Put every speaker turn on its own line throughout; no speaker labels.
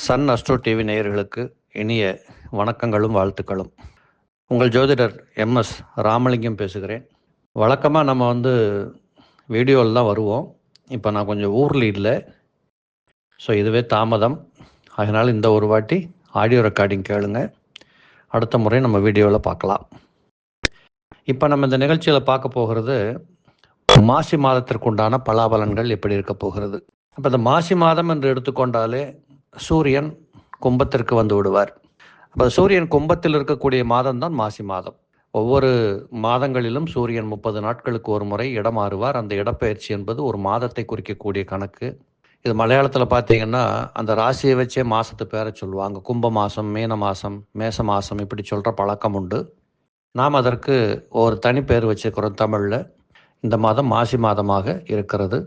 Sun astro TV நேயர்களுக்கு இனிய வணக்கங்களும் வாழ்த்துக்களும். உங்கள் ஜோதிடர் எம்எஸ் ராமலிங்கம் பேசுகிறேன். வழக்கமாக நம்ம வீடியோவில் தான் வருவோம். இப்போ நான் கொஞ்சம் ஊரில் இல்லை, ஸோ இதுவே தாமதம். அதனால் இந்த ஒரு வாட்டி ஆடியோ ரெக்கார்டிங் கேளுங்க. அடுத்த முறை நம்ம வீடியோவில் பார்க்கலாம். இப்போ நம்ம இந்த நிகழ்ச்சியில் பார்க்க போகிறது மாசி மாதத்திற்குண்டான பலாபலன்கள் எப்படி இருக்க போகிறது. அப்போ இந்த மாசி மாதம் என்று எடுத்துக்கொண்டாலே சூரியன் கும்பத்திற்கு வந்து விடுவார். அப்போ சூரியன் கும்பத்தில் இருக்கக்கூடிய மாதம் தான் மாசி மாதம். ஒவ்வொரு மாதங்களிலும் சூரியன் 30 நாட்களுக்கு ஒரு முறை இடம் மாறுவார். அந்த இடப்பெயர்ச்சி என்பது ஒரு மாதத்தை குறிக்கக்கூடிய கணக்கு. இது மலையாளத்தில் பார்த்தீங்கன்னா அந்த ராசியை வச்சே மாதத்து பேரை சொல்லுவாங்க. கும்ப மாதம், மீன மாதம், மேச மாதம் இப்படி சொல்கிற பழக்கம் உண்டு. நாம் அதற்கு ஒரு தனி பேர் வச்சுக்கிறோம் தமிழில். இந்த மாதம் மாசி மாதமாக இருக்கிறது.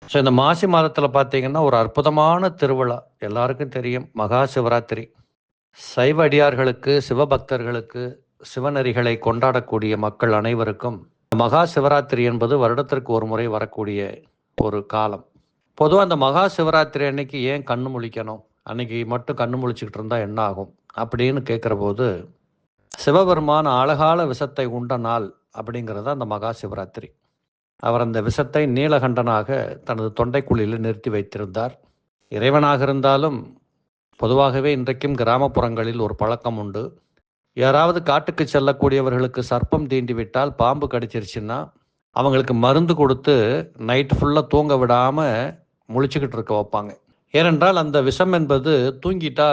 ஸோ இந்த மாசி மாதத்தில் பார்த்தீங்கன்னா ஒரு அற்புதமான திருவிழா எல்லாருக்கும் தெரியும், மகா சிவராத்திரி. சைவ அடியார்களுக்கு, சிவபக்தர்களுக்கு, சிவநெறிகளை கொண்டாடக்கூடிய மக்கள் அனைவருக்கும் மகா சிவராத்திரி என்பது வருடத்திற்கு ஒரு முறை வரக்கூடிய ஒரு காலம். பொதுவாக அந்த மகா சிவராத்திரி அன்னைக்கு ஏன் கண்ணு முழிக்கணும், அன்னைக்கு மட்டும் கண்ணு முழிச்சுக்கிட்டு இருந்தால் என்ன ஆகும் அப்படின்னு கேட்குற போது, சிவபெருமான் அழகால விஷத்தை உண்ட நாள் அப்படிங்கிறது அந்த மகா சிவராத்திரி. அவர் அந்த விஷத்தை நீலகண்டனாக தனது தொண்டைக்குழியில் நிறுத்தி வைத்திருந்தார். இறைவனாக இருந்தாலும் பொதுவாகவே இன்றைக்கும் கிராமப்புறங்களில் ஒரு பழக்கம் உண்டு. யாராவது காட்டுக்கு செல்லக்கூடியவர்களுக்கு சர்ப்பம் தீண்டிவிட்டால், பாம்பு கடிச்சிருச்சுன்னா அவங்களுக்கு மருந்து கொடுத்து நைட் ஃபுல்லாக தூங்க விடாமல் முழிச்சுக்கிட்டு இருக்க வைப்பாங்க. ஏனென்றால் அந்த விஷம் என்பது தூங்கிட்டா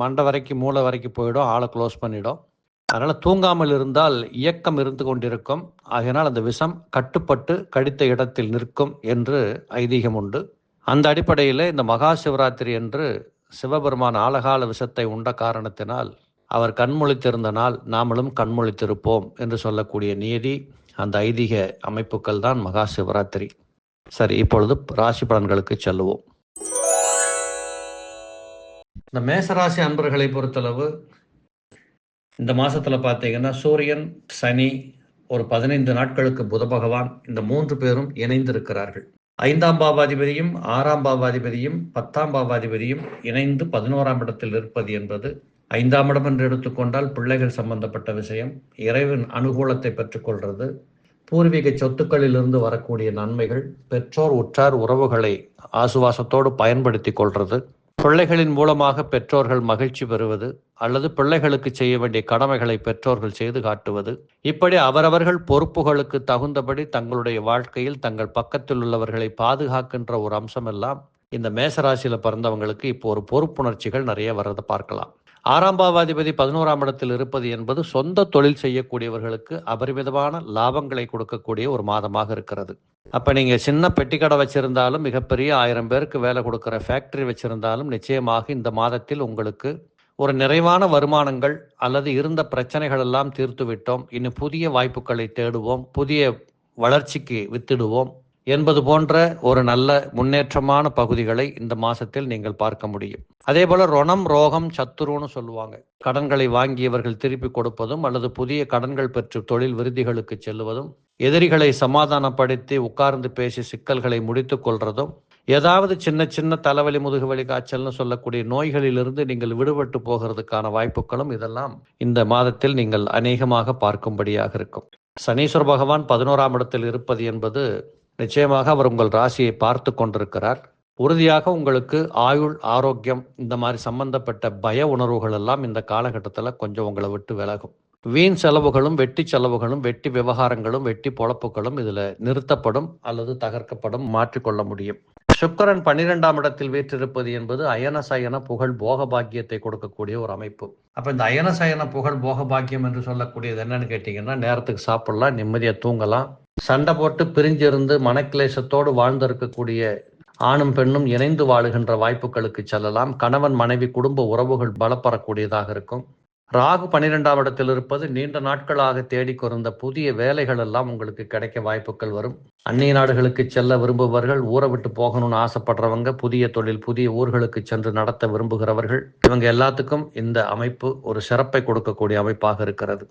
மண்டை வரைக்கும் மூளை வரைக்கும் போயிடும், ஆளை க்ளோஸ் பண்ணிடும். அதனால் தூங்காமல் இருந்தால் இயக்கம் இருந்து கொண்டிருக்கும். ஆகையினால் அந்த விஷம் கட்டுப்பட்டு கடித்த இடத்தில் நிற்கும் என்று ஐதீகம் உண்டு. அந்த அடிப்படையில் இந்த மகா சிவராத்திரி என்று சிவபெருமான் ஆழகால விஷத்தை உண்ட காரணத்தினால் அவர் கண்மொழித்திருந்த நாள் நாமளும் கண்மொழித்திருப்போம் என்று சொல்லக்கூடிய நியதி, அந்த ஐதீக அமைப்புகள் தான் மகா சிவராத்திரி. சரி, இப்பொழுது ராசி பலன்களுக்கு செல்லுவோம். இந்த மேசராசி அன்பர்களை பொறுத்தளவு இந்த மாதத்தில் பார்த்தீங்கன்னா சூரியன், சனி, ஒரு 15 நாட்களுக்கு புத பகவான், இந்த 3 பேரும் இணைந்திருக்கிறார்கள். 5ஆம் பாவாதிபதியும் 6ஆம் பாவாதிபதியும் 10ஆம் பாவாதிபதியும் இணைந்து 11ஆம் இடத்தில் இருப்பது என்பது, 5ஆம் இடம் என்று எடுத்துக்கொண்டால் பிள்ளைகள் சம்பந்தப்பட்ட விஷயம், இறைவன் அனுகூலத்தை பெற்றுக்கொள்வது, பூர்வீக சொத்துக்களிலிருந்து வரக்கூடிய நன்மைகள், பெற்றோர் உற்றார் உறவுகளை ஆசுவாசத்தோடு பயன்படுத்தி கொள்வது, பிள்ளைகளின் மூலமாக பெற்றோர்கள் மகிழ்ச்சி பெறுவது, அல்லது பிள்ளைகளுக்கு செய்ய வேண்டிய கடமைகளை பெற்றோர்கள் செய்து காட்டுவது, இப்படி அவரவர்கள் பொறுப்புகளுக்கு தகுந்தபடி தங்களுடைய வாழ்க்கையில் தங்கள் பக்கத்தில் உள்ளவர்களை பாதுகாக்கின்ற ஒரு அம்சம் எல்லாம் இந்த மேசராசியில் பிறந்தவங்களுக்கு இப்போ ஒரு பொறுப்புணர்ச்சிகள் நிறைய வர்றதை பார்க்கலாம். 6ஆம் பாவாதிபதி 11ஆம் இடத்தில் இருப்பது என்பது சொந்த தொழில் செய்யக்கூடியவர்களுக்கு அபரிமிதமான லாபங்களை கொடுக்கக்கூடிய ஒரு மாதமாக இருக்கிறது. அப்போ நீங்கள் சின்ன பெட்டி கடை வச்சிருந்தாலும், மிகப்பெரிய 1000 பேருக்கு வேலை கொடுக்குற ஃபேக்டரி வச்சிருந்தாலும், நிச்சயமாக இந்த மாதத்தில் உங்களுக்கு ஒரு நிறைவான வருமானங்கள் அல்லது இருந்த பிரச்சனைகள் எல்லாம் தீர்த்து விட்டோம், இன்னும் புதிய வாய்ப்புகளை தேடுவோம், புதிய வளர்ச்சிக்கு வித்திடுவோம் என்பது போன்ற ஒரு நல்ல முன்னேற்றமான பகுதிகளை இந்த மாசத்தில் நீங்கள் பார்க்க முடியும். அதே போல ரணம், ரோகம், சத்துருன்னு சொல்லுவாங்க. கடன்களை வாங்கியவர்கள் திருப்பி கொடுப்பதும், அல்லது புதிய கடன்கள் பெற்று தொழில் விருதிகளுக்கு செல்லுவதும், எதிரிகளை சமாதானப்படுத்தி உட்கார்ந்து பேசி சிக்கல்களை முடித்துக் கொள்றதும், ஏதாவது சின்ன சின்ன தலைவலி, முதுகுவலி, காய்ச்சல்னு சொல்லக்கூடிய நோய்களிலிருந்து நீங்கள் விடுபட்டு போகிறதுக்கான வாய்ப்புகளும் இதெல்லாம் இந்த மாதத்தில் நீங்கள் அநேகமாக பார்க்கும்படியாக இருக்கும். சனீஸ்வர பகவான் 11ஆம் இடத்தில் இருப்பது என்பது நிச்சயமாக அவர் உங்கள் ராசியை பார்த்து கொண்டிருக்கிறார். உறுதியாக உங்களுக்கு ஆயுள், ஆரோக்கியம், இந்த மாதிரி சம்பந்தப்பட்ட பய உணர்வுகள் எல்லாம் இந்த காலகட்டத்தில் கொஞ்சம் உங்களை விட்டு விலகும். வீண் செலவுகளும், வெட்டி செலவுகளும், வெட்டி விவகாரங்களும், வெட்டி பொழப்புகளும் இதில் நிறுத்தப்படும் அல்லது தகர்க்கப்படும், மாற்றிக்கொள்ள முடியும். சுக்கிரன் 12ஆம் இடத்தில் வீற்றிருப்பது என்பது அயனசயன புகழ் போக பாக்கியத்தை கொடுக்கக்கூடிய ஒரு அமைப்பு. அப்போ இந்த அயனசயன புகழ் போக பாக்கியம் என்று சொல்லக்கூடியது என்னன்னு கேட்டிங்கன்னா, நேரத்துக்கு சாப்பிடலாம், நிம்மதியாக தூங்கலாம், சண்டை போட்டு பிரிஞ்சிருந்து மனக்கிலேசத்தோடு வாழ்ந்திருக்கக்கூடிய ஆணும் பெண்ணும் இணைந்து வாழுகின்ற வாய்ப்புகளுக்கு செல்லலாம். கணவன் மனைவி குடும்ப உறவுகள் பலப்படக்கூடியதாக இருக்கும். ராகு 12ஆம் இடத்தில் இருப்பது நீண்ட நாட்களாக தேடிக்கொருந்த புதிய வேலைகள் எல்லாம் உங்களுக்கு கிடைக்க வாய்ப்புகள் வரும். அந்நிய நாடுகளுக்கு செல்ல விரும்புபவர்கள், ஊரை விட்டு போகணும்னு ஆசைப்படுறவங்க, புதிய தொழில், புதிய ஊர்களுக்கு சென்று நடத்த விரும்புகிறவர்கள், இவங்க எல்லாத்துக்கும் இந்த அமைப்பு ஒரு சிறப்பை கொடுக்கக்கூடிய அமைப்பாக இருக்கிறது.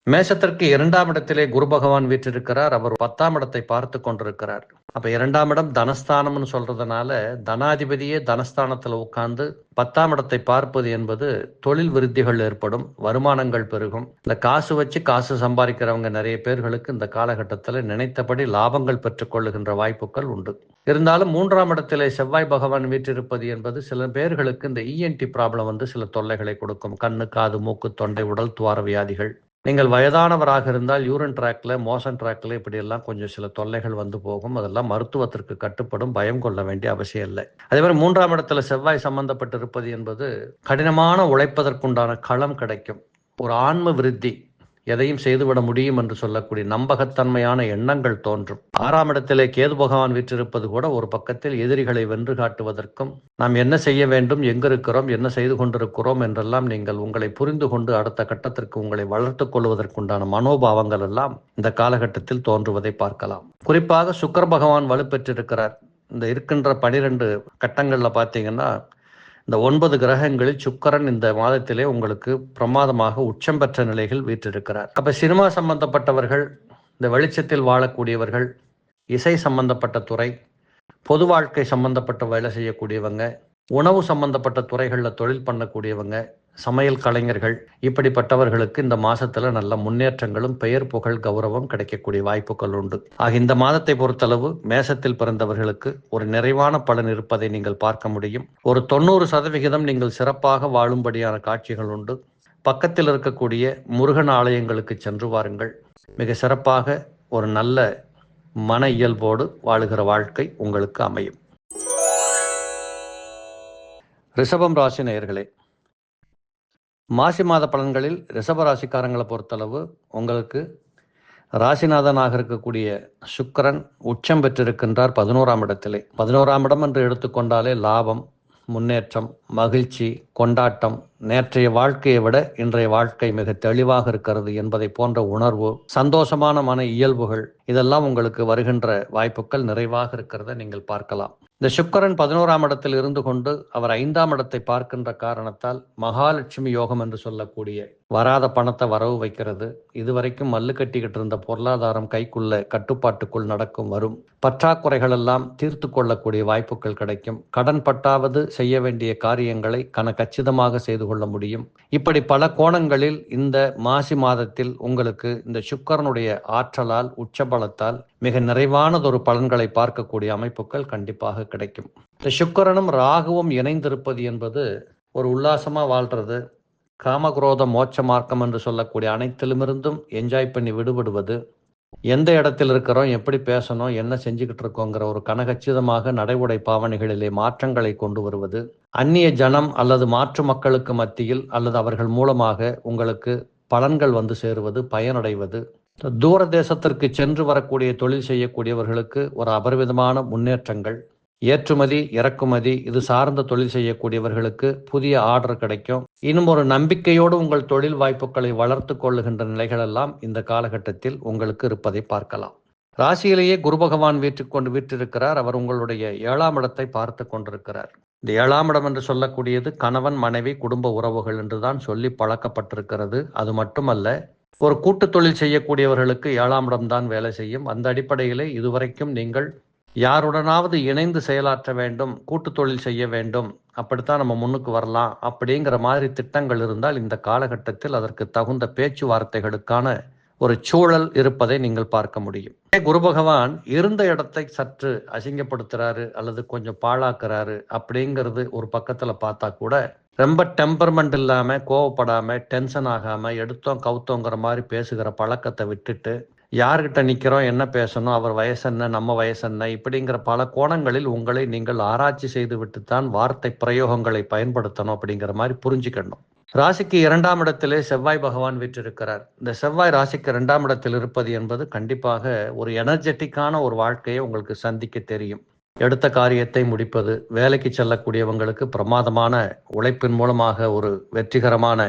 மேஷத்திற்கு 2ஆம் இடத்திலே குரு பகவான் வீற்றிருக்கிறார். அவர் 10ஆம் இடத்தை பார்த்து கொண்டிருக்கிறார். அப்ப 2ஆம் இடம் தனஸ்தானம்னு சொல்றதுனால தனாதிபதியே தனஸ்தானத்துல உட்கார்ந்து 10ஆம் இடத்தை பார்ப்பது என்பது தொழில் விருத்திகள் ஏற்படும், வருமானங்கள் பெருகும். இந்த காசு வச்சு காசு சம்பாதிக்கிறவங்க நிறைய பேர்களுக்கு இந்த காலகட்டத்தில் நினைத்தபடி லாபங்கள் பெற்றுக் கொள்ளுகின்ற வாய்ப்புகள் உண்டு. இருந்தாலும் 3ஆம் இடத்திலே செவ்வாய் பகவான் வீற்றிருப்பது என்பது சில பேர்களுக்கு இந்த இஎன்டி ப்ராப்ளம் சில தொல்லைகளை கொடுக்கும். கண்ணு, காது, மூக்கு, தொண்டை, உடல் துவார வியாதிகள். நீங்கள் வயதானவராக இருந்தால் யூரின் ட்ராக்ல, மோஷன் ட்ராக்ல இப்படியெல்லாம் கொஞ்சம் சில தொல்லைகள் போகும். அதெல்லாம் மருத்துவத்திற்கு கட்டுப்படும், பயம் கொள்ள வேண்டிய அவசியம் இல்லை. அதே மாதிரி 3ஆம் இடத்துல செவ்வாய் சம்பந்தப்பட்டிருப்பது என்பது கடினமான உழைப்பதற்குண்டான களம் கிடைக்கும். ஒரு ஆன்ம விருத்தி, எதையும் செய்துவிட முடியும் என்று சொல்லக்கூடிய நம்பகத்தன்மையான எண்ணங்கள் தோன்றும். 6ஆம் இடத்திலே கேது பகவான் வீற்றிருப்பது கூட ஒரு பக்கத்தில் எதிரிகளை வென்று காட்டுவதற்கும், நாம் என்ன செய்ய வேண்டும், எங்க இருக்கிறோம், என்ன செய்து கொண்டிருக்கிறோம் என்றெல்லாம் நீங்கள் உங்களை புரிந்து கொண்டு அடுத்த கட்டத்திற்கு உங்களை வளர்த்துக் கொள்வதற்குண்டான மனோபாவங்கள் எல்லாம் இந்த காலகட்டத்தில் தோன்றுவதை பார்க்கலாம். குறிப்பாக சுக்கிர பகவான் வலுப்பெற்றிருக்கிறார். இந்த இருக்கின்ற 12 கட்டங்கள்ல பார்த்தீங்கன்னா இந்த 9 கிரகங்களில் சுக்கிரன் இந்த மாதத்திலே உங்களுக்கு பிரமாதமாக உச்சம் பெற்ற நிலைகள் வீற்றிருக்கிறார். அப்ப சினிமா சம்பந்தப்பட்டவர்கள், இந்த வெளிச்சத்தில் வாழக்கூடியவர்கள், இசை சம்பந்தப்பட்ட துறை, பொது வாழ்க்கை சம்பந்தப்பட்ட வேலை செய்யக்கூடியவங்க, உணவு சம்பந்தப்பட்ட துறைகளில் தொழில் பண்ணக்கூடியவங்க, சமையல் கலைஞர்கள், இப்படிப்பட்டவர்களுக்கு இந்த மாசத்துல நல்ல முன்னேற்றங்களும் பெயர் புகழ் கௌரவம் கிடைக்கக்கூடிய வாய்ப்புகள் உண்டு. ஆக இந்த மாதத்தை பொறுத்தளவு மேஷத்தில் பிறந்தவர்களுக்கு ஒரு நிறைவான பலன் இருப்பதை நீங்கள் பார்க்க முடியும். ஒரு 90% நீங்கள் சிறப்பாக வாழும்படியான காட்சிகள் உண்டு. பக்கத்தில் இருக்கக்கூடிய முருகன் ஆலயங்களுக்கு சென்று வாருங்கள். மிக சிறப்பாக ஒரு நல்ல மன இயல்போடு வாழுகிற வாழ்க்கை உங்களுக்கு அமையும். ரிஷபம் ராசி நேயர்களே, மாசி மாத பலன்களில் ரிஷப ராசிக்காரங்களை பொறுத்தளவு உங்களுக்கு ராசிநாதனாக இருக்கக்கூடிய சுக்கிரன் உச்சம் பெற்றிருக்கின்றார் 11ஆம் இடத்திலே. 11ஆம் இடம் என்று எடுத்துக்கொண்டாலே லாபம், முன்னேற்றம், மகிழ்ச்சி, கொண்டாட்டம், நேற்றைய வாழ்க்கையை விட இன்றைய வாழ்க்கை மிக தெளிவாக இருக்கிறது என்பதை போன்ற உணர்வு, சந்தோஷமான மன இயல்புகள், இதெல்லாம் உங்களுக்கு வருகின்ற வாய்ப்புகள் நிறைவாக இருக்கிறத நீங்கள் பார்க்கலாம். இந்த சுக்கிரன் 11ஆம் இடத்தில் இருந்து கொண்டு அவர் 5ஆம் இடத்தை பார்க்கின்ற காரணத்தால் மகாலட்சுமி யோகம் என்று சொல்லக்கூடிய வராத பணத்தை வரவு வைக்கிறது. இதுவரைக்கும் மல்லு கட்டிக்கிட்டு இருந்த பொருளாதாரம் கைக்குள்ள கட்டுப்பாட்டுக்குள் நடக்கும், வரும். பற்றாக்குறைகள் எல்லாம் தீர்த்து கொள்ளக்கூடிய வாய்ப்புகள் கிடைக்கும். கடன் பட்டாவது செய்ய வேண்டிய காரியங்களை கச்சிதமாக செய்து கொள்ள முடியும். இப்படி பல கோணங்களில் இந்த மாசி மாதத்தில் உங்களுக்கு இந்த சுக்கிரனுடைய ஆற்றலால், உச்சபலத்தால் மிக நிறைவானதொரு பலன்களை பார்க்கக்கூடிய அமைப்புகள் கண்டிப்பாக கிடைக்கும். இந்த சுக்கிரனும் ராகுவும் இணைந்திருப்பது என்பது ஒரு உல்லாசமா வாழ்றது, காமக்ரோத மோட்ச மார்க்கம் என்று சொல்லக்கூடிய அனைத்திலுமிருந்தும் என்ஜாய் பண்ணி விடுபடுவது, எந்த இடத்தில் இருக்கிறோம், எப்படி பேசணும், என்ன செஞ்சுக்கிட்டு இருக்கோங்கிற ஒரு கனகச்சிதமாக நடைமுறை பாவனைகளிலே மாற்றங்களை கொண்டு வருவது, அந்நிய ஜனம் அல்லது மாற்று மக்களுக்கு மத்தியில் அல்லது அவர்கள் மூலமாக உங்களுக்கு பலன்கள் சேருவது, பயனடைவது, தூர தேசத்திற்கு சென்று வரக்கூடிய தொழில் செய்யக்கூடியவர்களுக்கு ஒரு அபரிவிதமான முன்னேற்றங்கள், ஏற்றுமதி இறக்குமதி இது சார்ந்த தொழில் செய்யக்கூடியவர்களுக்கு புதிய ஆர்டர் கிடைக்கும். இன்னும் ஒரு நம்பிக்கையோடு உங்கள் தொழில் வாய்ப்புகளை வளர்த்து கொள்ளுகின்ற நிலைகள் எல்லாம் இந்த காலகட்டத்தில் உங்களுக்கு இருப்பதை பார்க்கலாம். ராசியிலேயே குரு பகவான் வீற்றிருக்கிறார். அவர் உங்களுடைய 7ஆம் இடத்தை பார்த்து கொண்டிருக்கிறார். இந்த 7ஆம் இடம் என்று சொல்லக்கூடியது கணவன் மனைவி குடும்ப உறவுகள் என்றுதான் சொல்லி பழக்கப்பட்டிருக்கிறது. அது மட்டுமல்ல, ஒரு கூட்டு தொழில் செய்யக்கூடியவர்களுக்கு 7ஆம் இடம்தான் வேலை செய்யும். அந்த அடிப்படையிலே இதுவரைக்கும் நீங்கள் யாருடனாவது இணைந்து செயலாற்ற வேண்டும், கூட்டு தொழில் செய்ய வேண்டும், அப்படித்தான் நம்ம முன்னுக்கு வரலாம் அப்படிங்கிற மாதிரி திட்டங்கள் இருந்தால் இந்த காலகட்டத்தில் அதற்கு தகுந்த பேச்சுவார்த்தைகளுக்கான ஒரு சூழல் இருப்பதை நீங்கள் பார்க்க முடியும். குரு பகவான் இருந்த இடத்தை சற்று அசிங்கப்படுத்துறாரு அல்லது கொஞ்சம் பாழாக்குறாரு அப்படிங்கிறது ஒரு பக்கத்துல பார்த்தா கூட, ரொம்ப டெம்பர்மெண்ட் இல்லாம, கோவப்படாம, டென்ஷன் ஆகாம, எடுத்தோம் கவுத்தோங்கிற மாதிரி பேசுகிற பழக்கத்தை விட்டுட்டு, யார்கிட்ட நிற்கிறோம், என்ன பேசணும், அவர் வயசு என்ன, நம்ம வயசு என்ன, இப்படிங்கிற பல கோணங்களில் உங்களை நீங்கள் ஆராய்ச்சி செய்து விட்டுத்தான் வார்த்தை பிரயோகங்களை பயன்படுத்தணும் அப்படிங்கிற மாதிரி புரிஞ்சுக்கணும். ராசிக்கு 2ஆம் இடத்திலே செவ்வாய் பகவான் வீற்றிருக்கிறார். இந்த செவ்வாய் ராசிக்கு 2ஆம் இடத்தில் இருப்பது என்பது கண்டிப்பாக ஒரு எனர்ஜெட்டிக்கான ஒரு வாழ்க்கையை உங்களுக்கு சந்திக்க தெரியும். எடுத்த காரியத்தை முடிப்பது, வேலைக்கு செல்லக்கூடியவங்களுக்கு பிரமாதமான உழைப்பின் மூலமாக ஒரு வெற்றிகரமான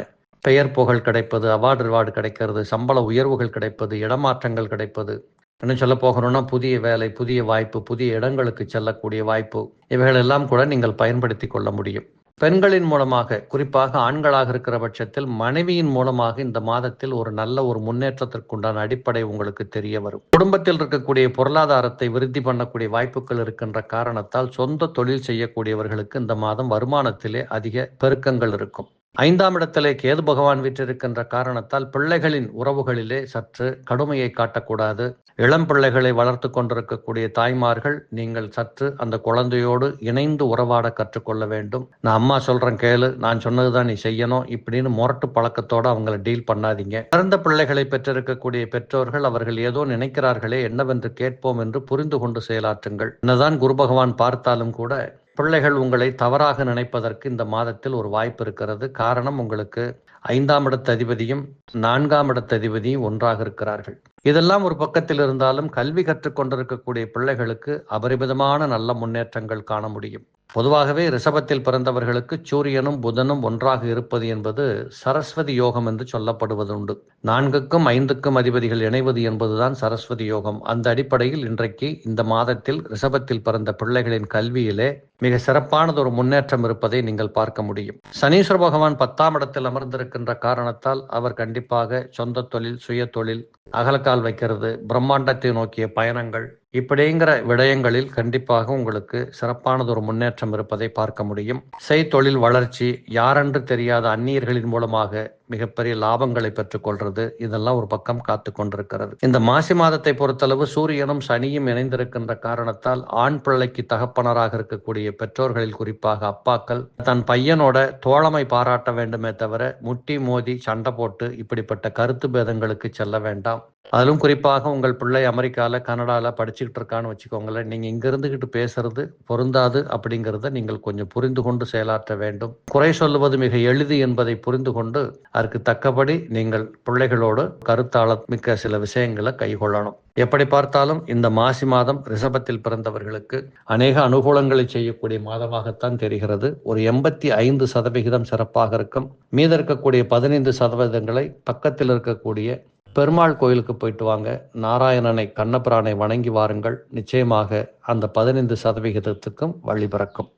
பெயர் புகழ் கிடைப்பது, அவார்டு கிடைக்கிறது, சம்பள உயர்வுகள் கிடைப்பது, இடமாற்றங்கள் கிடைப்பது, இன்னும் சொல்ல போகணும்னா புதிய வேலை, புதிய வாய்ப்பு, புதிய இடங்களுக்கு செல்லக்கூடிய வாய்ப்பு, இவைகள் எல்லாம் கூட நீங்கள் பயன்படுத்தி கொள்ள முடியும். பெண்களின் மூலமாக, குறிப்பாக ஆண்களாக இருக்கிற பட்சத்தில் மனைவியின் மூலமாக இந்த மாதத்தில் ஒரு நல்ல ஒரு முன்னேற்றத்திற்குண்டான அடிப்படை உங்களுக்கு தெரிய வரும். குடும்பத்தில் இருக்கக்கூடிய பொருளாதாரத்தை விருத்தி பண்ணக்கூடிய வாய்ப்புகள் இருக்கின்ற காரணத்தால் சொந்த தொழில் செய்யக்கூடியவர்களுக்கு இந்த மாதம் வருமானத்திலே அதிக பெருக்கங்கள் இருக்கும். 5ஆம் இடத்திலே கேது பகவான் வீற்றிருக்கின்ற காரணத்தால் பிள்ளைகளின் உறவுகளிலே சற்று கடுமையை காட்டக்கூடாது. இளம் பிள்ளைகளை வளர்த்து கொண்டிருக்கக்கூடிய தாய்மார்கள், நீங்கள் சற்று அந்த குழந்தையோடு இணைந்து உறவாட கற்றுக்கொள்ள வேண்டும். நான் அம்மா சொல்றேன் கேளு, நான் சொன்னதுதான் நீ செய்யணும், இப்படின்னு முரட்டு பழக்கத்தோடு அவங்கள டீல் பண்ணாதீங்க. பிறந்த பிள்ளைகளை பெற்றிருக்கக்கூடிய பெற்றோர்கள், அவர்கள் ஏதோ நினைக்கிறார்களே, என்னவென்று கேட்போம் என்று புரிந்து கொண்டு செயலாற்றுங்கள். என்னதான் குரு பகவான் பார்த்தாலும் கூட பிள்ளைகள் உங்களை தவறாக நினைப்பதற்கு இந்த மாதத்தில் ஒரு வாய்ப்பு இருக்கிறது. காரணம், உங்களுக்கு 5ஆம் இடத்து அதிபதியும் 4ஆம் இடத்து அதிபதியும் ஒன்றாக இருக்கிறார்கள். இதெல்லாம் ஒரு பக்கத்தில் இருந்தாலும் கல்வி கற்றுக்கொண்டிருக்கக்கூடிய பிள்ளைகளுக்கு அபரிமிதமான நல்ல முன்னேற்றங்கள் காண முடியும். பொதுவாகவே ரிஷபத்தில் பிறந்தவர்களுக்கு சூரியனும் புதனும் ஒன்றாக இருப்பது என்பது சரஸ்வதி யோகம் என்று சொல்லப்படுவது உண்டு. 4க்கும் 5க்கும் அதிபதிகள் இணைவது என்பதுதான் சரஸ்வதி யோகம். அந்த அடிப்படையில் இன்றைக்கு இந்த மாதத்தில் ரிஷபத்தில் பிறந்த பிள்ளைகளின் கல்வியிலே மிக சிறப்பானது ஒரு முன்னேற்றம் இருப்பதை நீங்கள் பார்க்க முடியும். சனீஸ்வர பகவான் 10ஆம் இடத்தில் அமர்ந்திருக்கின்ற காரணத்தால் அவர் கண்டிப்பாக சொந்த தொழில், சுய தொழில், அகலக்கால் வைக்கிறது, பிரம்மாண்டத்தை நோக்கிய பயணங்கள், இப்படிங்கிற விடயங்களில் கண்டிப்பாக உங்களுக்கு சிறப்பானது ஒரு முன்னேற்றம் இருப்பதை பார்க்க முடியும். செய்தொழில் வளர்ச்சி, யாரென்று தெரியாத அந்நியர்களின் மூலமாக மிகப்பெரிய லாபங்களை பெற்றுக்கொள்றது, இதெல்லாம் ஒரு பக்கம் காத்து கொண்டிருக்கிறது. இந்த மாசி மாதத்தை பொறுத்தளவு சூரியனும் சனியும் இணைந்திருக்கின்ற காரணத்தால் ஆண் பிள்ளைக்கு தகப்பனராக இருக்கக்கூடிய பெற்றோர்களில், குறிப்பாக அப்பாக்கள், தன் பையனோட தோழமை பாராட்ட வேண்டுமே தவிர முட்டி மோதி சண்டை போட்டு இப்படிப்பட்ட கருத்து பேதங்களுக்கு செல்ல வேண்டாம். அதிலும் குறிப்பாக உங்கள் பிள்ளை அமெரிக்கால, கனடால படிச்சுக்கிட்டு இருக்கான்னு வச்சுக்கோங்களேன், நீங்க இங்க இருந்துகிட்டு பேசுறது பொருந்தாது அப்படிங்கிறத நீங்கள் கொஞ்சம் புரிந்து கொண்டு செயலாற்ற வேண்டும். குறை சொல்லுவது மிக எளிது என்பதை புரிந்து கொண்டு அதற்கு தக்கபடி நீங்கள் பிள்ளைகளோடு கருத்தாள மிக்க சில விஷயங்களை கைகொள்ளணும். எப்படி பார்த்தாலும் இந்த மாசி மாதம் ரிஷபத்தில் பிறந்தவர்களுக்கு அநேக அனுகூலங்களை செய்யக்கூடிய மாதமாகத்தான் தெரிகிறது. ஒரு 85% சிறப்பாக இருக்கும். மீத இருக்கக்கூடிய 15% பக்கத்தில் இருக்கக்கூடிய பெருமாள் கோயிலுக்கு போயிட்டு வாங்க, நாராயணனை, கண்ணபிரானை வணங்கி வாருங்கள். நிச்சயமாக அந்த 15%க்கும் வழி பிறக்கும்.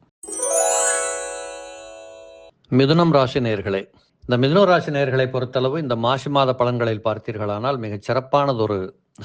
மிதுனம் ராசி நேயர்களே, இந்த மிதுன ராசி நேயர்களை பொறுத்தளவு இந்த மாசி மாத பலன்களில் பார்த்தீர்களானால் மிகச் சிறப்பானதொரு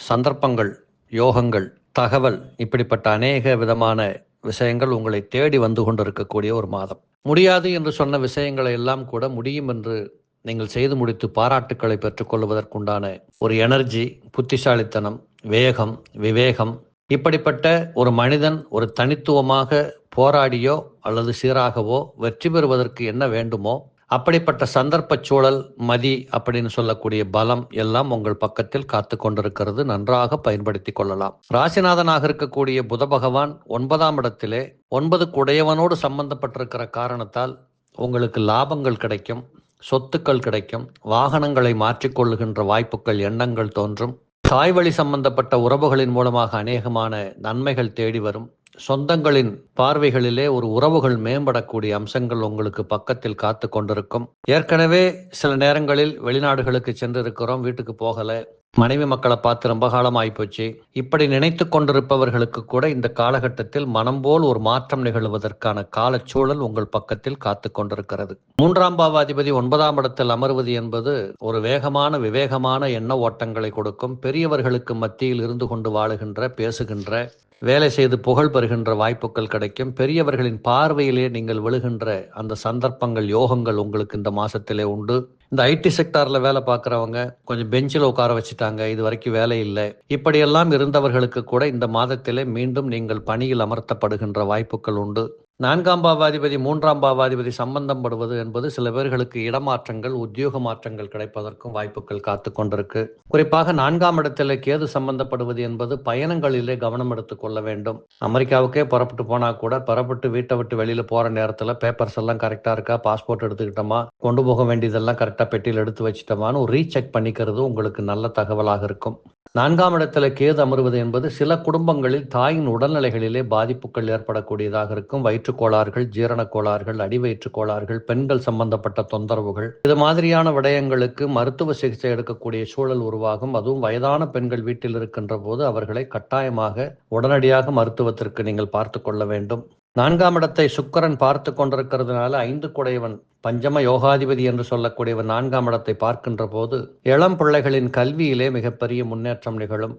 சந்தர்ப்பங்கள், யோகங்கள், தகவல், இப்படிப்பட்ட அநேக விதமான விஷயங்கள் உங்களை தேடி வந்து கொண்டிருக்கக்கூடிய ஒரு மாதம். முடியாது என்று சொன்ன விஷயங்களை எல்லாம் கூட முடியும் என்று நீங்கள் செய்து முடித்து பாராட்டுக்களை பெற்றுக்கொள்வதற்குண்டான ஒரு எனர்ஜி, புத்திசாலித்தனம், வேகம், விவேகம், இப்படிப்பட்ட ஒரு மனிதன் ஒரு தனித்துவமாக போராடியோ அல்லது சீராகவோ வெற்றி பெறுவதற்கு என்ன வேண்டுமோ அப்படிப்பட்ட சந்தர்ப்ப சூழல், மதி அப்படின்னு சொல்லக்கூடிய பலம் எல்லாம் உங்கள் பக்கத்தில் காத்து கொண்டிருக்கிறது. நன்றாக பயன்படுத்தி கொள்ளலாம். ராசிநாதனாக இருக்கக்கூடிய புத பகவான் 9ஆம் இடத்திலே 9 உடையவனோடு சம்பந்தப்பட்டிருக்கிற காரணத்தால் உங்களுக்கு லாபங்கள் கிடைக்கும், சொத்துக்கள் கிடைக்கும், வாகனங்களை மாற்றிக்கொள்ளுகின்ற வாய்ப்புகள், எண்ணங்கள் தோன்றும். தாய் வழி சம்பந்தப்பட்ட உறவுகளின் மூலமாக அநேகமான நன்மைகள் தேடி வரும். சொந்தங்களின் பார்வைகளிலே ஒரு உறவுகள் மேம்படக்கூடிய அம்சங்கள் உங்களுக்கு பக்கத்தில் காத்து கொண்டிருக்கும். ஏற்கனவே சில நேரங்களில் வெளிநாடுகளுக்கு சென்றிருக்கிறோம், வீட்டுக்கு போகல, மனைவி மக்களை பார்த்து ரொம்ப காலம் ஆகிப்போச்சு, இப்படி நினைத்து கொண்டிருப்பவர்களுக்கு கூட இந்த காலகட்டத்தில் மனம் போல் ஒரு மாற்றம் நிகழ்வதற்கான காலச்சூழல் உங்கள் பக்கத்தில் காத்து கொண்டிருக்கிறது. 3ஆம் பாவாதிபதி 9ஆம் இடத்தில் அமர்வது என்பது ஒரு வேகமான, விவேகமான எண்ண ஓட்டங்களை கொடுக்கும். பெரியவர்களுக்கு மத்தியில் இருந்து கொண்டு வாழுகின்ற, பேசுகின்ற, வேலை செய்து புகழ் பெறுகின்ற வாய்ப்புகள் கிடைக்கும். பெரியவர்களின் பார்வையிலே நீங்கள் விழுகின்ற அந்த சந்தர்ப்பங்கள், யோகங்கள் உங்களுக்கு இந்த மாசத்திலே உண்டு. இந்த ஐடி செக்டார்ல வேலை பார்க்குறவங்க கொஞ்சம் பெஞ்சில் உட்கார வச்சுட்டாங்க, இது வரைக்கும் வேலை இல்லை, இப்படியெல்லாம் இருந்தவர்களுக்கு கூட இந்த மாதத்திலே மீண்டும் நீங்கள் பணியில் அமர்த்தப்படுகின்ற வாய்ப்புகள் உண்டு. 4ஆம் பாவாதிபதி 3ஆம் பாவாதிபதி சம்பந்தம் படுவது என்பது சில பேர்களுக்கு இடமாற்றங்கள், உத்தியோக மாற்றங்கள் கிடைப்பதற்கும் வாய்ப்புகள் காத்து கொண்டிருக்கு. குறிப்பாக 4ஆம் இடத்திலே கேது சம்பந்தப்படுவது என்பது பயணங்களிலே கவனம் எடுத்துக் கொள்ள வேண்டும். அமெரிக்காவுக்கே புறப்பட்டு போனா கூட புறப்பட்டு வீட்டை விட்டு வெளியில போற நேரத்துல பேப்பர்ஸ் எல்லாம் கரெக்டா இருக்கா, பாஸ்போர்ட் எடுத்துக்கிட்டோமா, கொண்டு போக வேண்டியதெல்லாம் கரெக்டா பெட்டியில் எடுத்து வச்சுட்டோமான்னு ஒரு ரீசெக் பண்ணிக்கிறது உங்களுக்கு நல்ல தகவலாக இருக்கும். 4ஆம் இடத்துல கேது அமர்வது என்பது சில குடும்பங்களில் தாயின் உடல்நிலைகளிலே பாதிப்புகள் ஏற்படக்கூடியதாக இருக்கும். வயிற்று கோளாறுகள், ஜீரண கோளாறுகள், அடிவயிற்று கோளாறுகள், பெண்கள் சம்பந்தப்பட்ட தொந்தரவுகள், இது மாதிரியான விடயங்களுக்கு மருத்துவ சிகிச்சை எடுக்கக்கூடிய சூழல் உருவாகும். அதுவும் வயதான பெண்கள் வீட்டில் இருக்கின்ற போது அவர்களை கட்டாயமாக உடனடியாக மருத்துவத்திற்கு நீங்கள் பார்த்து கொள்ள வேண்டும். 4ஆம் இடத்தை சுக்கிரன் பார்த்து கொண்டிருக்கிறதுனால 5 குடையவன் பஞ்சம யோகாதிபதி என்று சொல்லக்கூடியவன் 4ஆம் இடத்தை பார்க்கின்ற போது இளம் பிள்ளைகளின் கல்வியிலே மிகப்பெரிய முன்னேற்றம் நிகழும்.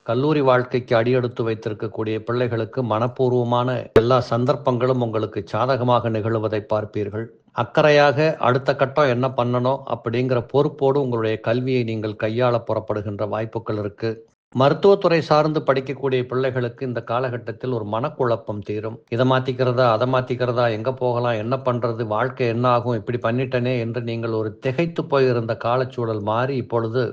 கல்லூரி வாழ்க்கைக்கு அடியெடுத்து வைத்திருக்கக்கூடிய பிள்ளைகளுக்கு மனப்பூர்வமான எல்லா சந்தர்ப்பங்களும் உங்களுக்கு சாதகமாக நிகழுவதை பார்ப்பீர்கள். அக்கறையாக அடுத்த கட்டம் என்ன பண்ணணும் அப்படிங்கிற பொறுப்போடு உங்களுடைய கல்வியை நீங்கள் கையாள புறப்படுகின்ற வாய்ப்புகள் இருக்கு. மருத்துவத்துறை சார்ந்து படிக்கக்கூடிய பிள்ளைகளுக்கு இந்த காலகட்டத்தில் ஒரு மனக்குழப்பம் தீரும். இதை மாத்திக்கிறதா, அதை மாத்திக்கிறதா, எங்க போகலாம், என்ன பண்றது, வாழ்க்கை என்ன ஆகும், இப்படி பண்ணிட்டனே என்று நீங்கள் ஒரு திகைத்து போயிருந்த காலச்சூழல் மாறி இப்பொழுது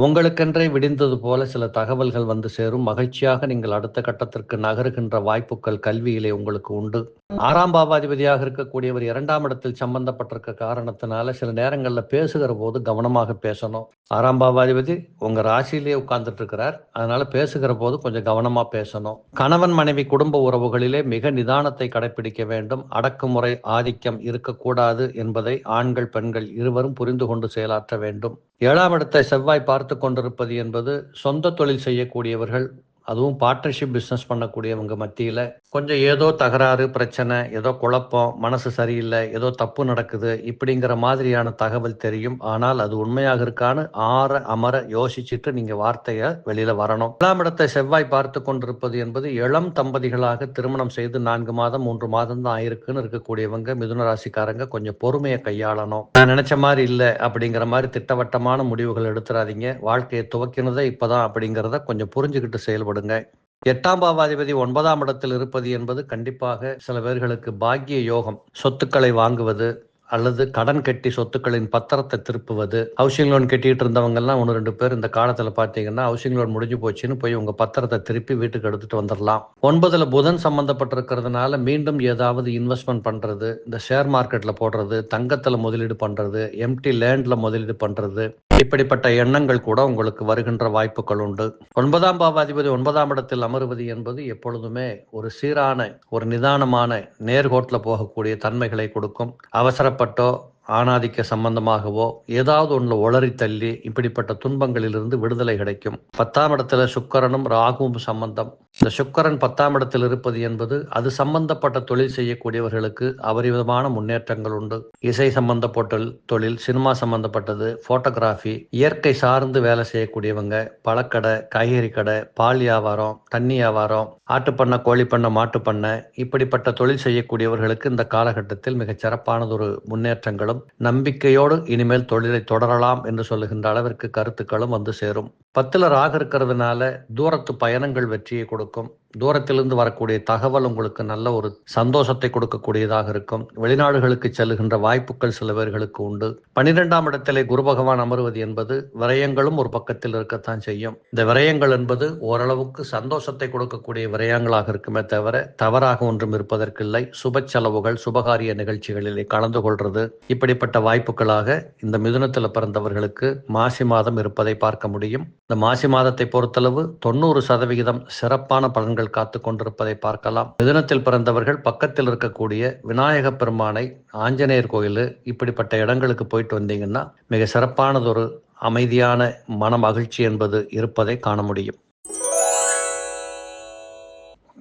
உங்களுக்கென்றே விடிந்தது போல சில தகவல்கள் வந்து சேரும். மகிழ்ச்சியாக நீங்கள் அடுத்த கட்டத்திற்கு நகருகின்ற வாய்ப்புகள் கல்வியிலே உங்களுக்கு உண்டு. 6ஆம் பாவாதிபதியாக இருக்கக்கூடியவர் 2ஆம் இடத்தில் சம்பந்தப்பட்டிருக்க காரணத்தினால சில நேரங்களில் பேசுகிற போது கவனமாக பேசணும். 6ஆம் பாவாதிபதி உங்க ராசியிலே உட்கார்ந்துட்டு இருக்கிறார். அதனால பேசுகிற போது கொஞ்சம் கவனமா பேசணும். கணவன் மனைவி குடும்ப உறவுகளிலே மிக நிதானத்தை கடைபிடிக்க வேண்டும். அடக்குமுறை ஆதிக்கம் இருக்கக்கூடாது என்பதை ஆண்கள் பெண்கள் இருவரும் புரிந்து கொண்டு செயலாற்ற வேண்டும். 7ஆம் இடத்தை செவ்வாய் பார்த்து கொண்டிருப்பது என்பது சொந்த தொழில் செய்யக்கூடியவர்கள், அதுவும் பார்ட்னர்ஷிப் பிஸ்னஸ் பண்ணக்கூடியவங்க மத்தியில் கொஞ்சம் ஏதோ தகராறு, பிரச்சனை, ஏதோ குழப்பம், மனசு சரியில்லை, ஏதோ தப்பு நடக்குது இப்படிங்கிற மாதிரியான தகவல் தெரியும். ஆனால் அது உண்மையாக இருக்கான்னு அமர யோசிச்சுட்டு நீங்க வார்த்தையை வெளியில வரணும். 7ஆம் இடத்தை செவ்வாய் பார்த்து கொண்டிருப்பது என்பது இளம் தம்பதிகளாக திருமணம் செய்து 4 மாதம் 3 மாதம் தான் ஆயிருக்குன்னு இருக்கக்கூடியவங்க மிதுன ராசிக்காரங்க கொஞ்சம் பொறுமையை கையாளணும். நான் நினைச்ச மாதிரி இல்லை அப்படிங்கிற மாதிரி திட்டவட்டமான முடிவுகள் எடுத்துறாதீங்க. வாழ்க்கையை துவக்கினதே இப்பதான் அப்படிங்கிறத கொஞ்சம் புரிஞ்சுக்கிட்டு செயல்படுங்க. 8ஆம் பாவாதிபதி 9ஆம் இடத்தில் இருப்பது என்பது கண்டிப்பாக சில பேர்களுக்கு பாக்கிய யோகம். சொத்துக்களை வாங்குவது அல்லது கடன் கட்டி சொத்துக்களின் பத்திரத்தை திருப்புவது. ஹவுசிங் லோன் கட்டிட்டு இருந்தவங்க எல்லாம் 1-2 பேர் இந்த காலத்துல பாத்தீங்கன்னா ஹவுசிங் லோன் முடிஞ்சு போச்சுன்னு போய் உங்க பத்திரத்தை திருப்பி வீட்டுக்கு எடுத்துட்டு வந்துடலாம். 9ல் புதன் சம்பந்தப்பட்டிருக்கிறதுனால மீண்டும் ஏதாவது இன்வெஸ்ட்மெண்ட் பண்றது, இந்த ஷேர் மார்க்கெட்ல போடுறது, தங்கத்துல முதலீடு பண்றது, எம்டி லேண்ட்ல முதலீடு பண்றது, இப்படிப்பட்ட எண்ணங்கள் கூட உங்களுக்கு வருகின்ற வாய்ப்புகள் உண்டு. 9ஆம் பாவாதிபதி 9ஆம் இடத்தில் அமர்வது என்பது எப்பொழுதுமே ஒரு சீரான, ஒரு நிதானமான நேர்கோட்டில் போகக்கூடிய தன்மைகளை கொடுக்கும். அவசரப்பட்டோ ஆணாதிக்க சம்பந்தமாகவோ ஏதாவது ஒன்று உளறி தள்ளி இப்படிப்பட்ட துன்பங்களிலிருந்து விடுதலை கிடைக்கும். 10ஆம் இடத்துல சுக்கிரனும் ராகுவும் சம்பந்தம். இந்த சுக்கிரன் 10ஆம் இடத்தில் இருப்பது என்பது அது சம்பந்தப்பட்ட தொழில் செய்யக்கூடியவர்களுக்கு அபரிவிதமான முன்னேற்றங்கள் உண்டு. இசை சம்பந்தப்பட்ட தொழில், சினிமா சம்பந்தப்பட்டது, போட்டோகிராஃபி, இயற்கை சார்ந்து வேலை செய்யக்கூடியவங்க, பழக்கடை, காய்கறி கடை, பால் வியாபாரம், தண்ணி வியாபாரம், ஆட்டுப்பண்ணை, கோழிப்பண்ணை, மாட்டுப்பண்ணை, இப்படிப்பட்ட தொழில் செய்யக்கூடியவர்களுக்கு இந்த காலகட்டத்தில் மிகச் சிறப்பானதொரு முன்னேற்றங்களும் நம்பிக்கையோடு இனிமேல் தொழிலை தொடரலாம் என்று சொல்லுகின்ற அளவிற்கு கருத்துக்களும் வந்து சேரும். 10ல் ராகு இருக்கிறதுனால தூரத்து பயணங்கள் வெற்றியை கொடுக்கும். தூரத்திலிருந்து வரக்கூடிய தகவல் உங்களுக்கு நல்ல ஒரு சந்தோஷத்தை கொடுக்கக்கூடியதாக இருக்கும். வெளிநாடுகளுக்கு செல்லுகின்ற வாய்ப்புகள் சில பேர்களுக்கு உண்டு. 12ஆம் இடத்திலே குரு பகவான் அமர்வது என்பது விரயங்களும் ஒரு பக்கத்தில் இருக்கத்தான் செய்யும். இந்த விரயங்கள் என்பது ஓரளவுக்கு சந்தோஷத்தை கொடுக்கக்கூடிய விரயங்களாக இருக்குமே தவிர தவறாக ஒன்றும் இருப்பதற்கில்லை. சுப செலவுகள், சுபகாரிய நிகழ்ச்சிகளிலே கலந்து கொள்றது, இப்படிப்பட்ட வாய்ப்புகளாக இந்த மிதுனத்தில் பிறந்தவர்களுக்கு மாசி மாதம் இருப்பதை பார்க்க முடியும். இந்த மாசி மாதத்தை பொறுத்தளவு 90% சிறப்பான பலன்கள் காத்து கொண்டிருப்பதை பார்க்கலாம். மிதுனத்தில் பிறந்தவர்கள் பக்கத்தில் இருக்கக்கூடிய விநாயக பெருமானை, ஆஞ்சநேயர் கோயில், இப்படிப்பட்ட இடங்களுக்கு போயிட்டு வந்தீங்கன்னா மிக சிறப்பானதொரு அமைதியான மன மகிழ்ச்சி என்பது இருப்பதை காண முடியும்.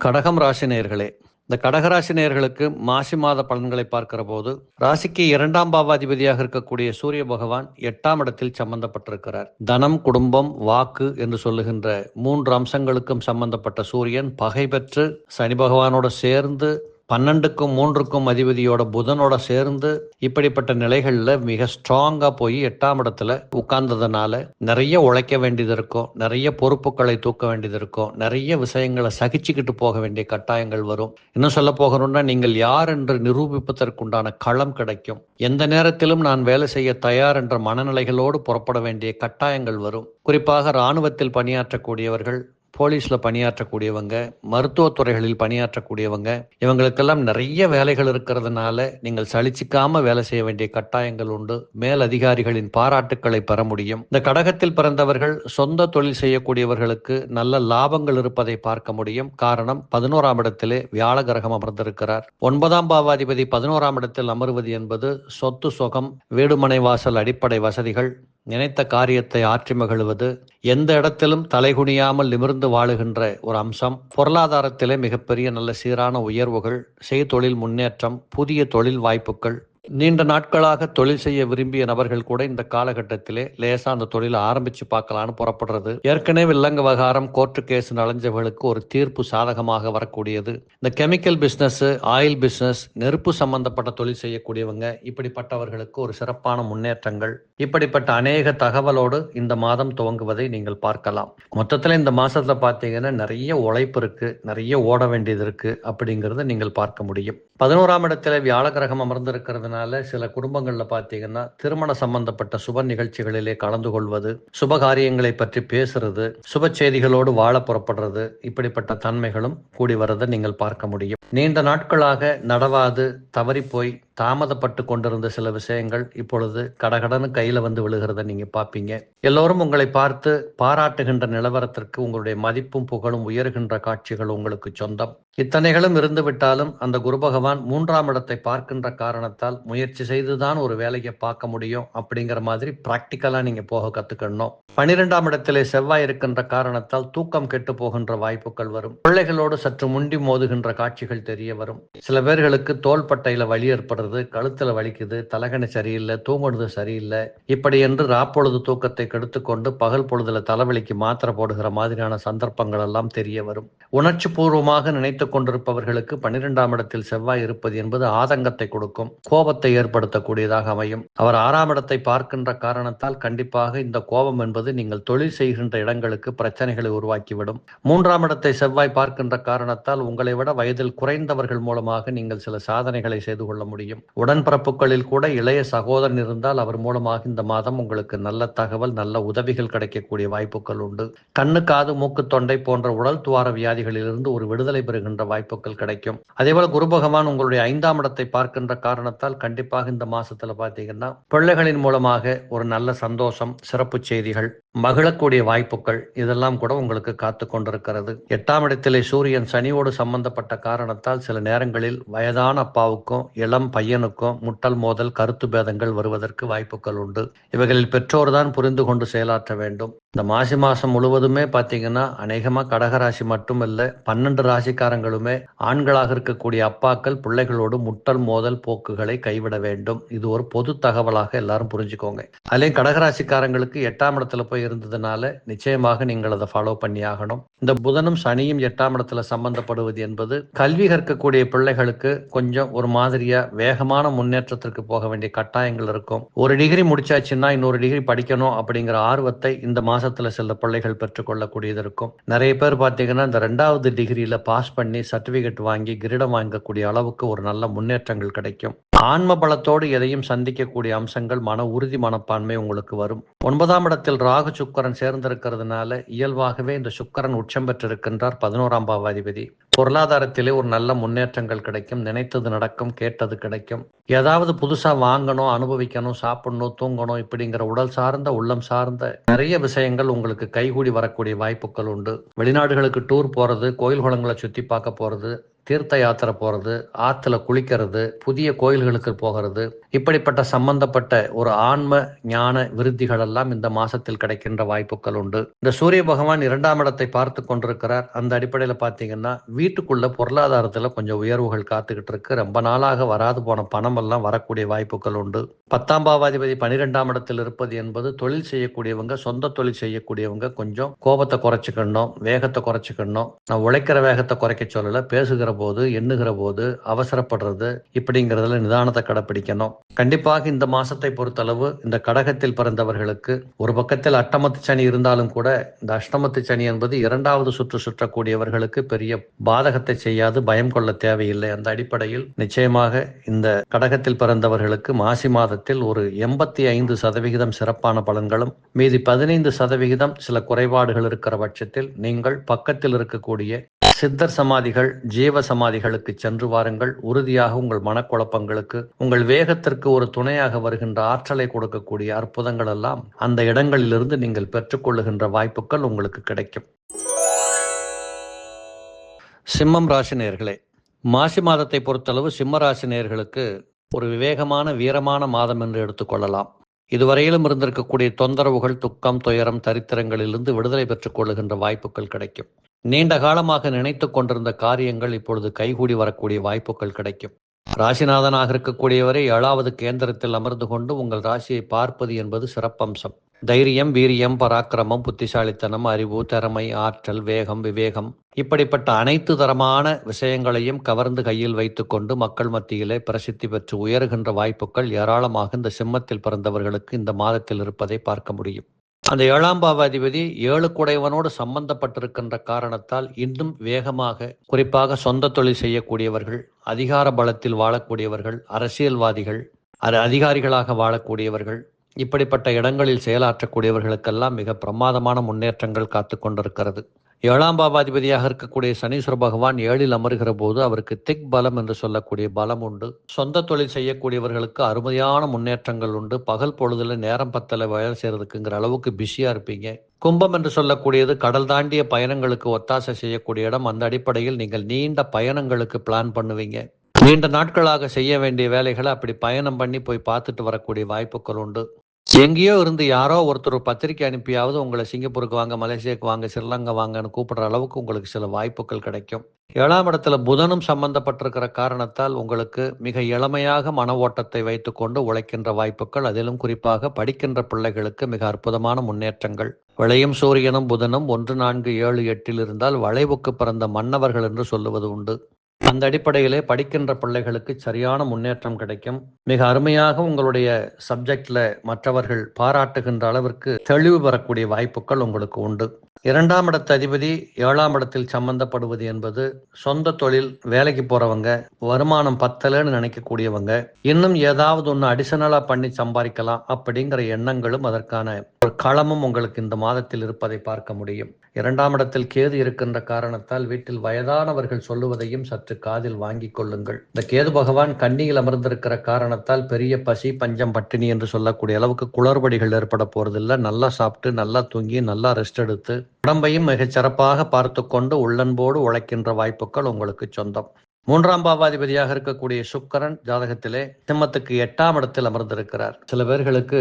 கடகம் ராசி நேயர்களே, இந்த கடகராசி நேயர்களுக்கு மாசி மாத பலன்களை பார்க்கிற போது ராசிக்கு 2ஆம் பாவாதிபதியாக இருக்கக்கூடிய சூரிய பகவான் 8ஆம் இடத்தில் சம்பந்தப்பட்டிருக்கிறார். தனம், குடும்பம், வாக்கு என்று சொல்லுகின்ற 3 அம்சங்களுக்கும் சம்பந்தப்பட்ட சூரியன் பகை பெற்று சனி பகவானோட சேர்ந்து 12க்கும் 3க்கும் அதிபதியோட புதனோட சேர்ந்து இப்படிப்பட்ட நிலைகள்ல மிக ஸ்ட்ராங்கா போய் 8ஆம் இடத்துல உட்கார்ந்ததுனால நிறைய உழைக்க வேண்டியது இருக்கும், நிறைய பொறுப்புகளை தூக்க வேண்டியது இருக்கும், நிறைய விஷயங்களை சகிச்சுக்கிட்டு போக வேண்டிய கட்டாயங்கள் வரும். இன்னும் சொல்ல போகணும்னா நீங்கள் யார் என்று நிரூபிப்பதற்குண்டான களம் கிடைக்கும். எந்த நேரத்திலும் நான் வேலை செய்ய தயார் என்ற மனநிலைகளோடு புறப்பட வேண்டிய கட்டாயங்கள் வரும். குறிப்பாக இராணுவத்தில் பணியாற்றக்கூடியவர்கள், போலீஸ்ல பணியாற்றக்கூடியவங்க, மருத்துவத்துறைகளில் பணியாற்றக்கூடியவங்க, இவங்களுக்கெல்லாம் நிறைய வேலைகள் இருக்கிறதுனால நீங்கள் சலிச்சிக்காம வேலை செய்ய வேண்டிய கட்டாயங்கள் உண்டு. மேல் அதிகாரிகளின் பாராட்டுக்களை பெற முடியும். இந்த கடகத்தில் பிறந்தவர்கள் சொந்த தொழில் செய்யக்கூடியவர்களுக்கு நல்ல லாபங்கள் இருப்பதை பார்க்க முடியும். காரணம், 11ஆம் இடத்திலே வியாழ கிரகம் அமர்ந்திருக்கிறார். 9ஆம் பாவாதிபதி 11ஆம் இடத்தில் அமர்வது என்பது சொத்து, சுகம், வீடுமனை வாசல், அடிப்படை வசதிகள், நினைத்த காரியத்தை ஆற்றி மகிழ்வது, எந்த இடத்திலும் தலைகுனியாமல் நிமிர்ந்து வாழுகின்ற ஒரு அம்சம், பொருளாதாரத்திலே மிகப்பெரிய நல்ல சீரான உயர்வுகள், செய்தொழில் முன்னேற்றம், புதிய தொழில் வாய்ப்புகள், நீண்ட நாட்களாக தொழில் செய்ய விரும்பிய நபர்கள் கூட இந்த காலகட்டத்திலே லேசா அந்த தொழிலை ஆரம்பிச்சு பார்க்கலான்னு புறப்படுறது. ஏற்கனவே வில்லங்க விவகாரம், கோர்ட்டு கேஸ் நலஞ்சவர்களுக்கு ஒரு தீர்ப்பு சாதகமாக வரக்கூடியது. இந்த கெமிக்கல் பிசினஸ், ஆயில் பிசினஸ், நெருப்பு சம்பந்தப்பட்ட தொழில் செய்யக்கூடியவங்க, இப்படிப்பட்டவர்களுக்கு ஒரு சிறப்பான முன்னேற்றங்கள், இப்படிப்பட்ட அநேக தகவலோடு இந்த மாதம் துவங்குவதை நீங்கள் பார்க்கலாம். மொத்தத்தில் இந்த மாசத்துல பார்த்தீங்கன்னா நிறைய உழைப்பு இருக்கு, நிறைய ஓட வேண்டியது இருக்கு அப்படிங்கிறத நீங்கள் பார்க்க முடியும். 11ஆம் இடத்துல வியாழ கிரகம் அமர்ந்திருக்கிறதுனால சில குடும்பங்கள்ல பார்த்தீங்கன்னா திருமண சம்பந்தப்பட்ட சுப நிகழ்ச்சிகளிலே கலந்து கொள்வது, சுப காரியங்களை பற்றி பேசுறது, சுப செய்திகளோடு வாழ புறப்படுறது, இப்படிப்பட்ட தன்மைகளும் கூடி வரதை நீங்கள் பார்க்க முடியும். நீண்ட நாட்களாக நடவாது தவறி போய் தாமதப்பட்டு கொண்டிருந்த சில விஷயங்கள் இப்பொழுது கடகடன்னு கையில வந்து விழுகிறத நீங்க பார்ப்பீங்க. எல்லோரும் உங்களை பார்த்து பாராட்டுகின்ற நிலவரத்திற்கு உங்களுடைய மதிப்பும் புகழும் உயர்கின்ற காட்சிகள் உங்களுக்கு சொந்தம். இத்தனைகளும் இருந்து விட்டாலும் அந்த குரு பகவான் 3ஆம் இடத்தை பார்க்கின்ற காரணத்தால் முயற்சி செய்துதான் ஒரு வேலையை பார்க்க முடியும் அப்படிங்கிற மாதிரி பிராக்டிக்கலா நீங்க போக கத்துக்கணும். 12ஆம் இடத்திலே செவ்வாய் இருக்கின்ற காரணத்தால் தூக்கம் கெட்டு போகின்ற வாய்ப்புகள் வரும். பிள்ளைகளோடு சற்று முண்டி மோதுகின்ற காட்சிகள் தெரிய வரும். சில பேர்களுக்கு தோள்பட்டையில வலி ஏற்படுறது, கழுத்துல வலிக்குது, தலகணி சரியில்லை, தூங்குறது சரியில்லை, இப்படி என்று ராப்பொழுது தூக்கத்தை கெடுத்துக்கொண்டு பகல் பொழுதுல தலைவலிக்கு மாத்திரை போடுகிற மாதிரியான சந்தர்ப்பங்கள் எல்லாம் தெரிய வரும். உணர்ச்சி பூர்வமாக நினைத்து கொண்டிருப்பவர்களுக்கு 12ஆம் இடத்தில் செவ்வாய் இருப்பது என்பது ஆதங்கத்தை கொடுக்கும், கோபத்தை ஏற்படுத்தக்கூடியதாக அமையும். அவர் 6ஆம் இடத்தை பார்க்கின்ற காரணத்தால் கண்டிப்பாக இந்த கோபம் என்பது நீங்கள் தொழில் செய்கின்ற இடங்களுக்கு பிரச்சனைகளை உருவாக்கிவிடும். 3ஆம் இடத்தை செவ்வாய் பார்க்கின்ற காரணத்தால் உங்களை விட வயதில் குறைந்தவர்கள் மூலமாக நீங்கள் சில சாதனைகளை செய்து கொள்ள முடியும். உடன்பிறப்புகளில் கூட இளைய சகோதரன் இருந்தால் அவர் மூலமாக இந்த மாதம் உங்களுக்கு நல்ல தகவல், நல்ல உதவிகள் கிடைக்கக்கூடிய வாய்ப்புகள் உண்டு. கண்ணு, காது, மூக்கு, தொண்டை போன்ற உடல் துவார வியாதிகளிலிருந்து ஒரு விடுதலை பெறுகின்ற வாய்ப்புகள் கிடைக்கும். அதேபோல குரு பகவான் உங்களுடைய 5ஆம் இடத்தை பார்க்கின்ற காரணத்தால் கண்டிப்பாக இந்த மாசத்துல பாத்தீங்கன்னா பிள்ளைகளின் மூலமாக ஒரு நல்ல சந்தோஷம், சிறப்பு செய்திகள், மகிழக்கூடிய வாய்ப்புகள் இதெல்லாம் கூட உங்களுக்கு காத்து கொண்டிருக்கிறது. 8ஆம் இடத்திலே சூரியன் சனியோடு சம்பந்தப்பட்ட காரணத்தால் சில நேரங்களில் வயதான அப்பாவுக்கும் இளம் பையனுக்கும் முட்டல் மோதல், கருத்து பேதங்கள் வருவதற்கு வாய்ப்புகள் உண்டு. இவைகளில் பெற்றோர் தான் புரிந்து கொண்டு செயலாற்ற வேண்டும். இந்த மாசி மாசம் முழுவதுமே பாத்தீங்கன்னா அநேகமா கடகராசி மட்டுமல்ல 12 ராசிக்காரங்களுமே ஆண்களாக இருக்கக்கூடிய அப்பாக்கள் பிள்ளைகளோடு முட்டல் மோதல் போக்குகளை கைவிட வேண்டும். இது ஒரு பொது தகவலாக எல்லாரும் புரிஞ்சுக்கோங்க. அதுலேயும் கடகராசிக்காரங்களுக்கு 8ஆம் இடத்துல போய் இருந்ததுனால நிச்சயமாக நீங்கள் அதை ஃபாலோ பண்ணி ஆகணும். இந்த புதனும் சனியும் 8ஆம் இடத்துல சம்பந்தப்படுவது என்பது கல்வி கற்கக்கூடிய பிள்ளைகளுக்கு கொஞ்சம் ஒரு மாதிரியா வேகமான முன்னேற்றத்திற்கு போக வேண்டிய கட்டாயங்கள் இருக்கும். ஒரு டிகிரி முடிச்சாச்சுன்னா இன்னொரு டிகிரி படிக்கணும் அப்படிங்கிற ஆர்வத்தை இந்த மாசத்துல சில பிள்ளைகள் பெற்றுக்கொள்ளக்கூடியது இருக்கும். நிறைய பேர் பார்த்தீங்கன்னா இந்த 2வது டிகிரியில பாஸ் பண்ணி சர்டிபிகேட் வாங்கி கிரீடம் வாங்கக்கூடிய அளவுக்கு ஒரு நல்ல முன்னேற்றங்கள் கிடைக்கும். ஆன்ம பலத்தோடு எதையும் சந்திக்கக்கூடிய அம்சங்கள், மன உறுதி, மனப்பான்மை உங்களுக்கு வரும். 9ஆம் இடத்தில் ராகு சுக்கிரன் சேர்ந்திருக்கிறதுனால இயல்பாகவே இந்த சுக்கிரன் உச்சம் பெற்றிருக்கின்றார் 11ஆம் பாவாதிபதி. பொருளாதாரத்திலே ஒரு நல்ல முன்னேற்றங்கள் கிடைக்கும். நினைத்தது நடக்கும், கேட்டது கிடைக்கும். ஏதாவது புதுசா வாங்கணும், அனுபவிக்கணும், சாப்பிடணும், தூங்கணும் இப்படிங்கிற உடல் சார்ந்த, உள்ளம் சார்ந்த நிறைய விஷயங்கள் உங்களுக்கு கைகூடி வரக்கூடிய வாய்ப்புகள் உண்டு. வெளிநாடுகளுக்கு டூர் போறது, கோயில் குளங்களை சுத்தி பார்க்க போறது, தீர்த்த யாத்திரை போறது, ஆத்துல குளிக்கிறது, புதிய கோயில்களுக்கு போகிறது, இப்படிப்பட்ட சம்பந்தப்பட்ட ஒரு ஆன்ம ஞான விருத்திகள் எல்லாம் இந்த மாசத்தில் கிடைக்கின்ற வாய்ப்புகள் உண்டு. இந்த சூரிய பகவான் 2ஆம் இடத்தை பார்த்து கொண்டிருக்கிறார். அந்த அடிப்படையில பாத்தீங்கன்னா வீட்டுக்குள்ள பொருளாதாரத்துல கொஞ்சம் உயர்வுகள் காத்துக்கிட்டு இருக்கு. ரொம்ப நாளாக வராது போன பணம் எல்லாம் வரக்கூடிய வாய்ப்புகள் உண்டு. 10ஆம் பாவாதிபதி 12ஆம் இடத்தில் இருப்பது என்பது தொழில் செய்யக்கூடியவங்க, சொந்த தொழில் செய்யக்கூடியவங்க கொஞ்சம் கோபத்தை குறைச்சிக்கணும், வேகத்தை குறைச்சிக்கணும். நான் உழைக்கிற வேகத்தை குறைக்க சொல்லல, பேசுகிற போது, எண்ணுகிற போது அவசரப்படுறது இப்படிங்கிறதுல நிதானத்தை கடைப்பிடிக்கணும். கண்டிப்பாக இந்த மாசத்தை பொறுத்தளவு இந்த கடகத்தில் பிறந்தவர்களுக்கு ஒரு பக்கத்தில் அட்டமத்து சனி இருந்தாலும் கூட இந்த அஷ்டமத்து சனி என்பது 2வது சுற்று சுற்றக்கூடியவர்களுக்கு பெரிய பாதகத்தை செய்யாது, பயம் கொள்ள தேவையில்லை. அந்த அடிப்படையில் நிச்சயமாக இந்த கடகத்தில் பிறந்தவர்களுக்கு மாசி மாதத்தில் ஒரு 85% சிறப்பான பலன்களும் மீதி 15% சில குறைபாடுகள் இருக்கிற பட்சத்தில் நீங்கள் பக்கத்தில் இருக்கக்கூடிய சித்தர் சமாதிகள், ஜீவ சமாதிகளுக்கு சென்று வாருங்கள். உறுதியாக உங்கள் மனக்குழப்பங்களுக்கு, உங்கள் வேகத்திற்கு ஒரு துணையாக வருகின்ற ஆற்றலை கொடுக்கக்கூடிய அற்புதங்கள் எல்லாம் அந்த இடங்களிலிருந்து நீங்கள் பெற்றுக்கொள்ளுகின்ற வாய்ப்புகள் உங்களுக்கு கிடைக்கும். சிம்மம் ராசி நேயர்களே, மாசி மாதத்தை பொறுத்தளவு சிம்ம ராசி நேயர்களுக்கு ஒரு விவேகமான, வீரமான மாதம் என்று எடுத்துக்கொள்ளலாம். இதுவரையிலும் இருந்திருக்கக்கூடிய தொந்தரவுகள், துக்கம், துயரம், தரித்திரங்களிலிருந்து விடுதலை பெற்றுக் கொள்ளுகின்ற வாய்ப்புகள் கிடைக்கும். நீண்ட காலமாக நினைத்து கொண்டிருந்த காரியங்கள் இப்பொழுது கைகூடி வரக்கூடிய வாய்ப்புகள் கிடைக்கும். ராசிநாதனாக இருக்கக்கூடியவரை 7வது கேந்திரத்தில் அமர்ந்து கொண்டு உங்கள் ராசியை பார்ப்பது என்பது சிறப்பம்சம். தைரியம், வீரியம், பராக்கிரமம், புத்திசாலித்தனம், அறிவு, திறமை, ஆற்றல், வேகம், விவேகம் இப்படிப்பட்ட அனைத்து தரமான விஷயங்களையும் கவர்ந்து கையில் வைத்துக்கொண்டு மக்கள் மத்தியிலே பிரசித்தி பெற்று உயர்கின்ற வாய்ப்புகள் ஏராளமாக இந்த சிம்மத்தில் பிறந்தவர்களுக்கு இந்த மாதத்தில் இருப்பதை பார்க்க முடியும். அந்த 7ஆம் பாவாதிபதி 7 குடையவனோடு சம்பந்தப்பட்டிருக்கின்ற காரணத்தால் இன்னும் வேகமாக, குறிப்பாக சொந்த தொழில் செய்யக்கூடியவர்கள், அதிகார பலத்தில் வாழக்கூடியவர்கள், அரசியல்வாதிகள், அதிகாரிகளாக வாழக்கூடியவர்கள், இப்படிப்பட்ட இடங்களில் செயலாற்றக்கூடியவர்களுக்கெல்லாம் மிக பிரமாதமான முன்னேற்றங்கள் காத்து கொண்டிருக்கிறது. 7ஆம் பாவாதிபதியாக இருக்கக்கூடிய சனீஸ்வர பகவான் 7ல் அமர்கிற போது அவருக்கு திக் பலம் என்று சொல்லக்கூடிய பலம் உண்டு. சொந்த தொழில் செய்யக்கூடியவர்களுக்கு அருமையான முன்னேற்றங்கள் உண்டு. பகல் பொழுதுல நேரம் பத்தல வேலை செய்யறதுக்குங்கிற அளவுக்கு பிஸியா இருப்பீங்க. கும்பம் என்று சொல்லக்கூடியது கடல் தாண்டிய பயணங்களுக்கு ஒத்தாசை செய்யக்கூடிய இடம். அந்த அடிப்படையில் நீங்கள் நீண்ட பயணங்களுக்கு பிளான் பண்ணுவீங்க. நீண்ட நாட்களாக செய்ய வேண்டிய வேலைகளை அப்படி பயணம் பண்ணி போய் பார்த்துட்டு வரக்கூடிய வாய்ப்புகள் உண்டு. எங்கேயோ இருந்து யாரோ ஒருத்தர் பத்திரிக்கை அனுப்பியாவது உங்களை சிங்கப்பூருக்கு வாங்க, மலேசியாவுக்கு வாங்க, ஸ்ரீலங்கா வாங்கன்னு கூப்பிடுற அளவுக்கு உங்களுக்கு சில வாய்ப்புகள் கிடைக்கும். 7ஆம் இடத்துல புதனும் சம்பந்தப்பட்டிருக்கிற காரணத்தால் உங்களுக்கு மிக இளமையாக மன ஓட்டத்தை வைத்துக்கொண்டு உழைக்கின்ற வாய்ப்புகள், அதிலும் குறிப்பாக படிக்கின்ற பிள்ளைகளுக்கு மிக அற்புதமான முன்னேற்றங்கள். விளையும் சூரியனும் புதனும் 1, 4, 7, 8 இருந்தால் வளைவுக்கு பிறந்த மன்னவர்கள் என்று சொல்லுவது உண்டு. அந்த அடிப்படையிலே படிக்கின்ற பிள்ளைகளுக்கு சரியான முன்னேற்றம் கிடைக்கும். மிக அருமையாக உங்களுடைய சப்ஜெக்ட்ல மற்றவர்கள் பாராட்டுகின்ற அளவிற்கு தெளிவு பெறக்கூடிய வாய்ப்புகள் உங்களுக்கு உண்டு. 2ஆம் இடத்து அதிபதி 7ஆம் இடத்தில் சம்பந்தப்படுவது என்பது சொந்த தொழில், வேலைக்கு போறவங்க, வருமானம் பத்தலன்னு நினைக்கக்கூடியவங்க, இன்னும் ஏதாவது ஒன்று அடிஷனலா பண்ணி சம்பாதிக்கலாம் அப்படிங்கிற எண்ணங்களும் அதற்கான ஒரு களமும் உங்களுக்கு இந்த மாதத்தில் இருப்பதை பார்க்க முடியும். 2ஆம் இடத்தில் கேது இருக்கின்ற காரணத்தால் வீட்டில் வயதானவர்கள் சொல்லுவதையும் சற்று காதில் வாங்கிக் கொள்ளுங்கள். இந்த கேது பகவான் கன்னியில் அமர்ந்திருக்கிற காரணத்தால் பெரிய பசி, பஞ்சம், பட்டினி என்று சொல்லக்கூடிய அளவுக்கு குளறுபடிகள் ஏற்பட போறதில்லை. நல்லா சாப்பிட்டு, நல்லா தூங்கி, நல்லா ரெஸ்ட் எடுத்து, உடம்பையும் மிகச் சிறப்பாக பார்த்து கொண்டு உள்ளன்போடு உழைக்கின்ற வாய்ப்புகள் உங்களுக்கு சொந்தம். 3ஆம் பாவாதிபதியாக இருக்கக்கூடிய சுக்கிரன் ஜாதகத்திலே சிம்மத்துக்கு 8ஆம் இடத்தில் அமர்ந்திருக்கிறார். சில பேர்களுக்கு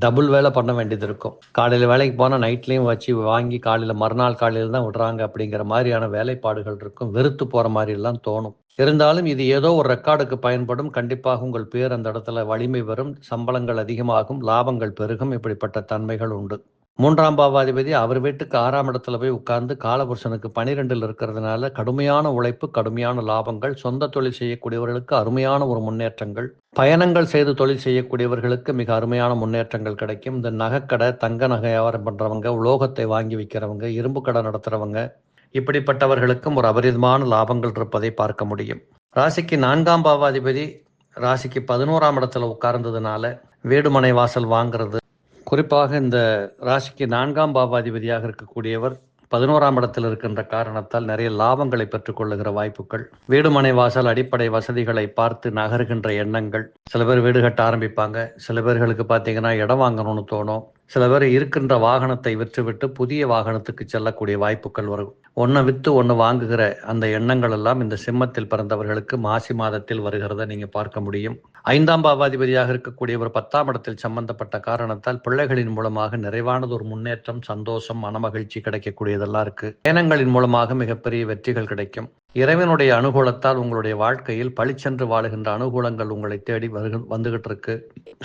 டபுள் வேலை பண்ண வேண்டியது இருக்கும். காலையில் வேலைக்கு போனால் நைட்லையும் வச்சு வாங்கி காலையில் மறுநாள் காலையில் தான் விடுறாங்க அப்படிங்கிற மாதிரியான வேலைப்பாடுகள் இருக்கும். வெறுத்து போகிற மாதிரி எல்லாம் தோணும். இருந்தாலும் இது ஏதோ ஒரு ரெக்கார்டுக்கு பயன்படும். கண்டிப்பாக உங்கள் பேர் அந்த இடத்துல வலிமை வரும், சம்பளங்கள் அதிகமாகும், லாபங்கள் பெருகும். இப்படிப்பட்ட தன்மைகள் உண்டு. 3ஆம் பாவாதிபதி அவர் வீட்டுக்கு 6ஆம் இடத்துல போய் உட்கார்ந்து காலபுருஷனுக்கு 12ல் இருக்கிறதுனால கடுமையான உழைப்பு, கடுமையான லாபங்கள். சொந்த தொழில் செய்யக்கூடியவர்களுக்கு அருமையான ஒரு முன்னேற்றங்கள். பயணங்கள் செய்து தொழில் செய்யக்கூடியவர்களுக்கு மிக அருமையான முன்னேற்றங்கள் கிடைக்கும். இந்த நகைக்கடை, தங்க நகை வியாபாரம் பண்றவங்க, உலோகத்தை வாங்கி விற்கிறவங்க, இரும்பு கடை நடத்துறவங்க, இப்படிப்பட்டவர்களுக்கும் ஒரு அபரிதமான லாபங்கள் இருப்பதை பார்க்க முடியும். ராசிக்கு 4ஆம் பாவாதிபதி ராசிக்கு 11ஆம் இடத்துல உட்கார்ந்ததுனால வீடு மனை வாசல் வாங்கிறது, குறிப்பாக இந்த ராசிக்கு 4ஆம் பாவாதிபதியாக இருக்கக்கூடியவர் 11ஆம் இடத்தில் இருக்கின்ற காரணத்தால் நிறைய லாபங்களை பெற்றுக்கொள்ளுகிற வாய்ப்புகள். வீடு மனை வாசல் அடிப்படை வசதிகளை பார்த்து நகருகின்ற எண்ணங்கள். சில பேர் வீடு கட்ட ஆரம்பிப்பாங்க. சில பேர்களுக்கு பார்த்தீங்கன்னா இடம் வாங்கணும்னு தோணும். சில பேர் இருக்கின்ற வாகனத்தை விற்றுவிட்டு புதிய வாகனத்துக்கு செல்லக்கூடிய வாய்ப்புகள் வரும். ஒன்றை விற்று ஒன்று வாங்குகிற அந்த எண்ணங்கள் எல்லாம் இந்த சிம்மத்தில் பிறந்தவர்களுக்கு மாசி மாதத்தில் வருகிறத நீங்க பார்க்க முடியும். 5ஆம் பாவாதிபதியாக இருக்கக்கூடியவர் 10ஆம் இடத்தில் சம்பந்தப்பட்ட காரணத்தால் பிள்ளைகளின் மூலமாக நிறைவானது ஒரு முன்னேற்றம், சந்தோஷம், மனமகிழ்ச்சி கிடைக்கக்கூடியதெல்லாம் இருக்கு. பயணங்களின் மூலமாக மிகப்பெரிய வெற்றிகள் கிடைக்கும். இறைவனுடைய அனுகூலத்தால் உங்களுடைய வாழ்க்கையில் பளிச்சென்று வாழுகின்ற அனுகூலங்கள் உங்களை தேடி வந்துகிட்டு இருக்கு.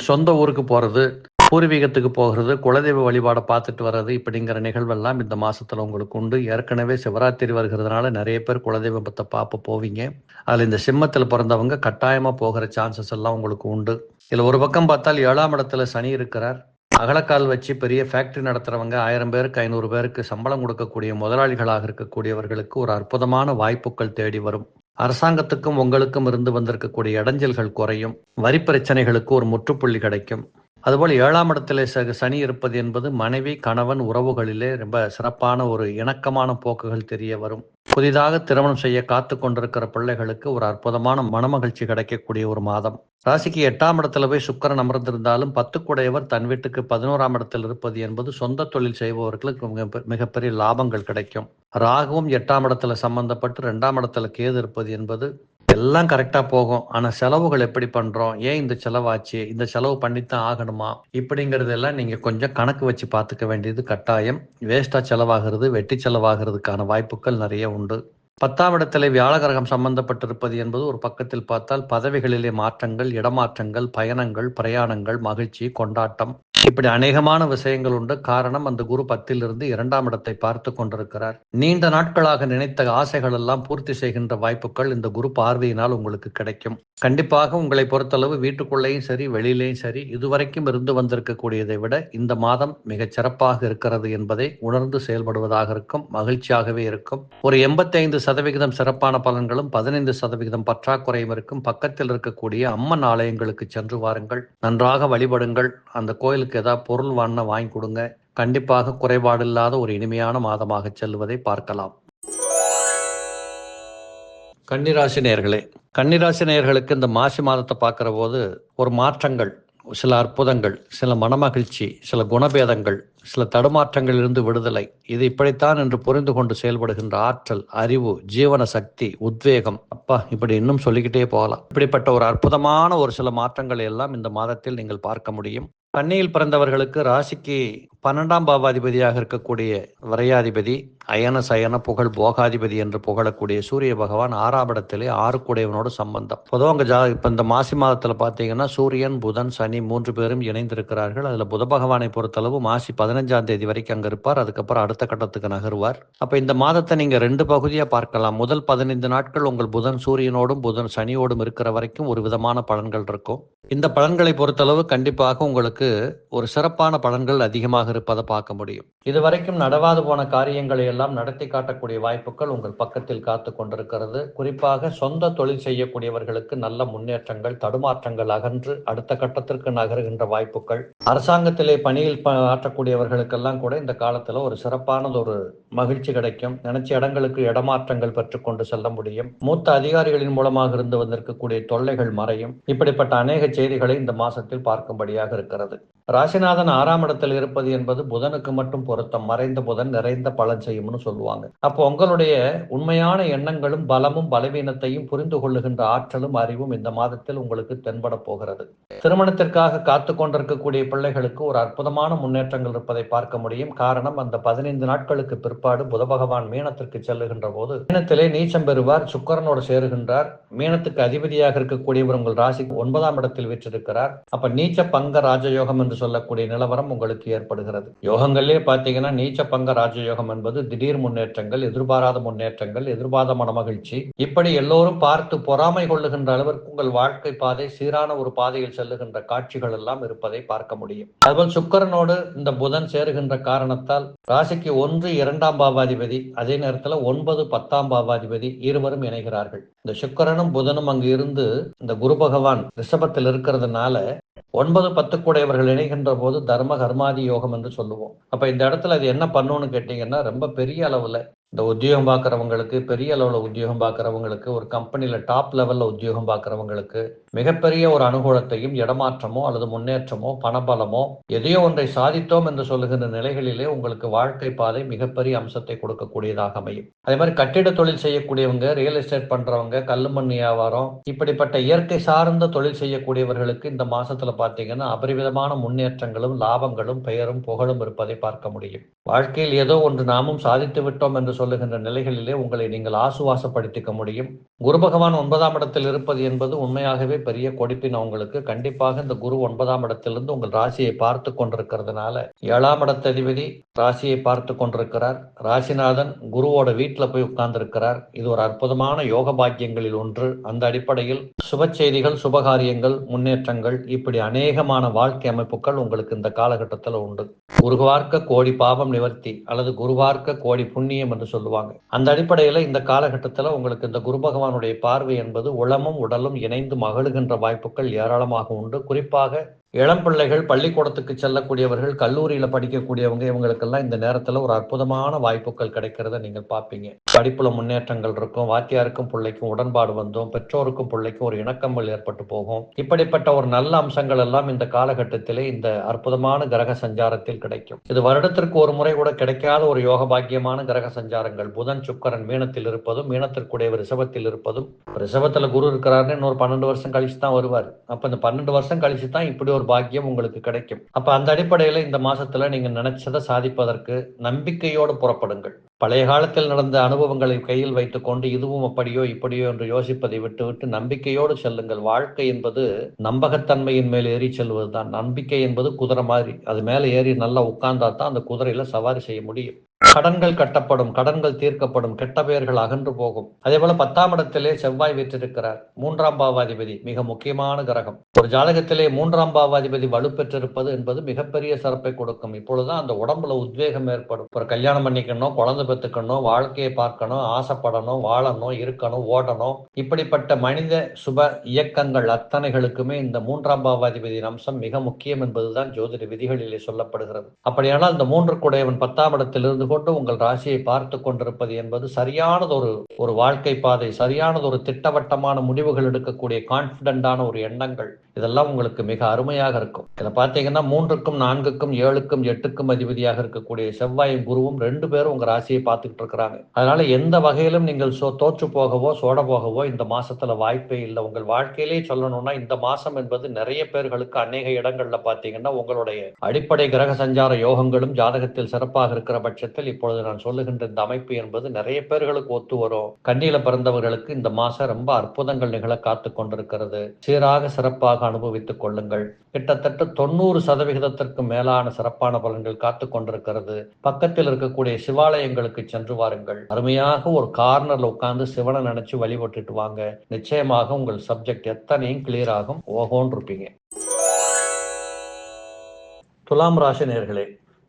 சொந்த ஊருக்கு போறது, பூர்வீகத்துக்கு போகிறது, குலதெய்வ வழிபாடை பார்த்துட்டு வர்றது, இப்படிங்கிற நிகழ்வெல்லாம் இந்த மாசத்துல உங்களுக்கு உண்டு. ஏற்கனவே சிவராத்திரி வருகிறதுனால நிறைய பேர் குலதெய்வத்தை பார்ப்ப போவீங்க. அதுல இந்த சிம்மத்தில் பிறந்தவங்க கட்டாயமா போகிற சான்சஸ் எல்லாம் உங்களுக்கு உண்டு. இதுல ஒரு பக்கம் பார்த்தால் 7ஆம் இடத்துல சனி இருக்கிறார். அகலக்கால் வச்சு பெரிய ஃபேக்டரி நடத்துறவங்க, 1000 பேருக்கு 500 பேருக்கு சம்பளம் கொடுக்கக்கூடிய முதலாளிகளாக இருக்கக்கூடியவர்களுக்கு ஒரு அற்புதமான வாய்ப்புகள் தேடி வரும். அரசாங்கத்துக்கும் உங்களுக்கும் இருந்து வந்திருக்கக்கூடிய இடைஞ்சல்கள் குறையும். வரி பிரச்சனைகளுக்கு ஒரு முற்றுப்புள்ளி கிடைக்கும். அதுபோல் 7ஆம் இடத்திலே சனி இருப்பது என்பது மனைவி, கணவன் உறவுகளிலே ரொம்ப சிறப்பான ஒரு இணக்கமான போக்குகள் தெரிய வரும். புதிதாக திருமணம் செய்ய காத்து கொண்டிருக்கிற பிள்ளைகளுக்கு ஒரு அற்புதமான மனமகிழ்ச்சி கிடைக்கக்கூடிய ஒரு மாதம். ராசிக்கு 8ஆம் இடத்துல போய் சுக்கிரன் அமர்ந்திருந்தாலும் 10 தன் வீட்டுக்கு 11ஆம் இடத்தில் இருப்பது என்பது சொந்த தொழில் செய்பவர்களுக்கு மிகப்பெரிய லாபங்கள் கிடைக்கும். ராகுவும் 8ஆம் இடத்துல சம்பந்தப்பட்டு 2ஆம் இடத்துல கேது இருப்பது என்பது எல்லாம் கரெக்டா போகும். ஆனா செலவுகள் எப்படி பண்றோம்? ஏன் இந்த செலவாச்சு? இந்த செலவு பண்ணித்தான் ஆகணுமா? இப்படிங்கிறதெல்லாம் நீங்க கொஞ்சம் கணக்கு வச்சு பார்த்துக்க வேண்டியது கட்டாயம். வேஸ்டா செலவாகிறது, வெட்டி செலவாகிறதுக்கான வாய்ப்புகள் நிறைய உண்டு. 10ஆம் இடத்திலே வியாழ கிரகம் சம்பந்தப்பட்டிருப்பது என்பது ஒரு பக்கத்தில் பார்த்தால் பதவிகளிலே மாற்றங்கள், இடமாற்றங்கள், பயணங்கள், பிரயாணங்கள், மகிழ்ச்சி, கொண்டாட்டம், இப்படி அநேகமான விஷயங்கள் உண்டு. காரணம், அந்த குரு 10லிருந்து 2ஆம் இடத்தை பார்த்து கொண்டிருக்கிறார். நீண்ட நாட்களாக நினைத்த ஆசைகள் எல்லாம் பூர்த்தி செய்கின்ற வாய்ப்புகள் இந்த குரு பார்வையினால் உங்களுக்கு கிடைக்கும். கண்டிப்பாக உங்களை பொறுத்தளவு வீட்டுக்குள்ளேயும் சரி, வெளியிலேயும் சரி, இதுவரைக்கும் இருந்து வந்திருக்கக்கூடியதை விட இந்த மாதம் மிகச் சிறப்பாக இருக்கிறது என்பதை உணர்ந்து செயல்படுவதாக இருக்கும். மகிழ்ச்சியாகவே இருக்கும். ஒரு 85% சிறப்பான பலன்களும் 15% பற்றாக்குறையும் இருக்கும். பக்கத்தில் இருக்கக்கூடிய அம்மன் ஆலயங்களுக்கு சென்று வாருங்கள், நன்றாக வழிபடுங்கள். அந்த கோயிலுக்கு ஏதாவது பொருள் வாங்கி கொடுங்க. கண்டிப்பாக குறைபாடில்லாத ஒரு இனிமையான மாதமாக செல்வதை பார்க்கலாம். கன்னிராசி நேயர்களே, கன்னிராசி நேயர்களுக்கு இந்த மாசி மாதத்தை பார்க்கிற போது ஒரு மாற்றங்கள், சில அற்புதங்கள், சில மனமகிழ்ச்சி, சில குணபேதங்கள், சில தடுமாற்றங்களிலிருந்து விடுதலை, இது இப்படித்தான் என்று புரிந்து கொண்டு செயல்படுகின்ற ஆற்றல், அறிவு, ஜீவன சக்தி, உத்வேகம், அப்பா இப்படி இன்னும் சொல்லிக்கிட்டே போகலாம். இப்படிப்பட்ட ஒரு அற்புதமான ஒரு சில மாற்றங்களை எல்லாம் இந்த மாதத்தில் நீங்கள் பார்க்க முடியும். கன்னியில் பிறந்தவர்களுக்கு ராசிக்கு 12ஆம் பாவாதிபதியாக இருக்கக்கூடிய விரையாதிபதி, அயன சயன புகழ் போகாதிபதி என்று புகழக்கூடிய சூரிய பகவான் 6ஆம் இடத்திலே 6 சம்பந்தம். பொதுவாக இப்போ இந்த மாசி மாதத்தில் பார்த்தீங்கன்னா சூரியன், புதன், சனி 3 பேரும் இணைந்திருக்கிறார்கள். அதில் புத பகவானை பொறுத்தளவு மாசி 15ஆம் தேதி வரைக்கும் அங்கே இருப்பார். அதுக்கப்புறம் அடுத்த கட்டத்துக்கு நகருவார். அப்போ இந்த மாதத்தை நீங்கள் 2 பகுதியாக பார்க்கலாம். முதல் 15 நாட்கள் உங்கள் புதன் சூரியனோடும் புதன் சனியோடும் இருக்கிற வரைக்கும் ஒரு விதமான பலன்கள் இருக்கும். இந்த பலன்களை பொறுத்தளவு கண்டிப்பாக உங்களுக்கு ஒரு சிறப்பான பலன்கள் அதிகமாக இருப்பதை பார்க்க முடியும். இதுவரைக்கும் நடவாது போன காரியங்களை எல்லாம் நடத்தி காட்டக்கூடிய வாய்ப்புகள் உங்கள் பக்கத்தில் காத்து கொண்டிருக்கிறது. குறிப்பாக சொந்த தொழில் செய்யக்கூடியவர்களுக்கு நல்ல முன்னேற்றங்கள், தடுமாற்றங்கள் அகன்று அடுத்த கட்டத்திற்கு நகருகின்ற வாய்ப்புகள், அரசாங்கத்திலே பணியில் ஆற்றக்கூடியவர்களுக்கெல்லாம் கூட இந்த காலத்துல ஒரு சிறப்பானது ஒரு மகிழ்ச்சி கிடைக்கும். நினைச்ச இடங்களுக்கு இடமாற்றங்கள் பெற்றுக்கொண்டு செல்ல முடியும். மூத்த அதிகாரிகளின் மூலமாக இருந்து வந்திருக்கக்கூடிய தொல்லைகள் மறையும். இப்படிப்பட்ட அநேக செய்திகளை இந்த மாசத்தில் பார்க்கும்படியாக இருக்கிறது. ராசிநாதன் 6ஆம் இடத்தில் இருப்பது என்பது புதனுக்கு மட்டும் பொருத்தம். மறைந்த புதன் நிறைந்த பலன் செய்யும்னு சொல்லுவாங்க. அப்போ உங்களுடைய உண்மையான எண்ணங்களும் பலமும் பலவீனத்தையும் புரிந்து கொள்ளுகின்ற ஆற்றலும் அறிவும் இந்த மாதத்தில் உங்களுக்கு தென்பட போகிறது. திருமணத்திற்காக காத்து கொண்டிருக்கக்கூடிய பிள்ளைகளுக்கு ஒரு அற்புதமான முன்னேற்றங்கள் இருப்பதை பார்க்க முடியும். காரணம், அந்த 15 நாட்களுக்கு பிற்பாடு புத பகவான் மீனத்திற்கு செல்லுகின்ற போது மீனத்திலே நீச்சம் பெறுவார், சுக்கிரனோடு சேருகின்றார். மீனத்துக்கு அதிபதியாக இருக்கக்கூடியவர் உங்கள் ராசிக்கு 9ஆம் இடத்தில் வீற்றிருக்கிறார். அப்ப நீச்ச பங்க ராஜயோகம் என்று சொல்லக்கூடிய நிலவரம் உங்களுக்கு ஏற்படுகிறது. யோகங்களே பார்த்தீங்கன்னா நீச்ச பங்க ராஜயோகம் என்பது திடீர் முன்னேற்றங்கள், எதிர்பாராத முன்னேற்றங்கள், எதிர்பாராத மனமகிழ்ச்சி, இப்படி எல்லோரும் பார்த்து பொறாமை கொள்ளுகின்ற அளவிற்கு உங்கள் வாழ்க்கை பாதை சீரான ஒரு பாதையில் செல்லுகின்ற காட்சிகள் எல்லாம் இருப்பதை பார்க்க முடியும். அதுபோல் சுக்கிரனோடு இந்த புதன் சேருகின்ற காரணத்தால் ராசிக்கு 1, 2ஆம் பாவாதிபதி, அதே நேரத்தில் 9, 10ஆம் பாவாதிபதி இருவரும் இணைகிறார்கள். இந்த சுக்கிரனும் புதனும் அங்கு இருந்து இந்த குரு பகவான் ரிஷபத்தில் இருக்கிறதுனால 9, 10 கூடையவர்கள் இணைகின்ற போது தர்ம கர்மாதி யோகம் என்று சொல்லுவோம். அப்ப இந்த இடத்துல அது என்ன பண்ணுன்னு கேட்டீங்கன்னா, ரொம்ப பெரிய அளவுல இந்த உத்தியோகம் பார்க்குறவங்களுக்கு, பெரிய அளவில் உத்தியோகம் பார்க்குறவங்களுக்கு, ஒரு கம்பெனியில் டாப் லெவலில் உத்தியோகம் பார்க்குறவங்களுக்கு மிகப்பெரிய ஒரு அனுகூலத்தையும், இடமாற்றமோ அல்லது முன்னேற்றமோ பணபலமோ எதையோ ஒன்றை சாதித்தோம் என்று சொல்லுகின்ற நிலைகளிலே உங்களுக்கு வாழ்க்கை பாதை மிகப்பெரிய அம்சத்தை கொடுக்கக்கூடியதாக அமையும். அதே மாதிரி கட்டிட தொழில் செய்யக்கூடியவங்க, ரியல் எஸ்டேட் பண்றவங்க, கல்லுமண் வியாபாரம், இப்படிப்பட்ட இயற்கை சார்ந்த தொழில் செய்யக்கூடியவர்களுக்கு இந்த மாசத்துல பார்த்தீங்கன்னா அபரிவிதமான முன்னேற்றங்களும், லாபங்களும், பெயரும், புகழும் இருப்பதை பார்க்க முடியும். வாழ்க்கையில் ஏதோ ஒன்று நாமும் சாதித்து விட்டோம் என்று சொல்லுகின்ற நிலைகளிலே உங்களை நீங்கள் ஆசுவாசப்படுத்திக்க முடியும். குரு பகவான் 9ஆம் இடத்தில் இருப்பது என்பது உண்மையாகவே பெரிய கொடுப்பின உங்களுக்கு. கண்டிப்பாக இந்த குரு 9ஆம் இடத்திலிருந்து உங்கள் ராசியை பார்த்து கொண்டிருக்கிறதுனால 7ஆம் இடத்ததிபதி ராசியை பார்த்து கொண்டிருக்கிறார். ராசிநாதன் குருவோட வீட்டில் போய் உட்கார்ந்து இருக்கிறார். இது ஒரு அற்புதமான யோக பாக்கியங்களில் ஒன்று. அந்த அடிப்படையில் சுப செய்திகள், சுபகாரியங்கள், முன்னேற்றங்கள், இப்படி அநேகமான வாழ்க்கை அமைப்புகள் உங்களுக்கு இந்த காலகட்டத்தில் உண்டு. குருவார்க்க கோடி பாவம் நிவர்த்தி அல்லது குருவார்க்க கோடி புண்ணியம் என்று சொல்லுவாங்க. அந்த அடிப்படையில் இந்த காலகட்டத்தில் உங்களுக்கு இந்த குரு பகவானுடைய பார்வை என்பது உளமும் உடலும் இணைந்து மகிழுகின்ற வாய்ப்புகள் ஏராளமாக உண்டு. குறிப்பாக இளம் பிள்ளைகள், பள்ளிக்கூடத்துக்கு செல்லக்கூடியவர்கள், கல்லூரியில படிக்கக்கூடியவங்க, இவங்களுக்கெல்லாம் இந்த நேரத்துல ஒரு அற்புதமான வாய்ப்புகள் கிடைக்கிறத நீங்க பார்ப்பீங்க. படிப்புல முன்னேற்றங்கள் இருக்கும். வாத்தியாருக்கும் பிள்ளைக்கும் உடன்பாடு வந்தும், பெற்றோருக்கும் பிள்ளைக்கும் ஒரு இணக்கங்கள் ஏற்பட்டு போகும். இப்படிப்பட்ட ஒரு நல்ல அம்சங்கள் எல்லாம் இந்த காலகட்டத்திலே இந்த அற்புதமான கிரக சஞ்சாரத்தில் கிடைக்கும். இது வருடத்திற்கு ஒரு முறை கூட கிடைக்காத ஒரு யோக பாக்கியமான கிரக சஞ்சாரங்கள். புதன், சுக்கிரன் மீனத்தில் இருப்பதும், மீனத்திற்குடைய ரிஷபத்தில் இருப்பதும், ரிஷபத்துல குரு இருக்கிறாருன்னு இன்னொரு 12 வருஷம் கழிச்சு தான் வருவார். அப்ப இந்த 12 வருஷம் கழிச்சு தான் இப்படி ஒரு பாக்கியம் உங்களுக்கு கிடைக்கும். அப்ப அந்த அடிப்படையில இந்த மாசத்துல நீங்க நினைச்சதை சாதிப்பதற்கு நம்பிக்கையோடு புறப்படுங்கள். பழைய காலத்தில் நடந்த அனுபவங்களை கையில் வைத்துக் கொண்டு இதுவும் அப்படியோ இப்படியோ என்று யோசிப்பதை விட்டுவிட்டு நம்பிக்கையோடு செல்லுங்கள். வாழ்க்கை என்பது நம்பகத்தன்மையின் மேல் ஏறி செல்வதுதான். நம்பிக்கை என்பது குதிரை மாதிரி, அது மேல ஏறி நல்லா உட்கார்ந்தா தான் அந்த குதிரையில சவாரி செய்ய முடியும். கடன்கள் கட்டப்படும், கடன்கள் தீர்க்கப்படும், கெட்ட பெயர்கள் அகன்று போகும். அதே போல 10ஆம் இடத்திலே செவ்வாய் வீற்றிருக்கிறார். 3ஆம் பாவாதிபதி மிக முக்கியமான கிரகம். ஒரு ஜாதகத்திலே 3ஆம் பாவாதிபதி வலுப்பெற்றிருப்பது என்பது மிகப்பெரிய சிறப்பை கொடுக்கும். இப்பொழுதுதான் அந்த உடம்புல உத்வேகம் ஏற்படும். ஒரு கல்யாணம் பண்ணிக்கணும், குழந்தை பெற்றுக்கணும், வாழ்க்கையை பார்க்கணும், ஆசைப்படணும், வாழணும், இருக்கணும், ஓடணும். இப்படிப்பட்ட மனித சுப இயக்கங்கள் அத்தனைகளுக்குமே இந்த 3ஆம் பாவாதிபதியின் அம்சம் மிக முக்கியம் என்பதுதான் ஜோதிட விதிகளிலே சொல்லப்படுகிறது. அப்படியானால் இந்த 3 குடையவன் 10ஆம் இடத்திலிருந்து கொண்டு உங்கள் ராசியை பார்த்து கொண்டிருப்பது என்பது சரியானது ஒரு வாழ்க்கை பாதை, சரியானது ஒரு திட்டவட்டமான முடிவுகள் எடுக்கக்கூடிய கான்பிடண்டான ஒரு எண்ணங்கள், இதெல்லாம் உங்களுக்கு மிக அருமையாக இருக்கும். இதை பார்த்தீங்கன்னா 3க்கும் 4க்கும் 7க்கும் 8க்கும் அதிபதியாக இருக்கக்கூடிய செவ்வாயும் குருவும் 2 பேரும் உங்க ராசியை பார்த்துக்கிட்டு இருக்கிறாங்க. அதனால எந்த வகையிலும் நீங்கள் தோற்று போகவோ சோட போகவோ இந்த மாசத்துல வாய்ப்பே இல்லை. உங்கள் வாழ்க்கையிலே சொல்லணும்னா இந்த மாசம் என்பது நிறைய பேர்களுக்கு அநேக இடங்கள்ல பார்த்தீங்கன்னா உங்களுடைய அடிப்படை கிரக சஞ்சார யோகங்களும் ஜாதகத்தில் சிறப்பாக இருக்கிற பட்சத்தில் இப்பொழுது நான் சொல்லுகின்ற இந்த அமைப்பு என்பது நிறைய பேர்களுக்கு ஒத்து வரும். கன்னியில பிறந்தவர்களுக்கு இந்த மாசம் ரொம்ப அற்புதங்கள் நிகழ காத்து கொண்டிருக்கிறது. சீராக சிறப்பாக அனுபவித்துக் கொள்ளுங்கள். கிட்டத்தட்ட 90% மேலான சிறப்பான பலன்கள் காத்து கொண்டிருக்கிறது. பக்கத்தில் இருக்கக்கூடிய சிவாலயங்களுக்கு சென்று வாருங்கள். அருமையாக ஒரு கார்னர்ல உட்கார்ந்து சிவனை நினைச்சு வழிபட்டுட்டு வாங்க. நிச்சயமாக உங்கள் சப்ஜெக்ட் எத்தனையும் கிளியர் ஆகும். ஓஹோன்னு இருப்பீங்க. துலாம் ராசி நேயர்களே,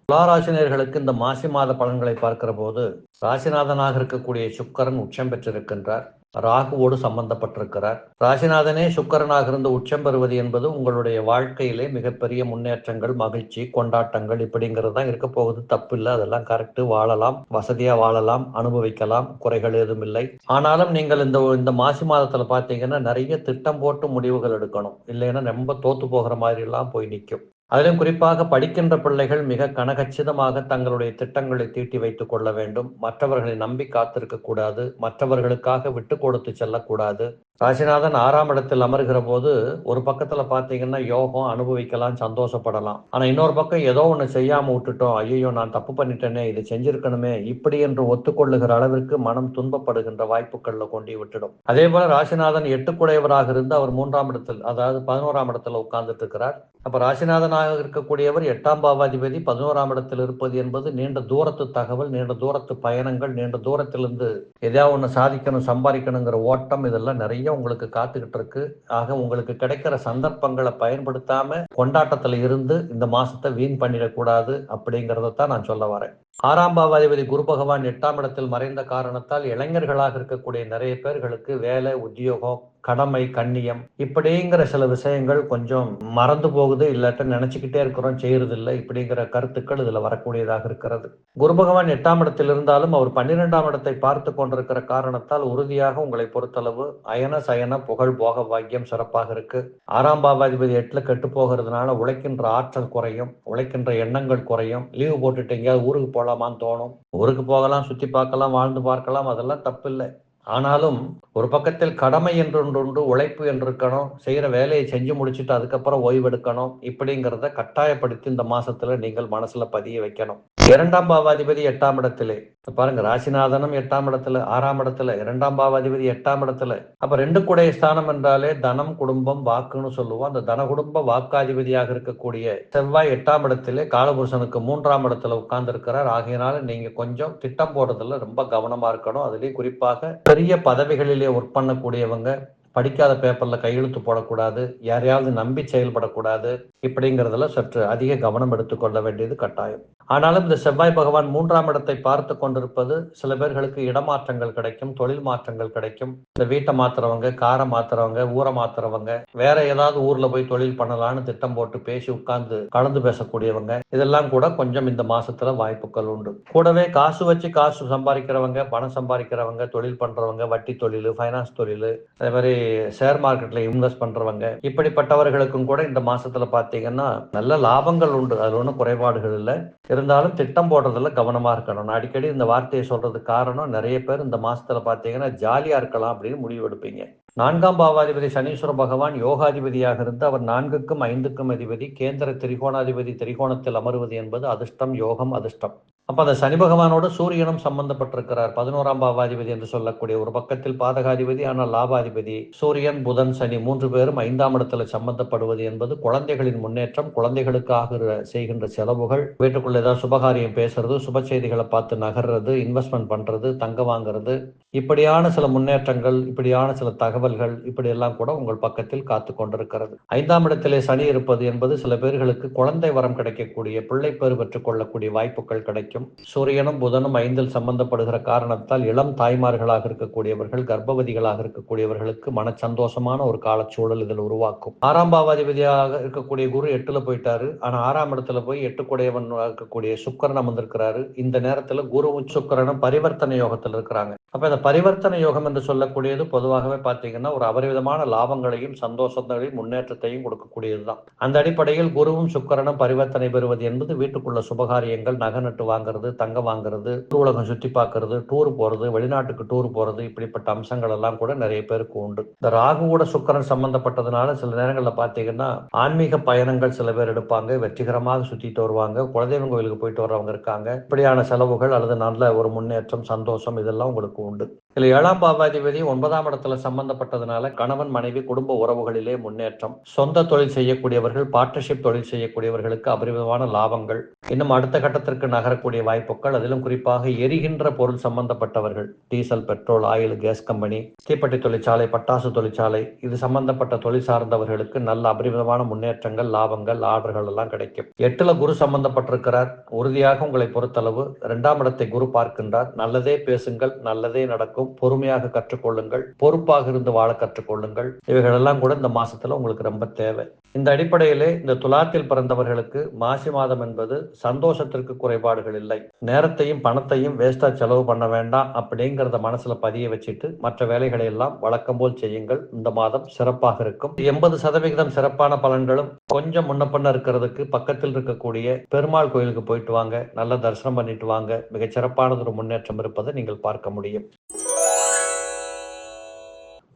துளாராசினியர்களுக்கு இந்த மாசி மாத பலன்களை பார்க்கிற போது ராசிநாதனாக இருக்கக்கூடிய சுக்கிரன் உச்சம் பெற்றிருக்கின்றார். ராகுவோடு சம்பந்தப்பட்டிருக்கிறார். ராசிநாதனே சுக்கிரனாக இருந்து உச்சம் பெறுவது என்பது உங்களுடைய வாழ்க்கையிலே மிகப்பெரிய முன்னேற்றங்கள், மகிழ்ச்சி, கொண்டாட்டங்கள் இப்படிங்கிறது தான் இருக்க போகுது. தப்பு இல்லை, அதெல்லாம் கரெக்டு. வாழலாம், வசதியா வாழலாம், அனுபவிக்கலாம், குறைகள் ஏதும் இல்லை. ஆனாலும் நீங்கள் இந்த மாசி மாதத்துல பார்த்தீங்கன்னா நிறைய திட்டம் போட்டு முடிவுகள் எடுக்கணும். இல்லைன்னா ரொம்ப தோத்து போகிற மாதிரி எல்லாம் போய் நிற்கும். அதிலும் குறிப்பாக படிக்கின்ற பிள்ளைகள் மிக கனகச்சிதமாக தங்களுடைய திட்டங்களை தீட்டி வைத்துக் கொள்ள வேண்டும். மற்றவர்களை நம்பி காத்திருக்க கூடாது. மற்றவர்களுக்காக விட்டு கொடுத்து செல்லக்கூடாது. ராசிநாதன் 6ஆம் இடத்தில் அமர்கிற போது ஒரு பக்கத்துல பாத்தீங்கன்னா யோகம் அனுபவிக்கலாம், சந்தோஷப்படலாம். ஆனா இன்னொரு பக்கம் ஏதோ ஒண்ணு செய்யாம விட்டுட்டோம், ஐயோ நான் தப்பு பண்ணிட்டேனே, இதை செஞ்சிருக்கணுமே, இப்படி என்று ஒத்துக்கொள்ளுகிற அளவிற்கு மனம் துன்பப்படுகின்ற வாய்ப்புகள்ல கொண்டு விட்டுடும். அதே போல ராசிநாதன் 8 இருந்து அவர் 3ஆம் இடத்தில், அதாவது 11ஆம் இடத்துல உட்கார்ந்துட்டு இருக்கிறார். அப்ப ராசிநாதனாக இருக்கக்கூடியவர் 8ஆம் பாவாதிபதி 11ஆம் இடத்தில் இருப்பது என்பது நீண்ட தூரத்து தகவல், நீண்ட தூரத்து பயணங்கள், நீண்ட தூரத்திலிருந்து எதையாவது ஒண்ணு சாதிக்கணும், சம்பாதிக்கணுங்கிற ஓட்டம், இதெல்லாம் நிறைய உங்களுக்கு காத்துக்கிட்டு இருக்கு. ஆக உங்களுக்கு கிடைக்கிற சந்தர்ப்பங்களை பயன்படுத்தாம கொண்டாட்டத்துல இருந்து இந்த மாசத்தை வீண் பண்ணிடக்கூடாது அப்படிங்கறதான் நான் சொல்ல வரேன். 6ஆம் பாவாதிபதி குரு பகவான் 8ஆம் இடத்தில் மறைந்த காரணத்தால் இளைஞர்களாக இருக்கக்கூடிய நிறைய பேர்களுக்கு வேலை, உத்தியோகம், கடமை, கண்ணியம் இப்படிங்கிற சில விஷயங்கள் கொஞ்சம் மறந்து போகுது. இல்லாட்ட நினைச்சுக்கிட்டே இருக்கிறோம், செய்யறது இல்லை, இப்படிங்கிற கருத்துக்கள் இதுல வரக்கூடியதாக இருக்கிறது. குரு பகவான் 8ஆம் இடத்தில் இருந்தாலும் அவர் 12ஆம் இடத்தை பார்த்து கொண்டிருக்கிற காரணத்தால் உறுதியாக உங்களை பொறுத்தளவு அயன சயன புகழ் போக பாக்கியம் சிறப்பாக இருக்கு. 6ஆம் பாவாதிபதி 8ல கெட்டு போகிறதுனால உழைக்கின்ற ஆற்றல் குறையும், உழைக்கின்ற எண்ணங்கள் குறையும். லீவு போட்டுட்டு எங்கேயாவது ஊருக்கு போகலாமான்னு தோணும். ஊருக்கு போகலாம், சுத்தி பார்க்கலாம், வாழ்ந்து பார்க்கலாம், அதெல்லாம் தப்பு இல்லை. ஆனாலும் ஒரு பக்கத்தில் கடமை என்று ஒன்று உண்டு, உழைப்பு என்று இருக்கணும். செய்யற வேலையை செஞ்சு முடிச்சுட்டு அதுக்கப்புறம் ஓய்வெடுக்கணும். இப்படிங்கிறத கட்டாயப்படுத்தி இந்த மாசத்துல நீங்கள் மனசுல பதிய வைக்கணும். 2ஆம் பாவாதிபதி 8ஆம் இடத்திலே பாருங்க, ராசிநாதனும் 8ஆம் இடத்துல, 6ஆம் இடத்துல, 2ஆம் பாவாதிபதி 8ஆம் இடத்துல. அப்ப 2 குடைய ஸ்தானம் என்றாலே தனம், குடும்பம், வாக்குன்னு சொல்லுவோம். அந்த தன குடும்ப வாக்காதிபதியாக இருக்கக்கூடிய செவ்வாய் 8ஆம் இடத்திலே காலபுருஷனுக்கு 3ஆம் இடத்துல உட்கார்ந்து இருக்கிறார். ஆகையினால நீங்க கொஞ்சம் திட்டம் போடுறதுல ரொம்ப கவனமா இருக்கணும். அதுலயும் குறிப்பாக பெரிய பதவிகளிலே ஒர்க் பண்ணக்கூடியவங்க படிக்காத பேப்பர்ல கையெழுத்து போடக்கூடாது, யாரையாவது நம்பி செயல்படக்கூடாது. இப்படிங்கிறதுல சற்று அதிக கவனம் எடுத்துக்கொள்ள வேண்டியது கட்டாயம். ஆனாலும் இந்த செவ்வாய் பகவான் 3ஆம் இடத்தை பார்த்து கொண்டிருப்பது சில பேர்களுக்கு இடமாற்றங்கள் கிடைக்கும், தொழில் மாற்றங்கள் கிடைக்கும். இந்த வீட்டை மாத்துறவங்க, காரை மாத்துறவங்க, ஊரை மாத்துறவங்க, வேற ஏதாவது ஊர்ல போய் தொழில் பண்ணலாம்னு திட்டம் போட்டு பேசி உட்கார்ந்து கலந்து பேசக்கூடியவங்க, இதெல்லாம் கூட கொஞ்சம் இந்த மாசத்துல வாய்ப்புகள் உண்டு. கூடவே காசு வச்சு காசு சம்பாதிக்கிறவங்க, பணம் சம்பாதிக்கிறவங்க, தொழில் பண்றவங்க, வட்டி தொழில், ஃபைனான்ஸ் தொழில், அதே மாதிரி ஷேர் மார்க்கெட்ல இன்வெஸ்ட் பண்றவங்க, இப்படிப்பட்டவர்களுக்கும் கூட இந்த மாசத்துல பாத்தீங்கன்னா நல்ல லாபங்கள் உண்டு. அதுல ஒன்றும் குறைபாடுகள் இல்லை. இருந்தாலும் திட்டம் போடுறதுல கவனமா இருக்கணும். நான் அடிக்கடி இந்த வார்த்தையை சொல்றதுக்கு காரணம், நிறைய பேர் இந்த மாசத்துல பாத்தீங்கன்னா ஜாலியா இருக்கலாம் அப்படின்னு முடிவு எடுப்பீங்க. 4ஆம் பாவாதிபதி சனீஸ்வர பகவான் யோகாதிபதியாக இருந்து அவர் 4க்கும் 5க்கும் அதிபதி, கேந்திர திரிகோணாதிபதி திரிகோணத்தில் அமர்வது என்பது அதிர்ஷ்டம், யோகம், அதிர்ஷ்டம். அப்ப அந்த சனி பகவானோட சூரியனும் சம்பந்தப்பட்டிருக்கிறார். 11ஆம் பாவாதிபதி என்று சொல்லக்கூடிய, ஒரு பக்கத்தில் பாதகாதிபதி ஆனால் லாபாதிபதி சூரியன், புதன், சனி 3 பேரும் 5ஆம் இடத்துல சம்பந்தப்படுவது என்பது குழந்தைகளின் முன்னேற்றம், குழந்தைகளுக்காக செய்கின்ற செலவுகள், வீட்டுக்குள்ள ஏதாவது சுபகாரியம் பேசுறது, சுப செய்திகளை பார்த்து நகர்றது, இன்வெஸ்ட்மெண்ட் பண்றது, தங்க வாங்குறது, இப்படியான சில முன்னேற்றங்கள், இப்படியான சில தகவல்கள், இப்படி எல்லாம் கூட உங்கள் பக்கத்தில் காத்து கொண்டிருக்கிறது. 5ஆம் இடத்திலே சனி இருப்பது என்பது சில பேர்களுக்கு குழந்தை வரம் கிடைக்கக்கூடிய, பிள்ளை பேறு பெற்றுக் கொள்ளக்கூடிய வாய்ப்புகள் கிடைக்கும். சூரியனும் புதனும் 5இல் சம்பந்தப்படுகிற காரணத்தால் இளம் தாய்மார்களாக இருக்கக்கூடியவர்கள், கர்ப்பவதிகளாக இருக்கக்கூடியவர்களுக்கு மன சந்தோஷமான ஒரு காலச்சூழல் இதில் உருவாக்கும். 6ஆம் பாவாதிபதியாக இருக்கக்கூடிய குரு 8ல போயிட்டாரு. ஆனா 6ஆம் இடத்துல போய் 8 இருக்கக்கூடிய சுக்கிரன் அமர்ந்திருக்கிறாரு. இந்த நேரத்துல குருவும் சுக்கிரனும் பரிவர்த்தனை யோகத்தில் இருக்கிறாங்க. அப்ப இந்த பரிவர்த்தனை யோகம் என்று சொல்லக்கூடியது பொதுவாகவே பார்த்தீங்கன்னா ஒரு அபரிவிதமான லாபங்களையும் சந்தோஷங்களையும் முன்னேற்றத்தையும் கொடுக்கக்கூடியதுதான். அந்த அடிப்படையில் குருவும் சுக்கிரனும் பரிவர்த்தனை பெறுவது என்பது வீட்டுக்குள்ள சுபகாரியங்கள், நகை நட்டு வாங்குறது, தங்கம் வாங்குறது, உலகம் சுற்றி பார்க்கறது, டூர் போறது, வெளிநாட்டுக்கு டூர் போறது, இப்படிப்பட்ட அம்சங்கள் எல்லாம் கூட நிறைய பேருக்கு உண்டு. இந்த ராகு கூட சுக்கிரன் சம்பந்தப்பட்டதுனால சில நேரங்களில் பார்த்தீங்கன்னா ஆன்மீக பயணங்கள் சில பேர் எடுப்பாங்க, வெற்றிகரமாக சுத்திட்டு வருவாங்க, குலதெய்வம் கோயிலுக்கு போயிட்டு வர்றவங்க இருக்காங்க. இப்படியான செலவுகள் அல்லது நல்ல ஒரு முன்னேற்றம், சந்தோஷம் இதெல்லாம் உங்களுக்கு உண்டு. இதுல 7ஆம் பாவாதிபதி 9ஆம் இடத்துல சம்பந்தப்பட்டதுனால கணவன் மனைவி குடும்ப உறவுகளிலே முன்னேற்றம், சொந்த தொழில் செய்யக்கூடியவர்கள், பார்ட்னர்ஷிப் தொழில் செய்யக்கூடியவர்களுக்கு அபரிவிதமான லாபங்கள், இன்னும் அடுத்த கட்டத்திற்கு நகரக்கூடிய வாய்ப்புகள், அதிலும் குறிப்பாக எரிகின்ற பொருள் சம்பந்தப்பட்டவர்கள், diesel, petrol, oil, gas company, தீப்பெட்டி தொழிற்சாலை, பட்டாசு தொழிற்சாலை, இது சம்பந்தப்பட்ட தொழில் சார்ந்தவர்களுக்கு நல்ல அபரிவிதமான முன்னேற்றங்கள், லாபங்கள், ஆர்டர்கள் எல்லாம் கிடைக்கும். 8ல குரு சம்பந்தப்பட்டிருக்கிறார். உறுதியாக உங்களை பொறுத்தளவு 2ஆம் இடத்தை குரு பார்க்கின்றார். நல்லதே பேசுங்கள், நல்லதே நடக்கும், பொறுமையாக கற்றுக்கொள்ளுங்கள், பொறுப்பாக இருந்து வாழ கற்றுக்கொள்ளுங்கள். இவைகள் எல்லாம் கூட இந்த மாசத்துல உங்களுக்கு ரொம்ப தேவை. இந்த அடிப்படையிலே இந்த துலாத்தில் பிறந்தவர்களுக்கு மாசி மாதம் என்பது சந்தோஷத்திற்கு குறைபாடுகள் இல்லை. நேரத்தையும் பணத்தையும் வேஸ்டா செலவு பண்ண வேண்டாம் அப்படிங்கிறத மனசுல பதிய வச்சுட்டு மற்ற வேலைகளை எல்லாம் வழக்கம் போல் செய்யுங்கள். இந்த மாதம் சிறப்பாக இருக்கும். 80% சிறப்பான பலன்களும் கொஞ்சம் முன்ன பண்ண இருக்கிறதுக்கு பக்கத்தில் இருக்கக்கூடிய பெருமாள் கோயிலுக்கு போயிட்டு வாங்க, நல்ல தரிசனம் பண்ணிட்டு வாங்க. மிகச் சிறப்பானது ஒரு முன்னேற்றம் இருப்பதை நீங்கள் பார்க்க முடியும்.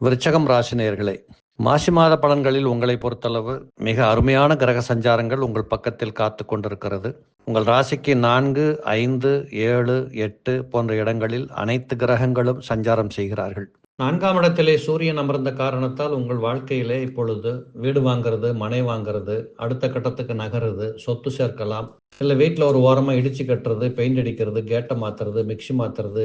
விருச்சகம் ராசி நேயர்களே, மாசி மாத பலன்களில் உங்களை பொறுத்தளவு மிக அருமையான கிரக சஞ்சாரங்கள் உங்கள் பக்கத்தில் காத்து கொண்டிருக்கிறது. உங்கள் ராசிக்கு 4, 5, 7, 8 போன்ற இடங்களில் அனைத்து கிரகங்களும் சஞ்சாரம் செய்கிறார்கள். 4ஆம் இடத்திலே சூரியன் அமர்ந்த காரணத்தால் உங்கள் வாழ்க்கையிலே இப்பொழுது வீடு வாங்கிறது, மனை வாங்கிறது, அடுத்த கட்டத்துக்கு நகருது, சொத்து சேர்க்கலாம், இல்லை வீட்டில் ஒரு ஓரமாக இடிச்சு கட்டுறது, பெயிண்ட் அடிக்கிறது, கேட்டை மாத்துறது, மிக்சி மாத்துறது,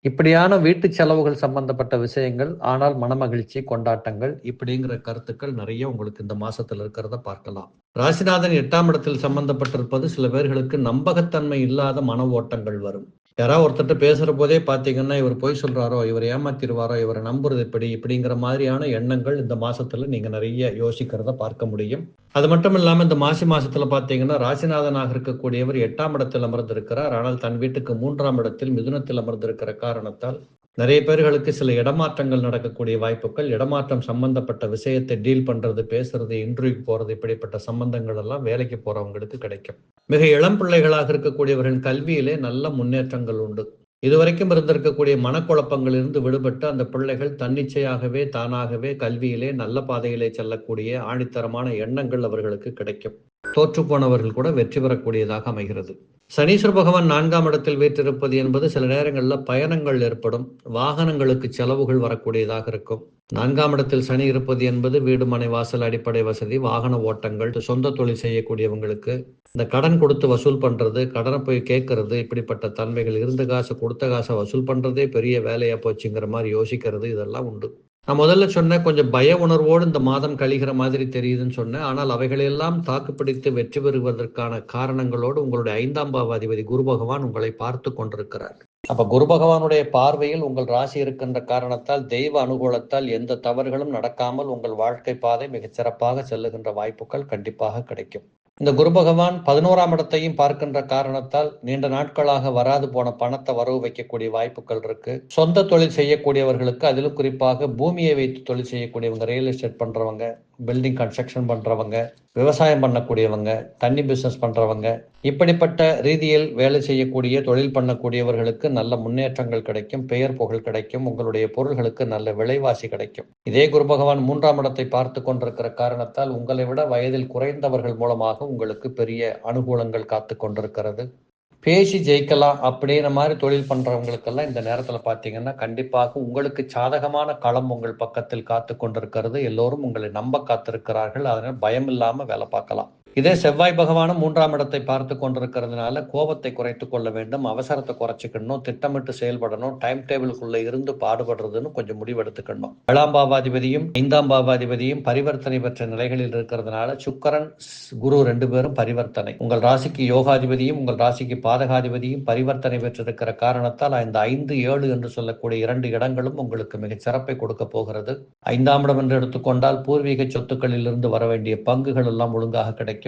இப்படியான வீட்டு செலவுகள் சம்பந்தப்பட்ட விஷயங்கள், ஆனால் மனமகிழ்ச்சி, கொண்டாட்டங்கள், இப்படிங்கிற கருத்துக்கள் நிறைய உங்களுக்கு இந்த மாசத்துல இருக்கிறத பார்க்கலாம். ராசிநாதன் 8ஆம் இடத்தில் சம்பந்தப்பட்டிருப்பது சில பேர்களுக்கு நம்பகத்தன்மை இல்லாத மன ஓட்டங்கள் வரும். யாராவது ஒருத்தர் பேசுற போதே பாத்தீங்கன்னா இவர் பொய் சொல்றாரோ, இவர் ஏமாத்திடுவாரோ, இவரை நம்புறது இப்படிங்கிற மாதிரியான எண்ணங்கள் இந்த மாசத்துல நீங்க நிறைய யோசிக்கிறத பார்க்க முடியும். அது மட்டும் இல்லாம இந்த மாசத்துல பாத்தீங்கன்னா ராசிநாதனாக இருக்கக்கூடியவர் 8ஆம் இடத்தில் அமர்ந்திருக்கிறார். ஆனால் தன் வீட்டுக்கு 3ஆம் இடத்தில் மிதுனத்தில் அமர்ந்திருக்கிற காரணத்தால் நிறைய பேர்களுக்கு சில இடமாற்றங்கள் நடக்கக்கூடிய வாய்ப்புகள், இடமாற்றம் சம்பந்தப்பட்ட விஷயத்தை டீல் பண்றது, பேசுறது, இன்டர்வியூக்கு போறது, இப்படிப்பட்ட சம்பந்தங்கள் எல்லாம் வேலைக்கு போறவங்களுக்கு கிடைக்கும். மிக இளம் பிள்ளைகளாக இருக்கக்கூடியவர்களின் கல்வியிலே நல்ல முன்னேற்றங்கள் உண்டு. இதுவரைக்கும் இருந்திருக்கக்கூடிய மனக்குழப்பங்களிலிருந்து விடுபட்டு அந்த பிள்ளைகள் தன்னிச்சையாகவே தானாகவே கல்வியிலே நல்ல பாதையிலே செல்லக்கூடிய ஆணித்தரமான எண்ணங்கள் அவர்களுக்கு கிடைக்கும். தோற்று போனவர்கள் கூட வெற்றி பெறக்கூடியதாக அமைகிறது. சனீஸ்வர பகவான் 4ஆம் இடத்தில் வீற்றிருப்பது என்பது சில நேரங்களில் பயணங்கள் ஏற்படும், வாகனங்களுக்கு செலவுகள் வரக்கூடியதாக இருக்கும். 4ஆம் இடத்தில் சனி இருப்பது என்பது வீடு, மனை, வாசல், அடிப்படை வசதி, வாகன ஓட்டங்கள், சொந்த தொழில் செய்யக்கூடியவங்களுக்கு இந்த கடன் கொடுத்து வசூல் பண்றது, கடனை போய் கேட்கறது, இப்படிப்பட்ட தன்மைகள், இருந்த காசை கொடுத்த காசை வசூல் பண்றதே பெரிய வேலையா போச்சுங்கிற மாதிரி யோசிக்கிறது, இதெல்லாம் உண்டு. நான் முதல்ல சொன்னேன், கொஞ்சம் பய உணர்வோடு இந்த மாதம் கழிகிற மாதிரி தெரியுதுன்னு சொன்னேன். ஆனால் அவைகளெல்லாம் தாக்குப்பிடித்து வெற்றி பெறுவதற்கான காரணங்களோடு உங்களுடைய 5ஆம் பாவாதிபதி குரு பகவான் உங்களை பார்த்து கொண்டிருக்கிறார். அப்ப குரு பகவானுடைய பார்வையில் உங்கள் ராசி இருக்கின்ற காரணத்தால், தெய்வ அனுகூலத்தால் எந்த தவறுகளும் நடக்காமல் உங்கள் வாழ்க்கை பாதை மிகச் சிறப்பாக செல்லுகின்ற வாய்ப்புகள் கண்டிப்பாக கிடைக்கும். இந்த குரு பகவான் 11ஆம் இடத்தையும் பார்க்கின்ற காரணத்தால் நீண்ட நாட்களாக வராது போன பணத்தை வரவு வைக்கக்கூடிய வாய்ப்புகள் இருக்கு. சொந்த தொழில் செய்யக்கூடியவர்களுக்கு, அதிலும் குறிப்பாக பூமியை வைத்து தொழில் செய்யக்கூடியவங்க, ரியல் எஸ்டேட் பண்றவங்க, பில்டிங் கன்ஸ்ட்ரக்ஷன் பண்றவங்க, விவசாயம் பண்ணக்கூடியவங்க, தண்ணி பிசினஸ் பண்றவங்க, இப்படிப்பட்ட ரீதியில் வேலை செய்யக்கூடிய தொழில் பண்ணக்கூடியவர்களுக்கு நல்ல முன்னேற்றங்கள் கிடைக்கும், பெயர் புகழ் கிடைக்கும், உங்களுடைய பொருள்களுக்கு நல்ல விலைவாசி கிடைக்கும். இதே குரு பகவான் 3ஆம் இடத்தை பார்த்து கொண்டிருக்கிற காரணத்தால் உங்களை விட வயதில் குறைந்தவர்கள் மூலமாக உங்களுக்கு பெரிய அனுகூலங்கள் காத்து கொண்டிருக்கிறது. பேசி ஜெயிக்கலாம் அப்படிங்கிற மாதிரி தொழில் பண்றவங்களுக்கெல்லாம் இந்த நேரத்துல பாத்தீங்கன்னா கண்டிப்பாக உங்களுக்கு சாதகமான களம் உங்கள் பக்கத்தில் காத்து கொண்டிருக்கிறது. எல்லோரும் உங்களை நம்ப காத்திருக்கிறார்கள். அதனால் பயம் இல்லாம வேலை பார்க்கலாம். இதே செவ்வாய் பகவானும் 3ஆம் இடத்தை பார்த்து கொண்டிருக்கிறதுனால கோபத்தை குறைத்து கொள்ள வேண்டும், அவசரத்தை குறைச்சிக்கணும், திட்டமிட்டு செயல்படணும், டைம் டேபிளுக்குள்ள இருந்து பாடுபடுறதுன்னு கொஞ்சம் முடிவெடுத்துக்கணும். 7ஆம் பாவாதிபதியும் 5ஆம் பாவாதிபதியும் பரிவர்த்தனை பெற்ற நிலைகளில் இருக்கிறதுனால சுக்கிரன் குரு 2 பேரும் பரிவர்த்தனை. உங்கள் ராசிக்கு யோகாதிபதியும் உங்கள் ராசிக்கு பாதகாதிபதியும் பரிவர்த்தனை பெற்றிருக்கிற காரணத்தால் இந்த 5, 7 என்று சொல்லக்கூடிய 2 இடங்களும் உங்களுக்கு மிக சிறப்பை கொடுக்க போகிறது. 5ஆம் இடம் என்று எடுத்துக்கொண்டால் பூர்வீக சொத்துக்களில் இருந்து வர வேண்டிய பங்குகள் எல்லாம் ஒழுங்காக கிடைக்கும்.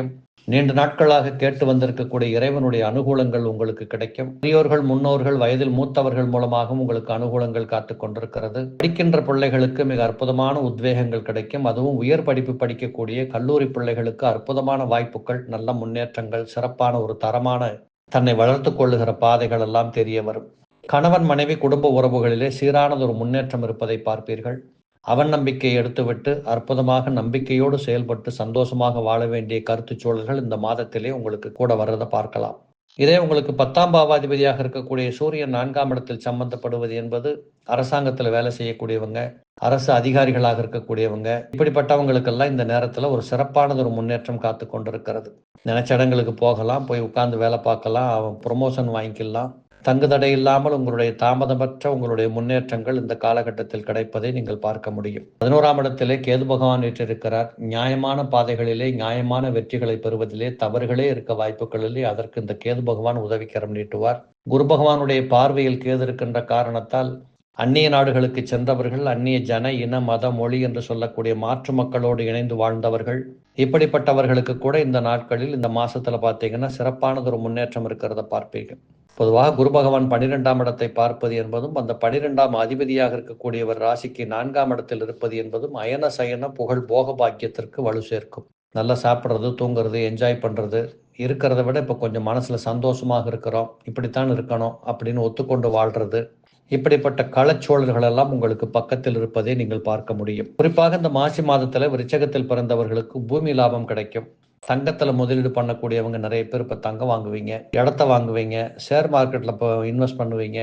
நீண்ட நாட்களாக கேட்டு வந்திருக்கக்கூடிய இறைவனுடைய அனுகூலங்கள் உங்களுக்கு கிடைக்கும். பெரியோர்கள், முன்னோர்கள், வயதில் மூத்தவர்கள் மூலமாகவும் உங்களுக்கு அனுகூலங்கள் காத்து கொண்டிருக்கிறது. படிக்கின்ற பிள்ளைகளுக்கு மிக அற்புதமான உத்வேகங்கள் கிடைக்கும். அதுவும் உயர் படிப்பு படிக்கக்கூடிய கல்லூரி பிள்ளைகளுக்கு அற்புதமான வாய்ப்புகள், நல்ல முன்னேற்றங்கள், சிறப்பான ஒரு தரமான தன்னை வளர்த்து கொள்ளுகிற பாதைகள் எல்லாம் தெரிய வரும். கணவன் மனைவி குடும்ப உறவுகளிலே சீரானது ஒரு முன்னேற்றம் இருப்பதை பார்ப்பீர்கள். அவன் நம்பிக்கையை எடுத்துவிட்டு அற்புதமாக நம்பிக்கையோடு செயல்பட்டு சந்தோஷமாக வாழ வேண்டிய கருத்து சூழல்கள் இந்த மாதத்திலே உங்களுக்கு கூட வர்றதை பார்க்கலாம். இதே உங்களுக்கு 10ஆம் பாவாதிபதியாக இருக்கக்கூடிய சூரியன் 4ஆம் இடத்தில் சம்பந்தப்படுவது என்பது அரசாங்கத்தில் வேலை செய்யக்கூடியவங்க, அரசு அதிகாரிகளாக இருக்கக்கூடியவங்க, இப்படிப்பட்டவங்களுக்கெல்லாம் இந்த நேரத்தில் ஒரு சிறப்பானது ஒரு முன்னேற்றம் காத்து கொண்டிருக்கிறது. நினைச்ச இடங்களுக்கு போகலாம், போய் உட்கார்ந்து வேலை பார்க்கலாம், அவன் ப்ரொமோஷன் வாங்கிக்கலாம். தங்கு தடை இல்லாமல் உங்களுடைய தாமதமற்ற உங்களுடைய முன்னேற்றங்கள் இந்த காலகட்டத்தில் கிடைப்பதை நீங்கள் பார்க்க முடியும். 11ஆம் இடத்திலே கேது பகவான் வீற்றிருக்கிறார். நியாயமான பாதைகளிலே நியாயமான வெற்றிகளை பெறுவதிலே தவறுகளே இருக்க வாய்ப்புகளிலே அதற்கு இந்த கேது பகவான் உதவிக்கரம் நீட்டுவார். குரு பகவானுடைய பார்வையில் கேது இருக்கின்ற காரணத்தால் அந்நிய நாடுகளுக்கு சென்றவர்கள், அந்நிய ஜன இன மத மொழி என்று சொல்லக்கூடிய மாற்று மக்களோடு இணைந்து வாழ்ந்தவர்கள், இப்படிப்பட்டவர்களுக்கு கூட இந்த நாட்களில் இந்த மாசத்துல பார்த்தீங்கன்னா சிறப்பானது ஒரு முன்னேற்றம் இருக்கிறத பார்ப்பீர்கள். பொதுவாக குரு பகவான் 12ஆம் இடத்தை பார்ப்பது என்பதும் அந்த 12ஆம் அதிபதியாக இருக்கக்கூடியவர் ராசிக்கு 4ஆம் இடத்தில் இருப்பது என்பதும் அயன சயன புகழ் போக பாக்கியத்திற்கு வலு சேர்க்கும். நல்லா சாப்பிட்றது, தூங்குறது, என்ஜாய் பண்றது, இருக்கிறத விட இப்போ கொஞ்சம் மனசுல சந்தோஷமாக இருக்கிறோம், இப்படித்தான் இருக்கணும் அப்படின்னு ஒத்துக்கொண்டு வாழ்றது, இப்படிப்பட்ட களச்சூழல்கள் எல்லாம் உங்களுக்கு பக்கத்தில் இருப்பதை நீங்கள் பார்க்க முடியும். குறிப்பாக இந்த மாசி மாதத்துல விருச்சகத்தில் பிறந்தவர்களுக்கு பூமி லாபம் கிடைக்கும். தங்கத்துல முதலீடு பண்ணக்கூடியவங்க நிறைய பேர் இப்ப தங்கம் வாங்குவீங்க, இடத்த வாங்குவீங்க, ஷேர் மார்க்கெட்ல இப்போ இன்வெஸ்ட் பண்ணுவீங்க.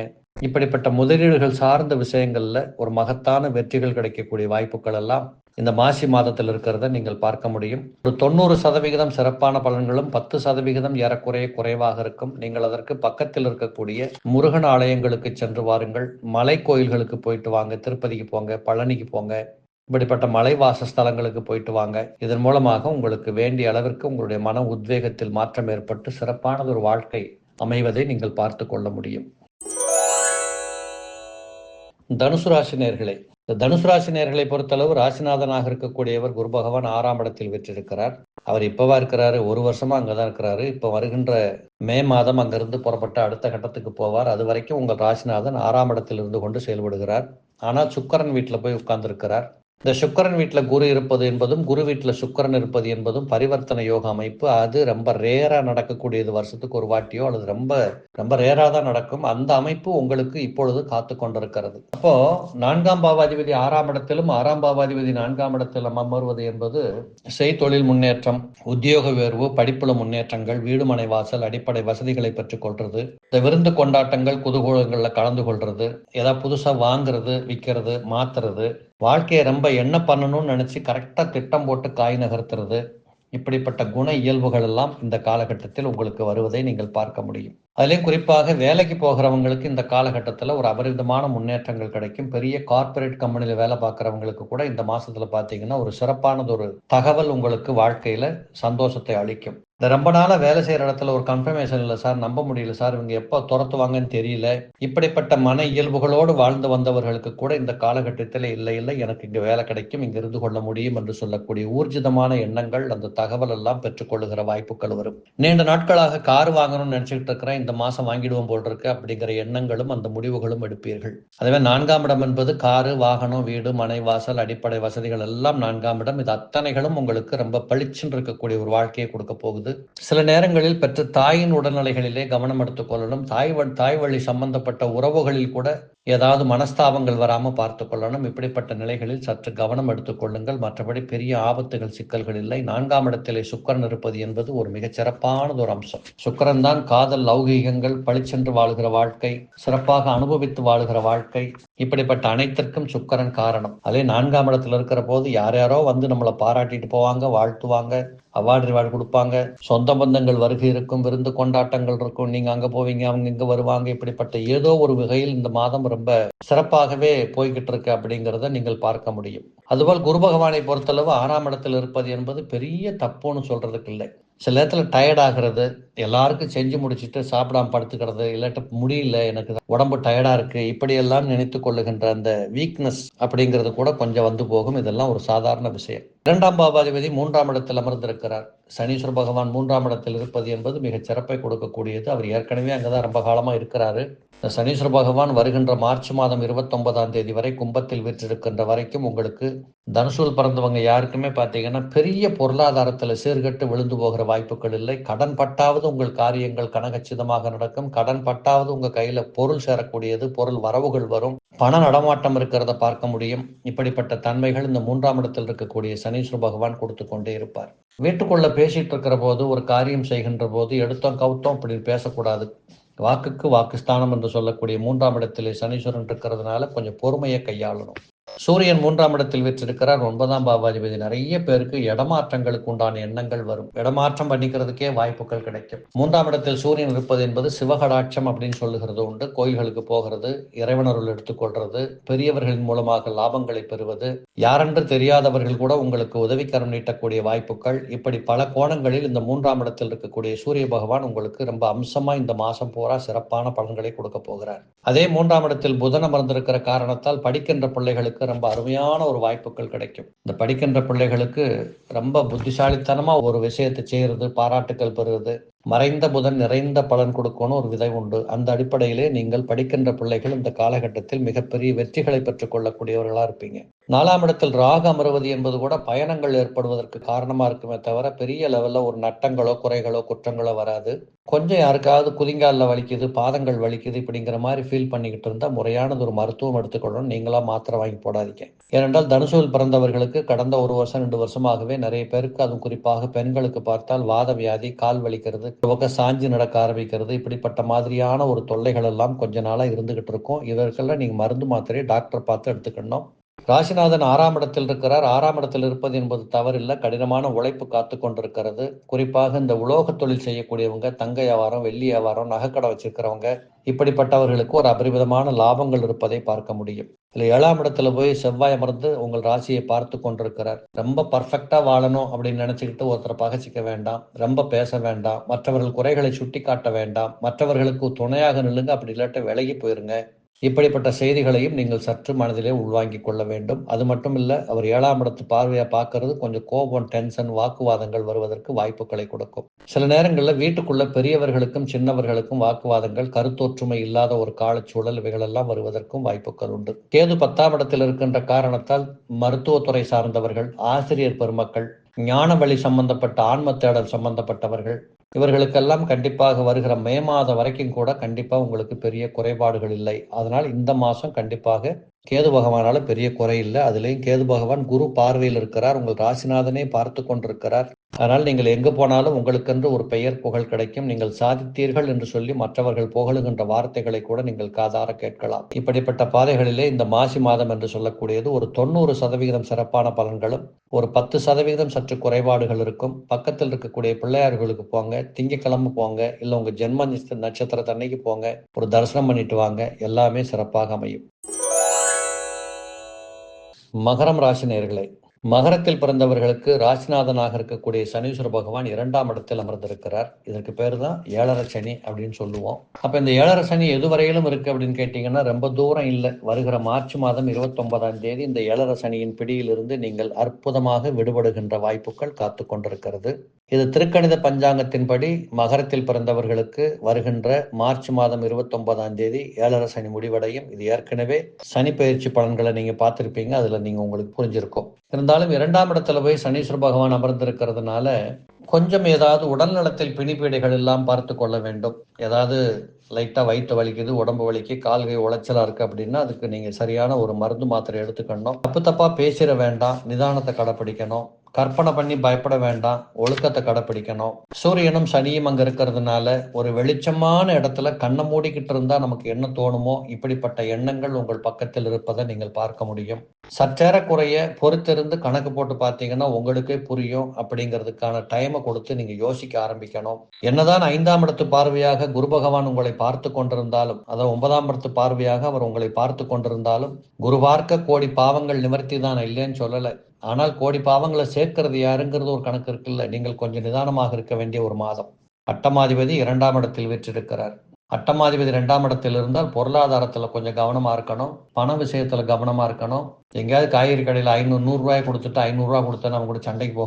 இப்படிப்பட்ட முதலீடுகள் சார்ந்த விஷயங்கள்ல ஒரு மகத்தான வெற்றிகள் கிடைக்கக்கூடிய வாய்ப்புகள் எல்லாம் இந்த மாசி மாதத்தில் இருக்கிறத நீங்கள் பார்க்க முடியும். ஒரு 90% சிறப்பான பலன்களும் 10% ஏறக்குறைய குறைவாக இருக்கும். நீங்கள் அதற்கு பக்கத்தில் இருக்கக்கூடிய முருகன் ஆலயங்களுக்கு சென்று வாருங்கள், மலை கோயில்களுக்கு போயிட்டு வாங்க, திருப்பதிக்கு போங்க, பழனிக்கு போங்க, இப்படிப்பட்ட மலை வாசஸ்தலங்களுக்கு போயிட்டு வாங்க. இதன் மூலமாக உங்களுக்கு வேண்டிய அளவிற்கு உங்களுடைய மன உத்வேகத்தில் மாற்றம் ஏற்பட்டு சிறப்பானது ஒரு வாழ்க்கை அமைவதை நீங்கள் பார்த்து கொள்ள முடியும். தனுசு ராசி நேயர்களே, இந்த தனுசு ராசி நேயர்களை பொறுத்தளவு ராசிநாதனாக இருக்கக்கூடியவர் குரு பகவான் 6ஆம் இடத்தில் வெற்றிருக்கிறார். அவர் இப்பவா இருக்கிறாரு, 1 வருஷமா அங்கதான் இருக்கிறாரு. இப்ப வருகின்ற மே மாதம் அங்கிருந்து புறப்பட்டு அடுத்த கட்டத்துக்கு போவார். அது வரைக்கும் உங்கள் ராசிநாதன் 6ஆம் இடத்தில் இருந்து கொண்டு செயல்படுகிறார். ஆனால் சுக்கிரன் வீட்டுல போய் உட்கார்ந்து இருக்கிறார். இந்த சுக்கிரன் வீட்டில் குரு இருப்பது என்பதும் குரு வீட்டில் சுக்கிரன் இருப்பது என்பதும் பரிவர்த்தனை யோக அமைப்பு. அது ரொம்ப ரேரா நடக்கக்கூடியது, வருஷத்துக்கு ஒரு வாட்டியோ அல்லது ரொம்ப ரொம்ப ரேரா தான் நடக்கும். அந்த அமைப்பு உங்களுக்கு இப்பொழுது காத்து கொண்டிருக்கிறது. அப்போ 4ஆம் பாவாதிபதி 6ஆம் இடத்திலும் 6ஆம் பாவாதிபதி 4ஆம் இடத்திலும் அமர்வது என்பது செய்தொழில் முன்னேற்றம், உத்தியோக உயர்வு, படிப்புல முன்னேற்றங்கள், வீடு மனை வாசல், அடிப்படை வசதிகளை பெற்றுக் கொள்றது, இந்த விருந்து கொண்டாட்டங்கள் குதூகூலங்கள்ல கலந்து கொள்றது, ஏதாவது புதுசா வாங்குறது, விற்கிறது, மாத்துறது, வாழ்க்கையை ரொம்ப என்ன பண்ணணும்னு நினைச்சு கரெக்டா திட்டம் போட்டு காய் நகர்த்துறது, இப்படிப்பட்ட குண இயல்புகள் எல்லாம் இந்த காலகட்டத்தில் உங்களுக்கு வருவதை நீங்கள் பார்க்க முடியும். அதுலேயும் குறிப்பாக வேலைக்கு போகிறவங்களுக்கு இந்த காலகட்டத்தில் ஒரு அபரிதமான முன்னேற்றங்கள் கிடைக்கும். பெரிய கார்ப்பரேட் கம்பெனியில் வேலை பார்க்குறவங்களுக்கு கூட இந்த மாதத்தில் பார்த்தீங்கன்னா ஒரு சிறப்பானது ஒரு தகவல் உங்களுக்கு வாழ்க்கையில் சந்தோஷத்தை அளிக்கும். இந்த ரொம்ப நாளாக வேலை செய்கிற இடத்துல ஒரு கன்ஃபர்மேஷன் இல்லை சார், நம்ப முடியல சார், இவங்க எப்போ துரத்துவாங்கன்னு தெரியல. இப்படிப்பட்ட மன இயல்புகளோடு வாழ்ந்து வந்தவர்களுக்கு கூட இந்த காலகட்டத்தில் இல்லை இல்லை எனக்கு இங்கே வேலை கிடைக்கும், இங்கே இருந்து கொள்ள முடியும் என்று சொல்லக்கூடிய ஊர்ஜிதமான எண்ணங்கள், அந்த தகவல் எல்லாம் பெற்றுக்கொள்ளுகிற வாய்ப்புகள் வரும். நீண்ட நாட்களாக கார் வாங்கணும்னு நினச்சிக்கிட்டு இருக்கிறேன், இந்த மாதம் வாங்கிடுவோம் போல் இருக்கு அப்படிங்கிற எண்ணங்களும் அந்த முடிவுகளும் எடுப்பீர்கள். அதுவே 4ஆம் இடம் என்பது காரு, வாகனம், வீடு, மனை, வாசல், அடிப்படை வசதிகள் எல்லாம் 4ஆம் இடம். இது அத்தனைகளும் உங்களுக்கு ரொம்ப பளிச்சுன்னு இருக்கக்கூடிய ஒரு வாழ்க்கையை கொடுக்க போகுது. சில நேரங்களில் பெற்ற தாயின் உடல்நிலைகளிலே கவனம் எடுத்துக் கொள்ளணும். தாய் வழி சம்பந்தப்பட்ட உறவுகளில் கூட ஏதாவது மனஸ்தாபங்கள் வராமல் பார்த்து கொள்ளணும். இப்படிப்பட்ட நிலைகளில் சற்று கவனம் எடுத்துக் கொள்ளுங்கள். மற்றபடி பெரிய ஆபத்துகள், சிக்கல்கள் இல்லை. 4ஆம் இடத்திலே சுக்கிரன் இருப்பது என்பது ஒரு மிகச் சிறப்பானது ஒரு அம்சம். சுக்கிரன் தான் காதல், லௌகீகங்கள், பளிச்சென்று வாழுகிற வாழ்க்கை, சிறப்பாக அனுபவித்து வாழுகிற வாழ்க்கை, இப்படிப்பட்ட அனைத்திற்கும் சுக்கிரன் காரணம். அதே 4ஆம் இடத்துல இருக்கிற போது யாரோ வந்து நம்மளை பாராட்டிட்டு போவாங்க, வாழ்த்துவாங்க, அவார்டு ரிவார்டு கொடுப்பாங்க, சொந்த பந்தங்கள் வருகை இருக்கும், விருந்து கொண்டாட்டங்கள் இருக்கும், நீங்க அங்க போவீங்க, அவங்க இங்க வருவாங்க. இப்படிப்பட்ட ஏதோ ஒரு வகையில் இந்த மாதம் ரொம்ப சிறப்பாகவே போய்கிட்டு இருக்கு அப்படிங்கிறத நீங்கள் பார்க்க முடியும். அதுபோல் குரு பகவானை பொறுத்தளவு 6ஆம் இடத்தில் இருப்பது என்பது பெரிய தப்புன்னு சொல்றதுக்கு இல்லை. சில நேரத்தில் டயர்ட் ஆகிறது, எல்லாருக்கும் செஞ்சு முடிச்சுட்டு சாப்பிடாம படுத்துக்கிறது, இல்லாட்ட முடியல, எனக்கு உடம்பு டயர்டா இருக்கு, இப்படியெல்லாம் நினைத்து கொள்ளுகின்ற அந்த வீக்னஸ் அப்படிங்கிறது கூட கொஞ்சம் வந்து போகும். இதெல்லாம் ஒரு சாதாரண விஷயம். 2ஆம் பாவாதிபதி 3ஆம் இடத்தில் அமர்ந்திருக்கிறார். சனீஸ்வர பகவான் 3ஆம் இடத்தில் இருப்பது என்பது மிகச் சிறப்பை கொடுக்கக்கூடியது. அவர் ஏற்கனவே அங்கதான் ரொம்ப காலமா இருக்கிறாரு. சனீஸ்வர பகவான் வருகின்ற மார்ச் மாதம் 29ஆம் தேதி வரை கும்பத்தில் வீற்றிருக்கின்ற வரைக்கும் உங்களுக்கு தனுசூல் பிறந்தவங்க யாருக்குமே பார்த்தீங்கன்னா பெரிய பொருளாதாரத்தில் சீர்கட்டு விழுந்து போகிற வாய்ப்புகள் இல்லை. கடன் பட்டாவது உங்கள் காரியங்கள் கனகச்சிதமாக நடக்கும். கடன் பட்டாவது உங்கள் கையில் பொருள் சேரக்கூடியது, பொருள் வரவுகள் வரும், பண நடமாட்டம் இருக்கிறத பார்க்க முடியும். இப்படிப்பட்ட தன்மைகள் இந்த 3ஆம் இடத்தில் இருக்கக்கூடிய சனீஸ்வர பகவான் கொடுத்து கொண்டே இருப்பார். வீட்டுக்குள்ள பேசிட்டு இருக்கிற போது, ஒரு காரியம் செய்கின்ற போது எடுத்தோம் கவுத்தோம் அப்படின்னு பேசக்கூடாது. வாக்குக்கு வாக்குஸ்தானம் என்று சொல்லக்கூடிய 3ஆம் இடத்திலே சனீஸ்வரன் இருக்கிறதுனால கொஞ்சம் பொறுமையை கையாளணும். சூரியன் 3ஆம் இடத்தில் வீற்றிருக்கிறார். 9ஆம் பாவாதிபதி. நிறைய பேருக்கு இடமாற்றங்களுக்கு உண்டான எண்ணங்கள் வரும். இடமாற்றம் பண்ணிக்கிறதுக்கே வாய்ப்புகள் கிடைக்கும். 3ஆம் இடத்தில் சூரியன் இருப்பது என்பது சிவகடாட்சம் அப்படின்னு சொல்லுகிறது உண்டு. கோயில்களுக்கு போகிறது, இறைவனருள் எடுத்துக்கொள்றது, பெரியவர்களின் மூலமாக லாபங்களை பெறுவது, யாரென்று தெரியாதவர்கள் கூட உங்களுக்கு உதவிக்கரம் நீட்டக்கூடிய வாய்ப்புகள், இப்படி பல கோணங்களில் இந்த 3ஆம் இடத்தில் இருக்கக்கூடிய சூரிய பகவான் உங்களுக்கு ரொம்ப அம்சமா இந்த மாசம் பூரா சிறப்பான பலன்களை கொடுக்க போகிறார். அதே 3ஆம் இடத்தில் புதன் அமர்ந்திருக்கிற காரணத்தால் படிக்கின்ற பிள்ளைகளுக்கு ரொம்ப அருமையான ஒரு வாய்ப்புகள் கிடைக்கும். இந்த படிக்கின்ற பிள்ளைகளுக்கு ரொம்ப புத்திசாலித்தனமா ஒரு விஷயத்தை செய்யறது, பாராட்டுக்கள் பெறுவது, மறைந்த புதன் நிறைந்த பலன் கொடுக்கணும் ஒரு விதை உண்டு. அந்த அடிப்படையிலே நீங்கள் படிக்கின்ற பிள்ளைகள் இந்த காலகட்டத்தில் மிகப்பெரிய வெற்றிகளை பெற்றுக் கொள்ளக்கூடியவர்களா இருப்பீங்க. 4ஆம் இடத்தில் ராகு அமர்வது என்பது கூட பயணங்கள் ஏற்படுவதற்கு காரணமா இருக்குமே தவிர பெரிய லெவல்ல ஒரு நட்டங்களோ, குறைகளோ, குற்றங்களோ வராது. கொஞ்சம் யாருக்காவது குதிங்காலில் வலிக்குது, பாதங்கள் வலிக்குது இப்படிங்கிற மாதிரி ஃபீல் பண்ணிக்கிட்டு இருந்தா முறையானது ஒரு மருத்துவம் எடுத்துக்கொள்ளணும். நீங்களா மாத்திரை வாங்கி போடாதீங்க. ஏனென்றால் தனுசுவில் பிறந்தவர்களுக்கு கடந்த 1 வருஷம் 2 வருஷமாகவே நிறைய பேருக்கு, அதுவும் குறிப்பாக பெண்களுக்கு பார்த்தால் வாத வியாதி, கால் வலிக்கிறது, பக்கம் சாஞ்சி நடக்க ஆரம்பிக்கிறது, இப்படிப்பட்ட மாதிரியான ஒரு தொல்லைகள் எல்லாம் கொஞ்ச நாளா இருந்துகிட்டு இருக்கும். இதற்கெல்லாம் நீங்க மருந்து மாத்திரையை டாக்டர் பார்த்து எடுத்துக்கணும். ராசிநாதன் 6ஆம் இடத்தில் இருக்கிறார். 6ஆம் இடத்தில் இருப்பது என்பது தவறில்லை. கடினமான உழைப்பு காத்து கொண்டிருக்கிறது. குறிப்பாக இந்த உலோக தொழில் செய்யக்கூடியவங்க, தங்க வியாபாரம், வெள்ளி வியாபாரம், நகைக்கடை வச்சிருக்கிறவங்க, இப்படிப்பட்டவர்களுக்கு ஒரு அபரிவிதமான லாபங்கள் இருப்பதை பார்க்க முடியும். இல்லை 7ஆம் இடத்துல போய் செவ்வாய் அமர்ந்து உங்கள் ராசியை பார்த்து கொண்டிருக்கிறார். ரொம்ப பர்ஃபெக்டா வாழணும் அப்படின்னு நினைச்சுக்கிட்டு ஒருத்தரை பகச்சிக்க வேண்டாம், ரொம்ப பேச வேண்டாம், மற்றவர்கள் குறைகளை சுட்டி காட்ட வேண்டாம், மற்றவர்களுக்கு துணையாக நில்லுங்க, அப்படி இல்லாட்ட விலகி போயிருங்க. இப்படிப்பட்ட செய்திகளையும் நீங்கள் சற்று மனதிலே உள்வாங்கிக் கொள்ள வேண்டும். அது மட்டும் இல்லை, அவர் 7ஆம் இடத்து பார்வையை பார்க்கறது கொஞ்சம் கோபம், டென்ஷன், வாக்குவாதங்கள் வருவதற்கு வாய்ப்புகளை கொடுக்கும். சில நேரங்களில் வீட்டுக்குள்ள பெரியவர்களுக்கும் சின்னவர்களுக்கும் வாக்குவாதங்கள், கருத்தொற்றுமை இல்லாத ஒரு காலச்சூழல், இவைகளெல்லாம் வருவதற்கும் வாய்ப்புகள் உண்டு. கேது 10ஆம் இடத்தில் இருக்கின்ற காரணத்தால் மருத்துவத்துறை சார்ந்தவர்கள், ஆசிரியர் பெருமக்கள், ஞான வழி சம்பந்தப்பட்ட ஆன்ம தேடல் சம்பந்தப்பட்டவர்கள், இவர்களுக்கெல்லாம் கண்டிப்பாக வருகிற மே மாதம் வரைக்கும் கூட கண்டிப்பா உங்களுக்கு பெரிய குறைபாடுகள் இல்லை. அதனால் இந்த மாசம் கண்டிப்பாக கேது பகவானால பெரிய குறை இல்லை. அதுலேயும் கேது பகவான் குரு பார்வையில் இருக்கிறார். உங்கள் ராசிநாதனே பார்த்து கொண்டிருக்கிறார். அதனால் நீங்கள் எங்கு போனாலும் உங்களுக்கென்று ஒரு பெயர் புகழ் கிடைக்கும். நீங்கள் சாதித்தீர்கள் என்று சொல்லி மற்றவர்கள் புகழுகின்ற வார்த்தைகளை கூட நீங்கள் காதார கேட்கலாம். இப்படிப்பட்ட பாதைகளிலே இந்த மாசி மாதம் என்று சொல்லக்கூடியது ஒரு 90% சிறப்பான பலன்களும், ஒரு 10% சற்று குறைபாடுகள் இருக்கும். பக்கத்தில் இருக்கக்கூடிய பிள்ளையார்களுக்கு போங்க, திங்கட்கிழமை போங்க, இல்லை உங்க ஜென்ம நட்சத்திரத்தன்னைக்கு போங்க, ஒரு தரிசனம் பண்ணிட்டு வாங்க, எல்லாமே சிறப்பாக அமையும். மகரம் ராசி நேயர்களே, மகரத்தில் பிறந்தவர்களுக்கு ராசிநாதனாக இருக்கக்கூடிய சனீஸ்வர பகவான் 2ஆம் இடத்தில் அமர்ந்திருக்கிறார். இதற்கு பேர் தான் ஏழரை சனி அப்படின்னு சொல்லுவோம். அப்ப இந்த ஏழரை சனி எதுவரையிலும் இருக்கு அப்படின்னு கேட்டீங்கன்னா ரொம்ப தூரம் இல்லை. வருகிற மார்ச் மாதம் 29ஆம் தேதி இந்த ஏழரை சனியின் பிடியிலிருந்து நீங்கள் அற்புதமாக விடுபடுகின்ற வாய்ப்புகள் காத்து கொண்டிருக்கிறது. இது திருக்கணித பஞ்சாங்கத்தின்படி மகரத்தில் பிறந்தவர்களுக்கு வருகின்ற மார்ச் மாதம் 29ஆம் தேதி ஏழரை சனி முடிவடையும். இது ஏற்கனவே சனி பயிற்சி பலன்களை நீங்க பார்த்திருப்பீங்க. அதுல நீங்க உங்களுக்கு புரிஞ்சிருக்கும். இருந்தாலும் 2ஆம் இடத்துல போய் சனீஸ்வர பகவான் அமர்ந்திருக்கிறதுனால கொஞ்சம் ஏதாவது உடல் நலத்தில் பிணிப்பீடைகள் எல்லாம் பார்த்து கொள்ள வேண்டும். ஏதாவது லைட்டாக வயிற்று வலிக்குது, உடம்பு வலிக்கு, கால்கை உளைச்சலாக இருக்குது அப்படின்னா அதுக்கு நீங்கள் சரியான ஒரு மருந்து மாத்திரை எடுத்துக்கணும். தப்பாக பேசிட வேண்டாம், நிதானத்தை கடைப்பிடிக்கணும். கற்பனை பண்ணி பயப்பட வேண்டாம், ஒழுக்கத்தை கடைப்பிடிக்கணும். சூரியனும் சனியும் அங்கே இருக்கிறதுனால ஒரு வெளிச்சமான இடத்துல கண்ணை மூடிக்கிட்டு இருந்தால் நமக்கு என்ன தோணுமோ இப்படிப்பட்ட எண்ணங்கள் உங்கள் பக்கத்தில் இருப்பதை நீங்கள் பார்க்க முடியும். சற்றேறக்குறைய பொறுத்திருந்து கணக்கு போட்டு பார்த்தீங்கன்னா உங்களுக்கே புரியும். அப்படிங்கிறதுக்கான டைமை கொடுத்து நீங்கள் யோசிக்க ஆரம்பிக்கணும். என்னதான் 5ஆம் இடத்து பார்வையாக குரு பகவான் உங்களை பார்த்து கொண்டிருந்தாலும், அதாவது 9ஆம் இடத்து பார்வையாக அவர் உங்களை பார்த்து கொண்டிருந்தாலும், குரு பார்க்க கோடி பாவங்கள் நிவர்த்தி தான், இல்லைன்னு சொல்லலை. ஆனால் கோடி பாவங்களை சேர்க்கிறது யாருங்கிறது ஒரு கணக்கு இருக்குல்ல. நீங்கள் கொஞ்சம் நிதானமாக இருக்க வேண்டிய ஒரு மாதம். அட்டமாதிபதி 2ஆம் இடத்தில் வீற்றிருக்கிறார். அட்டமாதிபதி 2ஆம் இடத்தில் இருந்தால் பொருளாதாரத்தில் கொஞ்சம் கவனமாக இருக்கணும். பண விஷயத்தில் கவனமாக இருக்கணும். எங்கேயாவது காய்கறி கடையில் 100 ரூபாய் கொடுத்துட்டு 500 ரூபா கொடுத்தா நம்ம கூட சண்டைக்கு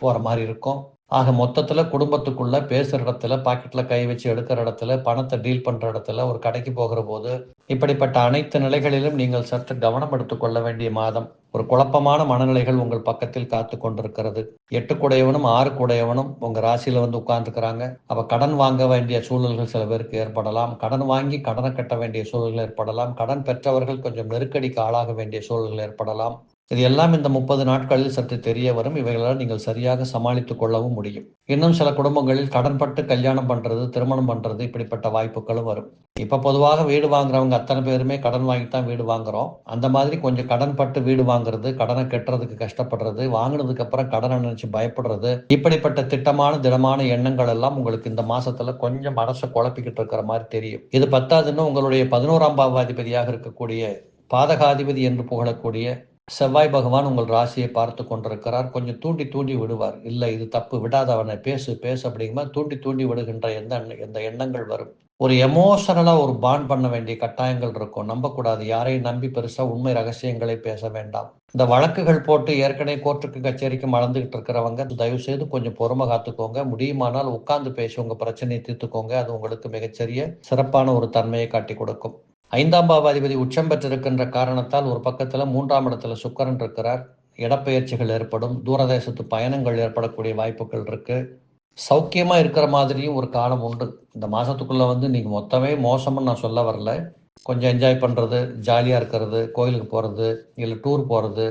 போகிற மாதிரி இருக்கும். ஆக மொத்தத்தில் குடும்பத்துக்குள்ள பேசுகிற இடத்துல, பாக்கெட்டில் கை வச்சு எடுக்கிற இடத்துல, பணத்தை டீல் பண்ணுற இடத்துல, ஒரு கடைக்கு போகிற போது இப்படிப்பட்ட அனைத்து நிலைகளிலும் நீங்கள் சற்று கவனம் எடுத்துக்கொள்ள வேண்டிய மாதம். ஒரு குழப்பமான மனநிலைகள் உங்கள் பக்கத்தில் காத்து கொண்டிருக்கிறது. 8 குடையவனும் 6 குடையவனும் உங்க ராசியில வந்து உட்கார்ந்துருக்கிறாங்க. அப்ப கடன் வாங்க வேண்டிய சூழல்கள் சில பேருக்கு ஏற்படலாம். கடன் வாங்கி கடனை கட்ட வேண்டிய சூழல்கள் ஏற்படலாம். கடன் பெற்றவர்கள் கொஞ்சம் நெருக்கடிக்கு ஆளாக வேண்டிய சூழல்கள் ஏற்படலாம். இது எல்லாம் இந்த 30 நாட்களில் சற்று தெரிய வரும். இவைகளால் நீங்கள் சரியாக சமாளித்துக் கொள்ளவும் முடியும். இன்னும் சில குடும்பங்களில் கடன்பட்டு கல்யாணம் பண்றது, திருமணம் பண்றது, இப்படிப்பட்ட வாய்ப்புகளும் வரும். இப்ப பொதுவாக வீடு வாங்குறவங்க அத்தனை பேருமே கடன் வாங்கித்தான் வீடு வாங்குறோம். அந்த மாதிரி கொஞ்சம் கடன்பட்டு வீடு வாங்குறது, கடனை கட்டுறதுக்கு கஷ்டப்படுறது, வாங்கினதுக்கு அப்புறம் கடனை நினைச்சு பயப்படுறது, இப்படிப்பட்ட திடமான எண்ணங்கள் எல்லாம் உங்களுக்கு இந்த மாசத்துல கொஞ்சம் மனசை குழப்பிக்கிட்டு இருக்கிற மாதிரி தெரியும். இது பத்தாதுன்னு உங்களுடைய 11ஆம் பாவாதிபதியாக இருக்கக்கூடிய பாதகாதிபதி என்று புகழக்கூடிய செவ்வாய் பகவான் உங்கள் ராசியை பார்த்து கொண்டிருக்கிறார். கொஞ்சம் தூண்டி விடுவார். இல்லை இது தப்பு, விடாத, அவனை பேசு அப்படிங்குமா தூண்டி விடுகின்ற எந்த எண்ணங்கள் வரும். ஒரு எமோஷனலா ஒரு பாண்ட் பண்ண வேண்டிய கட்டாயங்கள் இருக்கும். நம்பக்கூடாது, யாரையும் நம்பி பெருசா உண்மை ரகசியங்களை பேச வேண்டாம். இந்த வழக்குகள் போட்டு ஏற்கனவே கோர்ட்டுக்கு கச்சேரிக்கு மறந்துகிட்டு இருக்கிறவங்க தயவு செய்து கொஞ்சம் பொறுமை காத்துக்கோங்க. முடியுமானால் உட்கார்ந்து பேசி உங்க பிரச்சனையை தீர்த்துக்கோங்க. அது உங்களுக்கு மிகச்சிறிய சிறப்பான ஒரு தன்மையை காட்டி கொடுக்கும். 5ஆம் பாவாதிபதி உச்சம் பெற்றிருக்கின்ற காரணத்தால் ஒரு பக்கத்தில் 3ஆம் இடத்துல சுக்கிரன் இருக்கிறார். இடப்பெயர்ச்சிகள் ஏற்படும். தூரதேசத்து பயணங்கள் ஏற்படக்கூடிய வாய்ப்புகள் இருக்கு. சௌக்கியமா இருக்கிற மாதிரியும் ஒரு காலம் உண்டு. இந்த மாசத்துக்குள்ள நீங்க மொத்தமே மோசம்னு நான் சொல்ல வரல. கொஞ்சம் என்ஜாய் பண்றது, ஜாலியா இருக்கிறது, கோயிலுக்கு போறது, இல்லை டூர் போறது,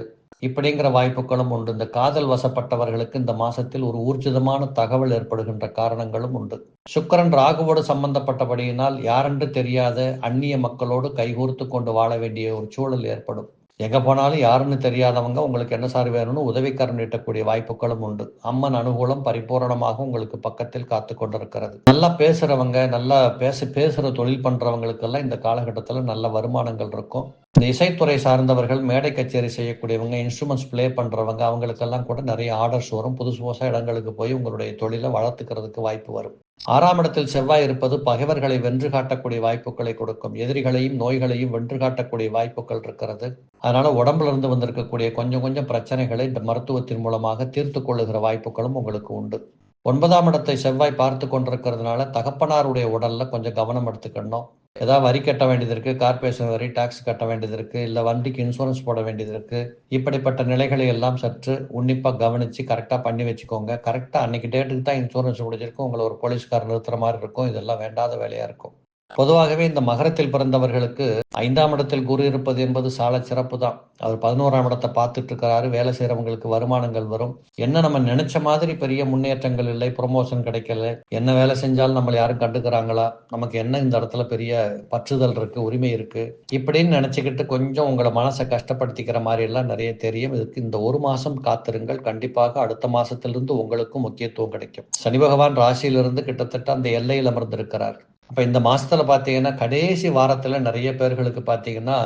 இப்படிங்கிற வாய்ப்புகளும் உண்டு. இந்த காதல் வசப்பட்டவர்களுக்கு இந்த மாசத்தில் ஒரு ஊர்ஜிதமான தகவல் ஏற்படுகின்ற காரணங்களும் உண்டு. சுக்கிரன் ராகுவோடு சம்பந்தப்பட்டபடியினால் யாரென்று தெரியாத அந்நிய மக்களோடு கைகோர்த்து கொண்டு வாழ வேண்டிய ஒரு சூழல் ஏற்படும். எங்க போனாலும் யாருன்னு தெரியாதவங்க உங்களுக்கு என்ன சார் வேணும்னு உதவிக்கரம் நீட்டக்கூடிய வாய்ப்புகளும் உண்டு. அம்மன் அனுகூலம் பரிபூரணமாக உங்களுக்கு பக்கத்தில் காத்து கொண்டிருக்கிறது. நல்லா பேசுறவங்க, நல்லா பேசுற தொழில் பண்றவங்களுக்கெல்லாம் இந்த காலகட்டத்தில் நல்ல வருமானங்கள் இருக்கும். இந்த இசைத்துறை சார்ந்தவர்கள், மேடை கச்சேரி செய்யக்கூடியவங்க, இன்ஸ்ட்ருமெண்ட்ஸ் பிளே பண்றவங்க, அவங்களுக்கெல்லாம் கூட நிறைய ஆர்டர்ஸ் வரும். புதுசா இடங்களுக்கு போய் உங்களுடைய தொழிலை வளர்த்துக்கிறதுக்கு வாய்ப்பு வரும். 6ஆம் இடத்தில் செவ்வாய் இருப்பது பகைவர்களை வென்று காட்டக்கூடிய வாய்ப்புகளை கொடுக்கும். எதிரிகளையும் நோய்களையும் வென்று காட்டக்கூடிய வாய்ப்புகள் இருக்கிறது. அதனால உடம்புல இருந்து வந்திருக்கக்கூடிய கொஞ்சம் பிரச்சனைகளை இந்த மருத்துவத்தின் மூலமாக தீர்த்து கொள்ளுகிற வாய்ப்புகளும் உங்களுக்கு உண்டு. 9ஆம் இடத்தை செவ்வாய் பார்த்து கொண்டிருக்கிறதுனால தகப்பனாருடைய உடல்ல கொஞ்சம் கவனம் எடுத்துக்கணும். ஏதாவது வரி கட்ட வேண்டியது இருக்கு, கார்பரேஷன் வரி, டாக்ஸ் கட்ட வேண்டியது இருக்கு, இல்லை வண்டிக்கு இன்சூரன்ஸ் போட வேண்டியது இருக்கு. இப்படிப்பட்ட நிலைகளை எல்லாம் சற்று உன்னிப்பாக கவனிச்சு கரெக்டாக பண்ணி வச்சுக்கோங்க. கரெக்டாக அன்னைக்கு டேட்டுக்கு தான் இன்சூரன்ஸ் முடிஞ்சிருக்கும். உங்களை ஒரு போலீஸ்காரர் நிறுத்துற மாதிரி இருக்கும். இதெல்லாம் வேண்டாத வேலையா இருக்கும். பொதுவாகவே இந்த மகரத்தில் பிறந்தவர்களுக்கு 5ஆம் இடத்தில் குரு இருப்பது என்பது சால சிறப்பு தான். அவர் 11ஆம் இடத்தை பார்த்துட்டு இருக்கிறாரு. வேலை செய்யறவங்களுக்கு வருமானங்கள் வரும். என்ன நம்ம நினைச்ச மாதிரி பெரிய முன்னேற்றங்கள் இல்லை, ப்ரொமோஷன் கிடைக்கல, என்ன வேலை செஞ்சாலும் நம்மளை யாரும் கண்டுக்கிறாங்களா, நமக்கு என்ன இந்த இடத்துல பெரிய பற்றுதல் இருக்கு, உரிமை இருக்கு, இப்படின்னு நினைச்சுக்கிட்டு கொஞ்சம் உங்களை மனசை கஷ்டப்படுத்திக்கிற மாதிரி எல்லாம் நிறைய தெரியும். இதுக்கு இந்த ஒரு மாசம் காத்திருங்கள். கண்டிப்பாக அடுத்த மாசத்திலிருந்து உங்களுக்கும் முக்கியத்துவம் கிடைக்கும். சனி பகவான் ராசியிலிருந்து கிட்டத்தட்ட அந்த எல்லையில் அமர்ந்திருக்கிறார். அப்ப இந்த மாசத்துல பாத்தீங்கன்னா கடைசி வாரத்துல நிறைய பேர்களுக்கு பாத்தீங்கன்னா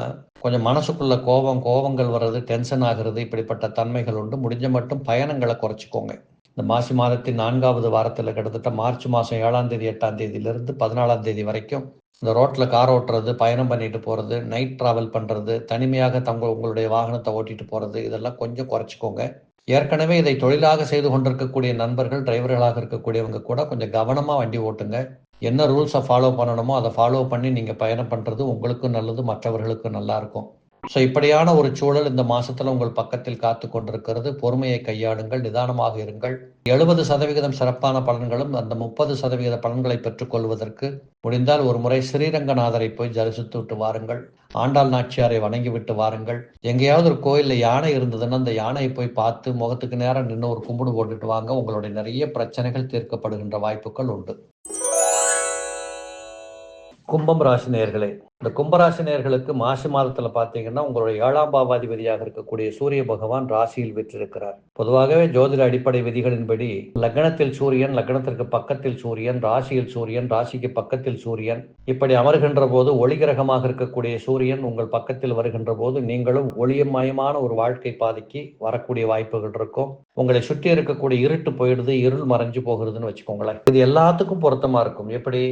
கொஞ்சம் மனசுக்குள்ள கோபங்கள் வர்றது, டென்ஷன் ஆகுறது, இப்படிப்பட்ட தன்மைகள் உண்டு. முடிஞ்ச மட்டும் பயணங்களை குறைச்சிக்கோங்க. இந்த மாசி மாதத்தின் 4வது வாரத்துல கிட்டத்தட்ட மார்ச் மாசம் 7ஆம் தேதி 8ஆம் தேதியிலிருந்து 14ஆம் தேதி வரைக்கும் இந்த ரோட்ல கார் ஓட்டுறது, பயணம் பண்ணிட்டு போறது, நைட் டிராவல் பண்றது, தனிமையாக உங்களுடைய வாகனத்தை ஓட்டிட்டு போறது, இதெல்லாம் கொஞ்சம் குறைச்சிக்கோங்க. ஏற்கனவே இதை தொழிலாக செய்து கொண்டிருக்கக்கூடிய நண்பர்கள், டிரைவர்களாக இருக்கக்கூடியவங்க கூட கொஞ்சம் கவனமா வண்டி ஓட்டுங்க. என்ன ரூல்ஸை ஃபாலோ பண்ணணுமோ அதை ஃபாலோ பண்ணி நீங்கள் பயணம் பண்ணுறது உங்களுக்கும் நல்லது, மற்றவர்களுக்கும் நல்லா இருக்கும். ஸோ இப்படியான ஒரு சூழல் இந்த மாசத்துல உங்கள் பக்கத்தில் காத்து கொண்டிருக்கிறது. பொறுமையை கையாளுங்கள், நிதானமாக இருங்கள். 70% சிறப்பான பலன்களும் அந்த 30% பலன்களை பெற்றுக்கொள்வதற்கு முடிந்தால் ஒரு முறை ஸ்ரீரங்கநாதரை போய் தரிசித்து விட்டு வாருங்கள். ஆண்டாள் நாச்சியாரை வணங்கி விட்டு வாருங்கள். எங்கேயாவது ஒரு கோயிலில் யானை இருந்ததுன்னா அந்த யானையை போய் பார்த்து முகத்துக்கு நேரம் நின்று ஒரு கும்பிடு போட்டுட்டு வாங்க. உங்களுடைய நிறைய பிரச்சனைகள் தீர்க்கப்படுகின்ற வாய்ப்புகள் உண்டு. கும்பம் ராசி நேயர்களே, இந்த கும்பராசி நேயர்களுக்கு மாசி மாதத்துல பாத்தீங்கன்னா உங்களுடைய 7ஆம் பாவாதிபதியாக இருக்கக்கூடிய சூரிய பகவான் ராசியில் வீற்றிருக்கிறார். பொதுவாகவே ஜோதிட அடிப்படை விதிகளின்படி லக்னத்தில் சூரியன், லக்னத்திற்கு பக்கத்தில் சூரியன், ராசியில் சூரியன், ராசிக்கு பக்கத்தில் சூரியன், இப்படி அமர்கின்ற போது ஒளிகிரகமாக இருக்கக்கூடிய சூரியன் உங்கள் பக்கத்தில் வருகின்ற போது நீங்களும் ஒளிமயமான ஒரு வாழ்க்கை பாதைக்கு வரக்கூடிய வாய்ப்புகள் இருக்கும். உங்களை சுற்றி இருக்கக்கூடிய இருட்டு போயிடுது, இருள் மறைஞ்சு போகிறதுன்னு வச்சுக்கோங்களேன். இது எல்லாத்துக்கும் பொருத்தமா இருக்கும். எப்படி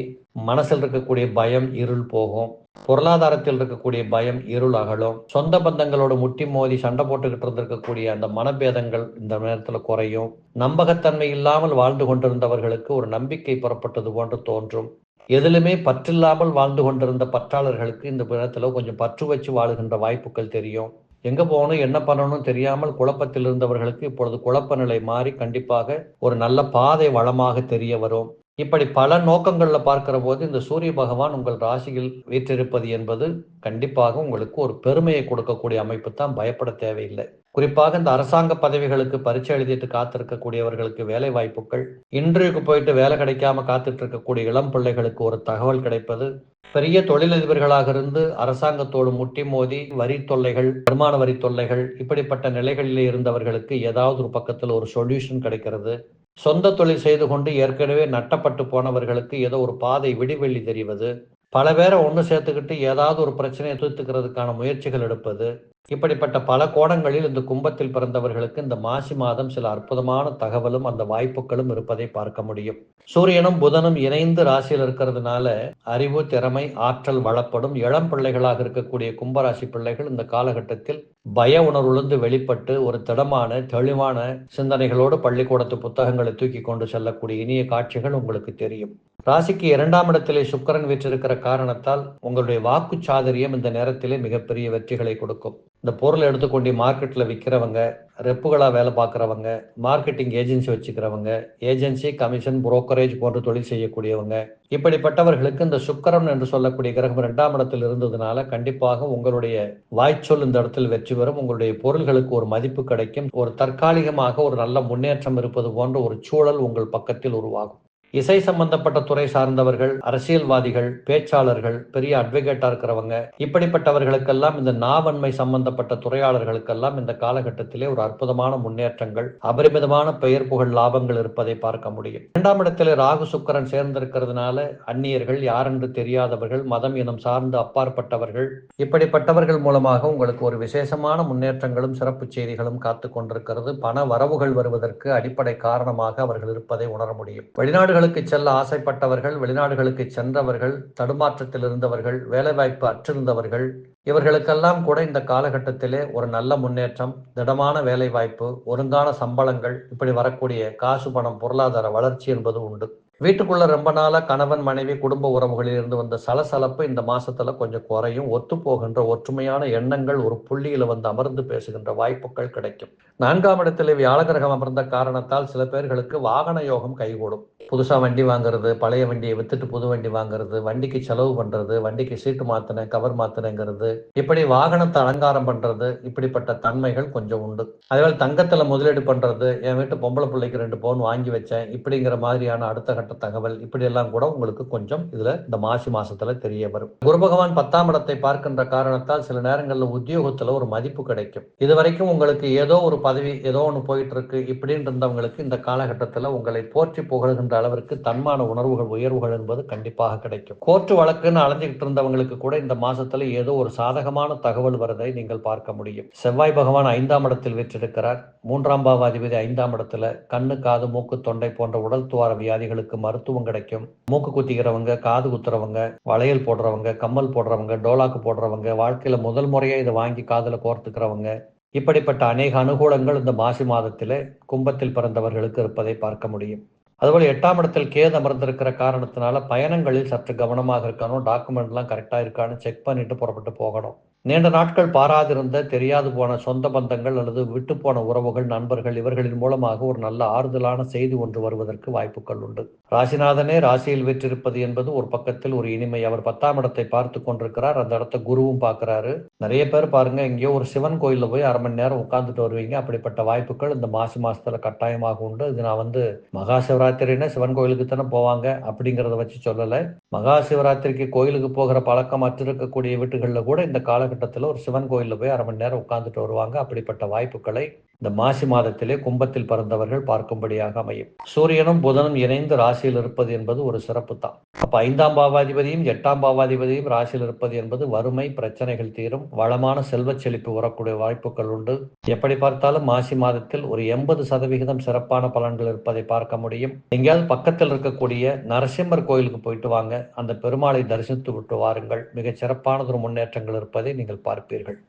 மனசில் இருக்கக்கூடிய பயம் இருள் போகும், பொருளாதாரத்தில் இருக்கக்கூடிய பயம் இருள் அகலும், சொந்த பந்தங்களோட முட்டி மோதி சண்டை போட்டுக்கிட்டு இருந்திருக்கக்கூடிய அந்த மனபேதங்கள் இந்த நேரத்தில் குறையும், நம்பகத்தன்மை இல்லாமல் வாழ்ந்து கொண்டிருந்தவர்களுக்கு ஒரு நம்பிக்கை புறப்பட்டது போன்று தோன்றும், எதிலுமே பற்றில்லாமல் வாழ்ந்து கொண்டிருந்த பற்றாளர்களுக்கு இந்த நேரத்தில் கொஞ்சம் பற்று வச்சு வாழுகின்ற வாய்ப்புகள் தெரியும். எங்க போகணும், என்ன பண்ணணும் தெரியாமல் குழப்பத்தில் இருந்தவர்களுக்கு இப்பொழுது குழப்ப நிலை மாறி கண்டிப்பாக ஒரு நல்ல பாதை வளமாக தெரிய வரும். இப்படி பல நோக்கங்கள்ல பார்க்கிற போது இந்த சூரிய பகவான் உங்கள் ராசியில் வீற்றிருப்பது என்பது கண்டிப்பாக உங்களுக்கு ஒரு பெருமையை கொடுக்கக்கூடிய அமைப்பு தான். பயப்பட தேவையில்லை. குறிப்பாக இந்த அரசாங்க பதவிகளுக்கு பரீட்சை எழுதிட்டு காத்திருக்கக்கூடியவர்களுக்கு வேலை வாய்ப்புகள், இன்டர்வியூக்கு போயிட்டு வேலை கிடைக்காம காத்துட்டு இருக்கக்கூடிய இளம் பிள்ளைகளுக்கு ஒரு தகவல் கிடைப்பது, பெரிய தொழிலதிபர்களாக இருந்து அரசாங்கத்தோடு முட்டி மோதி வரி தொல்லைகள், வருமான வரி தொல்லைகள், இப்படிப்பட்ட நிலைகளிலே இருந்தவர்களுக்கு ஏதாவது ஒரு பக்கத்தில் ஒரு சொல்யூஷன் கிடைக்கிறது, சொந்த தொழில் செய்து கொண்டு ஏற்கனவே நட்டப்பட்டு போனவர்களுக்கு ஏதோ ஒரு பாதை விடிவெள்ளி தெரிவது, பல பேரை ஒன்று சேர்த்துக்கிட்டு ஏதாவது ஒரு பிரச்சனையை தீர்த்துக்கிறதுக்கான முயற்சிகள் எடுப்பது, இப்படிப்பட்ட பல கோணங்களில் இந்த கும்பத்தில் பிறந்தவர்களுக்கு இந்த மாசி மாதம் சில அற்புதமான தகவலும் அந்த வாய்ப்புகளும் இருப்பதை பார்க்க முடியும். சூரியனும் புதனும் இணைந்து ராசியில் இருக்கிறதுனால அறிவு, திறமை, ஆற்றல் வளப்படும். இளம் பிள்ளைகளாக இருக்கக்கூடிய கும்பராசி பிள்ளைகள் இந்த காலகட்டத்தில் பய உணர்வுலேருந்து வெளிப்பட்டு ஒரு திடமான தெளிவான சிந்தனைகளோடு பள்ளிக்கூடத்து புத்தகங்களை தூக்கி கொண்டு செல்லக்கூடிய இனிய காட்சிகள் உங்களுக்கு தெரியும். ராசிக்கு 2ஆம் இடத்திலே சுக்கிரன் வீற்றிருக்கிற காரணத்தால் உங்களுடைய வாக்கு சாதுரியம் இந்த நேரத்திலே மிகப்பெரிய வெற்றிகளை கொடுக்கும். இந்த பொருளை எடுத்துக்கொண்டு மார்க்கெட்ல விற்கிறவங்க, ரெப்புகளா வேலை பார்க்குறவங்க, மார்க்கெட்டிங் ஏஜென்சி வச்சுக்கிறவங்க, ஏஜென்சி, கமிஷன், புரோக்கரேஜ் போன்ற தொழில் செய்யக்கூடியவங்க, இப்படிப்பட்டவர்களுக்கு இந்த சுக்கிரன் என்று சொல்லக்கூடிய கிரகம் 2ஆம் இடத்தில் இருந்ததுனால கண்டிப்பாக உங்களுடைய வாய்ச்சொல் இந்த இடத்தில் வெற்றி பெறும். உங்களுடைய பொருள்களுக்கு ஒரு மதிப்பு கிடைக்கும். ஒரு தற்காலிகமாக ஒரு நல்ல முன்னேற்றம் இருப்பது போன்ற ஒரு சூழல் உங்கள் பக்கத்தில் உருவாகும். இசை சம்பந்தப்பட்ட துறை சார்ந்தவர்கள், அரசியல்வாதிகள், பேச்சாளர்கள், பெரிய அட்வொகேட்டா இருக்கிறவங்க, இப்படிப்பட்டவர்களுக்கெல்லாம் இந்த நாவன்மை சம்பந்தப்பட்ட துறையாளர்களுக்கெல்லாம் இந்த காலகட்டத்திலே ஒரு அற்புதமான முன்னேற்றங்கள், அபரிமிதமான பெயர் புகழ் லாபங்கள் இருப்பதை பார்க்க முடியும். 2ஆம் இடத்திலே ராகு சுக்கிரன் சேர்ந்திருக்கிறதுனால அந்நியர்கள், யாரென்று தெரியாதவர்கள், மதம் இனம் சார்ந்து அப்பாற்பட்டவர்கள், இப்படிப்பட்டவர்கள் மூலமாக உங்களுக்கு ஒரு விசேஷமான முன்னேற்றங்களும் சிறப்பு செய்திகளும் காத்து கொண்டிருக்கிறது. பண வரவுகள் வருவதற்கு அடிப்படை காரணமாக அவர்கள் இருப்பதை உணர முடியும். வெளிநாடுகளுக்கு செல்ல ஆசைப்பட்டவர்கள், வெளிநாடுகளுக்கு சென்றவர்கள், தடுமாற்றத்தில் இருந்தவர்கள், வேலைவாய்ப்பு அற்றிருந்தவர்கள், இவர்களுக்கெல்லாம் கூட இந்த காலகட்டத்திலே ஒரு நல்ல முன்னேற்றம், திடமான வேலைவாய்ப்பு, ஒருங்கான சம்பளங்கள், இப்படி வரக்கூடிய காசு, பணம், பொருளாதார வளர்ச்சி என்பது உண்டு. வீட்டுக்குள்ள ரொம்ப நாளா கணவன் மனைவி குடும்ப உறவுகளில் இருந்து வந்த சலசலப்பு இந்த மாசத்துல கொஞ்சம் குறையும். ஒத்து போகின்ற ஒற்றுமையான எண்ணங்கள் ஒரு புள்ளியில வந்து அமர்ந்து பேசுகின்ற வாய்ப்புகள் கிடைக்கும். 4ஆம் இடத்திலே வியாழ கிரகம் அமர்ந்த காரணத்தால் சில பேர்களுக்கு வாகன யோகம் கைகூடும். புதுசா வண்டி வாங்குறது, பழைய வண்டியை வித்துட்டு புது வண்டி வாங்குறது, வண்டிக்கு செலவு பண்றது, வண்டிக்கு சீட்டு மாத்தினேன், கவர் மாத்தினேங்கிறது, இப்படி வாகனத்தை அலங்காரம் பண்றது, இப்படிப்பட்ட தன்மைகள் கொஞ்சம் உண்டு. அதேபோல தங்கத்துல முதலீடு பண்றது, என் வீட்டு பொம்பளை பிள்ளைக்கு 2 பவுன் வாங்கி வச்சேன், இப்படிங்கிற மாதிரியான அடுத்த கட்ட தகவல், இப்படி எல்லாம் கூட உங்களுக்கு கொஞ்சம் இதுல இந்த மாசி மாசத்துல தெரிய வரும். குரு பகவான் 10ஆம் இடத்தை பார்க்கின்ற காரணத்தால் சில நேரங்களில் உத்தியோகத்துல ஒரு மதிப்பு கிடைக்கும். இதுவரைக்கும் உங்களுக்கு ஏதோ ஒரு பதவி, ஏதோ ஒன்று போயிட்டு இருக்கு இப்படின்னு இருந்தவங்களுக்கு இந்த காலகட்டத்தில் உங்களை போற்றி புகழ்கின்ற அளவிற்கு தன்மான உணர்வுகள், உயர்வுகள் என்பது கண்டிப்பாக கிடைக்கும். கோர்ட்டு வழக்குன்னு அலைஞ்சிக்கிட்டு இருந்தவங்களுக்கு கூட இந்த மாசத்துல ஏதோ ஒரு சாதகமான தகவல் வருவதை நீங்கள் பார்க்க முடியும். செவ்வாய் பகவான் 5ஆம் இடத்தில் வீற்றிருக்கிறார். 3ஆம் பாவாதிபதி 5ஆம் இடத்துல. கண்ணு, காது, மூக்கு, தொண்டை போன்ற உடல் துவார வியாதிகளுக்கு மருத்துவம் கிடைக்கும். மூக்கு குத்திக்கிறவங்க, காது குத்துறவங்க, வளையல் போடுறவங்க, கம்மல் போடுறவங்க, டோலாக்கு போடுறவங்க, வாழ்க்கையில முதல் முறையா இதை வாங்கி காதுல கோர்த்துக்கிறவங்க, இப்படிப்பட்ட அநேக அனுகூலங்கள் இந்த மாசி மாதத்திலே கும்பத்தில் பிறந்தவர்களுக்கு இருப்பதை பார்க்க முடியும். அதுபோல 8ஆம் இடத்தில் கேது அமர்ந்திருக்கிற காரணத்தினால பயணங்களில் சற்று கவனமாக இருக்கணும். டாக்குமெண்ட்லாம் கரெக்டாக இருக்கான்னு செக் பண்ணிட்டு புறப்பட்டு போகணும். நீண்ட நாட்கள் பாராதிருந்த, தெரியாது போன சொந்த பந்தங்கள் அல்லது விட்டு போன உறவுகள், நண்பர்கள், இவர்களின் மூலமாக ஒரு நல்ல ஆறுதலான செய்தி ஒன்று வருவதற்கு வாய்ப்புகள் உண்டு. ராசிநாதனே ராசியில் வீற்றிருப்பது என்பது ஒரு பக்கத்தில் ஒரு இனிமை. அவர் 10ஆம் இடத்தை பார்த்து கொண்டிருக்கிறார். அந்த இடத்த குருவும் பார்க்கிறாரு. நிறைய பேர் பாருங்க, எங்கேயோ ஒரு சிவன் கோயிலில் போய் 1/2 மணி நேரம் உட்கார்ந்துட்டு வருவீங்க. அப்படிப்பட்ட வாய்ப்புகள் இந்த மாசி மாசத்துல கட்டாயமாக உண்டு. இது நான் வந்து மகா சிவராத்திரின்னா சிவன் கோயிலுக்கு தானே போவாங்க அப்படிங்கிறத வச்சு சொல்லலை. மகா சிவராத்திரிக்கு கோயிலுக்கு போகிற பழக்கம் இருக்கக்கூடிய வீட்டுகளில் கூட இந்த காலகட்டத்தில் ஒரு சிவன் கோயிலில் போய் 1/2 மணி நேரம் உட்கார்ந்துட்டு வருவாங்க. அப்படிப்பட்ட வாய்ப்புகளை இந்த மாசி மாதத்திலே கும்பத்தில் பிறந்தவர்கள் பார்க்கும்படியாக அமையும். சூரியனும் புதனும் இணைந்து ராசியில் இருப்பது என்பது ஒரு சிறப்பு தான். அப்ப 5ஆம் பாவாதிபதியும் 8ஆம் பாவாதிபதியும் ராசியில் இருப்பது என்பது வறுமை பிரச்சனைகள் தீரும், வளமான செல்வ செழிப்பு வரக்கூடிய வாய்ப்புகள் உண்டு. எப்படி பார்த்தாலும் மாசி மாதத்தில் ஒரு 80% சிறப்பான பலன்கள் இருப்பதை பார்க்க முடியும். எங்கேயாவது பக்கத்தில் இருக்கக்கூடிய நரசிம்மர் கோயிலுக்கு போயிட்டு வாங்க, அந்த பெருமாளை தரிசித்து விட்டு வாருங்கள். மிகச் சிறப்பானதொரு முன்னேற்றங்கள் இருப்பதை நீங்கள் பார்ப்பீர்கள்.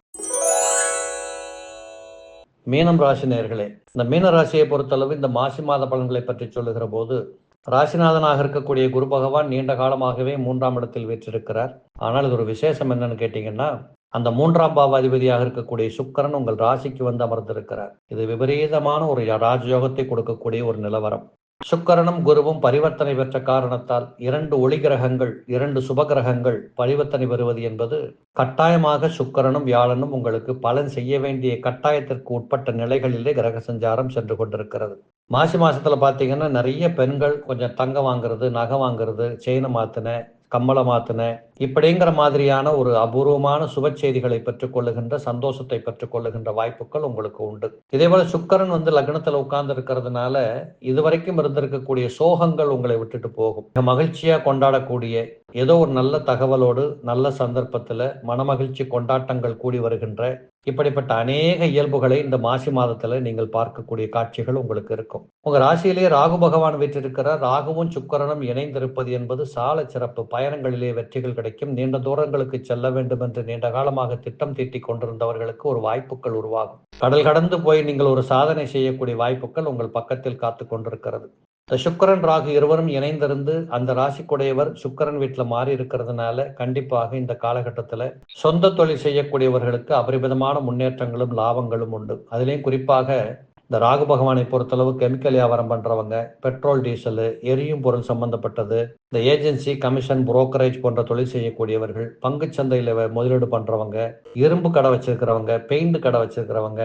மீனம் ராசி நேயர்களே, இந்த மீன ராசியை பொறுத்தளவு இந்த மாசி மாத பலன்களை பற்றி சொல்லுகிற போது, ராசிநாதனாக இருக்கக்கூடிய குரு பகவான் நீண்ட காலமாகவே 3ஆம் இடத்தில் வீற்றிருக்கிறார். ஆனால் இது ஒரு விசேஷம் என்னன்னு கேட்டீங்கன்னா, அந்த 3ஆம் பாவாதிபதியாக இருக்கக்கூடிய சுக்கிரன் உங்கள் ராசிக்கு வந்து அமர்ந்திருக்கிறார். இது விபரீதமான ஒரு ராஜயோகத்தை கொடுக்கக்கூடிய ஒரு நிலவரம். சுக்கிரனும் குருவும் பரிவர்த்தனை பெற்ற காரணத்தால் 2 ஒளி கிரகங்கள், 2 சுப கிரகங்கள் பரிவர்த்தனை பெறுவது என்பது கட்டாயமாக சுக்கிரனும் வியாழனும் உங்களுக்கு பலன் செய்ய வேண்டிய கட்டாயத்திற்கு உட்பட்ட நிலைகளிலே கிரக சஞ்சாரம் சென்று கொண்டிருக்கிறது. மாசி மாசத்துல பாத்தீங்கன்னா நிறைய பெண்கள் கொஞ்சம் தங்கம் வாங்குறது, நகை வாங்குறது, செயினை மாத்தின, கம்மலை மாத்தின, இப்படிங்கிற மாதிரியான ஒரு அபூர்வமான சுப செய்திகளை பெற்றுக் கொள்ளுகின்ற, சந்தோஷத்தை பெற்றுக் கொள்ளுகின்ற வாய்ப்புகள் உங்களுக்கு உண்டு. இதே போல சுக்கிரன் வந்து லக்னத்துல உட்கார்ந்து இருக்கிறதுனால இதுவரைக்கும் இருந்திருக்கக்கூடிய சோகங்கள் உங்களை விட்டுட்டு போகும். மகிழ்ச்சியா கொண்டாடக்கூடிய ஏதோ ஒரு நல்ல தகவலோடு நல்ல சந்தர்ப்பத்துல மனமகிழ்ச்சி கொண்டாட்டங்கள் கூடி வருகின்ற இப்படிப்பட்ட அநேக இயல்புகளை இந்த மாசி மாதத்துல நீங்கள் பார்க்கக்கூடிய காட்சிகள் உங்களுக்கு இருக்கும். உங்க ராசியிலேயே ராகு பகவான் வீற்றிருக்கிறார். ராகுவும் சுக்கிரனும் இணைந்திருப்பது என்பது சால சிறப்பு. பயணங்களிலே வெற்றிகள் கிடைக்கும். நீண்ட தூரங்களுக்கு செல்ல வேண்டும் என்று நீண்ட காலமாக திட்டம் தீட்டிக் கொண்டிருந்தவர்களுக்கு ஒரு வாய்ப்புகள் உருவாகும். கடல் கடந்து போய் நீங்கள் ஒரு சாதனை செய்யக்கூடிய வாய்ப்புகள் உங்கள் பக்கத்தில் காத்து கொண்டிருக்கிறது. இந்த சுக்கிரன் ராகு இருவரும் இணைந்திருந்து அந்த ராசிக்குடையவர் சுக்கிரன் வீட்டில் மாறி இருக்கிறதுனால கண்டிப்பாக இந்த காலகட்டத்தில் சொந்த தொழில் செய்யக்கூடியவர்களுக்கு அபரிமிதமான முன்னேற்றங்களும் லாபங்களும் உண்டு. அதிலேயும் குறிப்பாக இந்த ராகு பகவானை பொறுத்தளவு கெமிக்கல் வியாபாரம் பண்றவங்க, பெட்ரோல் டீசல் எரியும் பொருள் சம்பந்தப்பட்டது, இந்த ஏஜென்சி கமிஷன் புரோக்கரேஜ் போன்ற தொழில் செய்யக்கூடியவர்கள், பங்கு சந்தையில் முதலீடு பண்றவங்க, இரும்பு கடை வச்சிருக்கிறவங்க, பெயிண்ட் கடை வச்சிருக்கிறவங்க,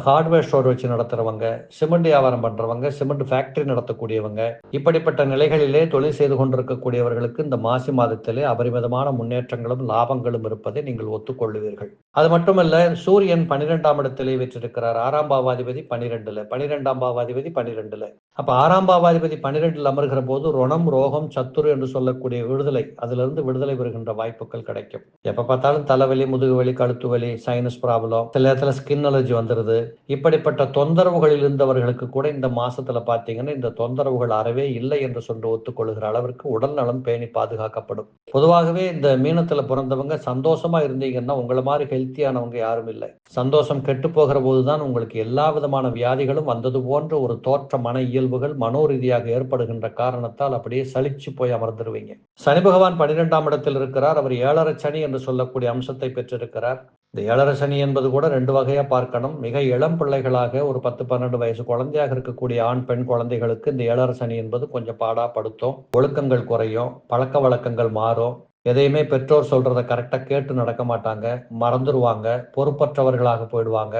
ஹார்ட்வேர் ஸ்டோர் வச்சு நடத்துறவங்க, சிமெண்ட் வியாபாரம் பண்றவங்க, சிமெண்ட் ஃபேக்டரி நடத்தக்கூடியவங்க, இப்படிப்பட்ட நிலைகளிலே தொழில் செய்து கொண்டிருக்கக்கூடியவர்களுக்கு இந்த மாசி மாதத்திலே அபரிமிதமான முன்னேற்றங்களும் லாபங்களும் இருப்பதை நீங்கள் ஒத்துக்கொள்ளுவீர்கள். அது மட்டுமல்ல, சூரியன் 12ஆம் இடத்திலே வீற்றிருக்கிறார். 6ஆம் பாவாதிபதி 12, 12ஆம் பாவாதிபதி 12. அப்ப 6ஆம் பாவாதிபதி 12 அமர்கிற போது ருணம், ரோகம், சத்துரு என்று சொல்லக்கூடிய விடுதலை, அதிலிருந்து விடுதலை பெறுகின்ற வாய்ப்புகள் கிடைக்கும். எப்ப பார்த்தாலும் தலைவலி, முதுகு வலி, கழுத்து வலி, சைனஸ் ப்ராப்ளம், சில நேரத்துல ஸ்கின் அலர்ஜி வந்துருது. இப்படிப்பட்ட தொந்தரவுகளில் இருந்தவர்களுக்கு கூட இந்த மாசத்துல பாத்தீங்கன்னா இந்த தொந்தரவுகள் அறவே இல்லை என்று சொல்லி ஒத்துக்கொள்கிற அளவிற்கு உடல் நலம் பேணி பாதுகாக்கப்படும். பொதுவாகவே இந்த மீனத்துல பிறந்தவங்க சந்தோஷமா இருந்தீங்கன்னா உங்களை மாதிரி ஹெல்த்தியானவங்க யாரும் இல்லை. சந்தோஷம் கெட்டு போகிற போதுதான் உங்களுக்கு எல்லா விதமான வியாதிகள் வியாதிகளும் வந்தது போன்ற ஒரு தோற்ற மன இயல்புகள் மனோரீதியாக ஏற்படுகின்ற காரணத்தால் அப்படியே சலிச்சு போய் அமர்ந்துருவீங்க. சனி பகவான் 12ஆம் இடத்தில் இருக்கிறார். அவர் 7.5 சனி என்று சொல்லக்கூடிய அம்சத்தை பெற்றிருக்கிறார். இந்த 7.5 சனி என்பது கூட 2 வகையா பார்க்கணும். மிக இளம் பிள்ளைகளாக ஒரு 10-12 வயசு குழந்தையாக இருக்கக்கூடிய ஆண் பெண் குழந்தைகளுக்கு இந்த 7.5 சனி என்பது கொஞ்சம் பாடா படுத்தும். ஒழுக்கங்கள் குறையும், பழக்க வழக்கங்கள் மாறும். எதையுமே பெற்றோர் சொல்றத கரெக்டா கேட்டு நடக்க மாட்டாங்க, மறந்துடுவாங்க, பொறுப்பற்றவர்களாக போயிடுவாங்க,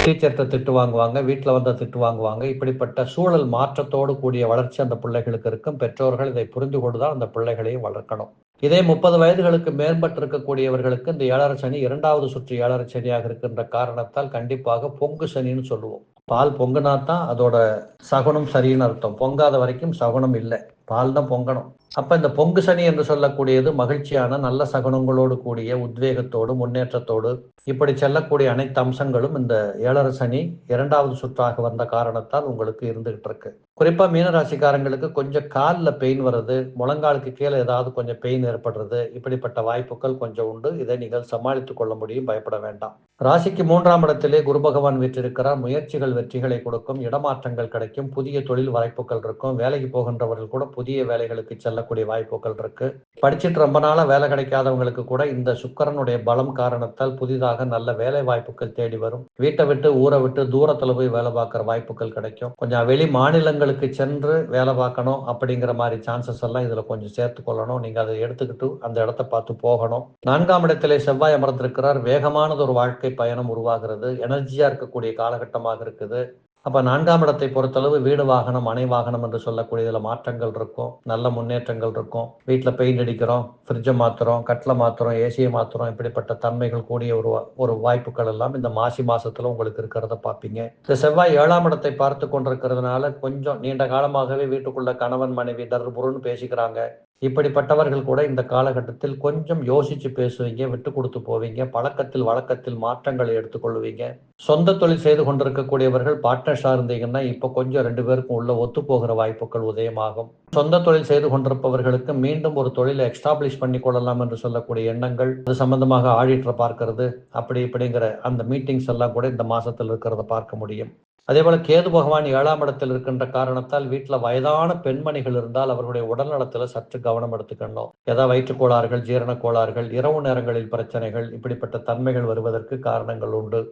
டீச்சர்கிட்ட திட்டு வாங்குவாங்க, வீட்டில் வந்த திட்டு வாங்குவாங்க. இப்படிப்பட்ட சூழல் மாற்றத்தோடு கூடிய வளர்ச்சி அந்த பிள்ளைகளுக்கு இருக்கும். பெற்றோர்கள் இதை புரிந்து கொண்டுதான் அந்த பிள்ளைகளையும் வளர்க்கணும். இதே 30 வயதுகளுக்கு மேற்பட்டு இருக்கக்கூடியவர்களுக்கு இந்த 7.5 சனி 2வது சுற்று 7.5 சனியாக இருக்கின்ற காரணத்தால் கண்டிப்பாக பொங்கு சனின்னு சொல்லுவோம். பால் பொங்குனாதான் அதோட சகுனம் சரின்னு அர்த்தம். பொங்காத வரைக்கும் சகுனம் இல்லை. பால் தான் பொங்கணும். அப்ப இந்த பொங்கு சனி என்று சொல்லக்கூடியது மகிழ்ச்சியான நல்ல சகுனங்களோடு கூடிய உத்வேகத்தோடு முன்னேற்றத்தோடு இப்படி செல்லக்கூடிய அனைத்து அம்சங்களும் இந்த 7.5 சனி 2வது சுற்றாக வந்த காரணத்தால் உங்களுக்கு இருந்துகிட்டு இருக்கு. குறிப்பா மீனராசிக்காரங்களுக்கு கொஞ்சம் காலில் பெயின் வர்றது, முழங்காலுக்கு கீழே ஏதாவது கொஞ்சம் பெயின் ஏற்படுறது, இப்படிப்பட்ட வாய்ப்புகள் கொஞ்சம் உண்டு. இதை நீங்கள் சமாளித்துக் கொள்ள முடியும், பயப்பட வேண்டாம். ராசிக்கு 3ஆம் இடத்திலே குரு பகவான் வீற்றிருக்கிறார். முயற்சிகள் வெற்றிகளை கொடுக்கும், இடமாற்றங்கள் கிடைக்கும், புதிய தொழில் வாய்ப்புகள் இருக்கும். வேலைக்கு போகின்றவர்கள் கூட புதிய வேலைகளுக்கு செல்லக்கூடிய வாய்ப்புகள் இருக்கு. படிச்சுட்டு ரொம்ப நாளா வேலை கிடைக்காதவங்களுக்கு கூட இந்த சுக்கிரனுடைய பலம் காரணத்தால் புதிதாக நல்ல வேலை வாய்ப்புகள் தேடி வரும். வீட்டை விட்டு ஊரை விட்டு தூரத்துல போய் வேலை பார்க்குற வாய்ப்புகள் கிடைக்கும். கொஞ்சம் வெளி மாநிலங்களுக்கு சென்று வேலை பார்க்கணும் அப்படிங்கிற மாதிரி சான்சஸ் எல்லாம் இதுல கொஞ்சம் சேர்த்து கொள்ளணும். நீங்க அதை எடுத்துக்கிட்டு அந்த இடத்தை பார்த்து போகணும். 4ஆம் இடத்திலே செவ்வாய் அமர்ந்திருக்கிறார். வேகமானது ஒரு வாழ்க்கை பயணம் உருவாகிறது. எனர்ஜியா இருக்கக்கூடிய காலகட்டமாக இருக்குது. அப்ப 4ஆம் இடத்தை பொறுத்தளவு வீடு வாகனம், மனை வாகனம் என்று சொல்லக்கூடியதுல மாற்றங்கள் இருக்கும், நல்ல முன்னேற்றங்கள் இருக்கும். வீட்டில் பெயிண்ட் அடிக்கிறோம், ஃப்ரிட்ஜை மாத்துறோம், கட்டில மாத்துறோம், ஏசியை மாத்துறோம், இப்படிப்பட்ட தன்மைகள் கூடிய ஒரு வாய்ப்புகள் எல்லாம் இந்த மாசி மாசத்துல உங்களுக்கு இருக்கிறத பார்ப்பீங்க. இந்த செவ்வாய் 7ஆம் இடத்தை பார்த்து கொண்டிருக்கிறதுனால கொஞ்சம் நீண்ட காலமாகவே வீட்டுக்குள்ள கணவன் மனைவி தர்புருன்னு பேசிக்கிறாங்க. இப்படிப்பட்டவர்கள் கூட இந்த காலகட்டத்தில் கொஞ்சம் யோசிச்சு பேசுவீங்க, விட்டு கொடுத்து போவீங்க, பழக்கத்தில் வழக்கத்தில் மாற்றங்களை எடுத்துக்கொள்வீங்க. சொந்த தொழில் செய்து கொண்டிருக்கக்கூடியவர்கள் பார்ட்னர்ஸா இருந்தீங்கன்னா இப்ப கொஞ்சம் 2 பேருக்கும் உள்ள ஒத்து போகிற வாய்ப்புகள் உதயமாகும். சொந்த தொழில் செய்து கொண்டிருப்பவர்களுக்கு மீண்டும் ஒரு தொழிலை எக்ஸ்டாப்ளிஷ் பண்ணி கொள்ளலாம் என்று சொல்லக்கூடிய எண்ணங்கள், அது சம்பந்தமாக ஆடிட்டரை பார்க்கிறது, அப்படி இப்படிங்கிற அந்த மீட்டிங்ஸ் எல்லாம் கூட இந்த மாசத்தில் இருக்கிறத பார்க்க முடியும். அதே போல கேது பகவான் 7ஆம் இடத்தில் இருக்கின்ற காரணத்தால் வீட்டில் வயதான பெண்மணிகள் இருந்தால் அவர்களுடைய உடல் நலத்தில் சற்று கவனம் எடுத்துக்கணும். ஏதாவது வயிற்றுக் கோளாறுகள், ஜீரண கோளாறுகள், இரவு நேரங்களில் பிரச்சனைகள், இப்படிப்பட்ட தன்மைகள் வருவதற்கு காரணங்கள் உண்டு.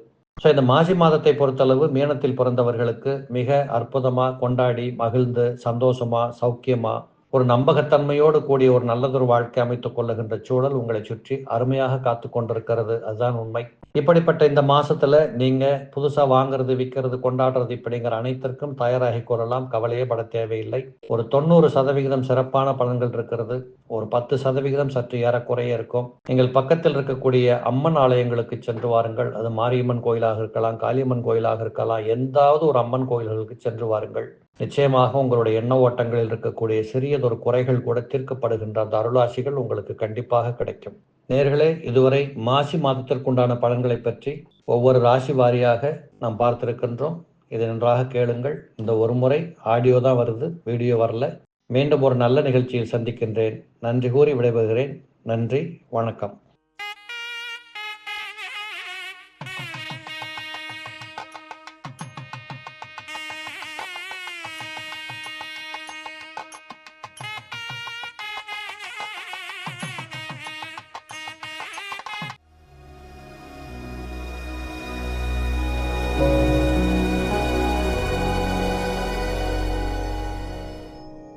ஸோ இந்த மாசி மாதத்தை பொறுத்தளவு மீனத்தில் பிறந்தவர்களுக்கு மிக அற்புதமா கொண்டாடி மகிழ்ந்து சந்தோஷமா சௌக்கியமா ஒரு நம்பகத்தன்மையோடு கூடிய ஒரு நல்லதொரு வாழ்க்கை அமைத்துக் கொள்ளுகின்ற சூழல் உங்களை சுற்றி அருமையாக காத்து கொண்டிருக்கிறது. அதுதான் உண்மை. இப்படிப்பட்ட இந்த மாசத்துல நீங்க புதுசா வாங்குறது, விற்கிறது, கொண்டாடுறது இப்படிங்கிற அனைத்திற்கும் தயாராகி கொள்ளலாம். கவலையே பட தேவையில்லை. ஒரு 90% சிறப்பான பலன்கள் இருக்கிறது. ஒரு 10% சற்று ஏறக்குறைய இருக்கும். நீங்கள் பக்கத்தில் இருக்கக்கூடிய அம்மன் ஆலயங்களுக்கு சென்று வாருங்கள். அது மாரியம்மன் கோயிலாக இருக்கலாம், காளியம்மன் கோயிலாக இருக்கலாம், எந்தாவது ஒரு அம்மன் கோயில்களுக்கு சென்று வாருங்கள். நிச்சயமாக உங்களுடைய எண்ண ஓட்டங்களில் இருக்கக்கூடிய சிறியதொரு குறைகள் கூட தீர்க்கப்படுகின்ற அந்த அருளாசிகள் உங்களுக்கு கண்டிப்பாக கிடைக்கும். நேயர்களே, இதுவரை மாசி மாதத்திற்குண்டான பலன்களை பற்றி ஒவ்வொரு ராசி வாரியாக நாம் பார்த்திருக்கின்றோம். இதை நன்றாக கேளுங்கள். இந்த ஒரு முறை ஆடியோ தான் வருது, வீடியோ வரல. மீண்டும் ஒரு நல்ல நிகழ்ச்சியில் சந்திக்கின்றேன். நன்றி கூறி விடைபெறுகிறேன். நன்றி, வணக்கம்.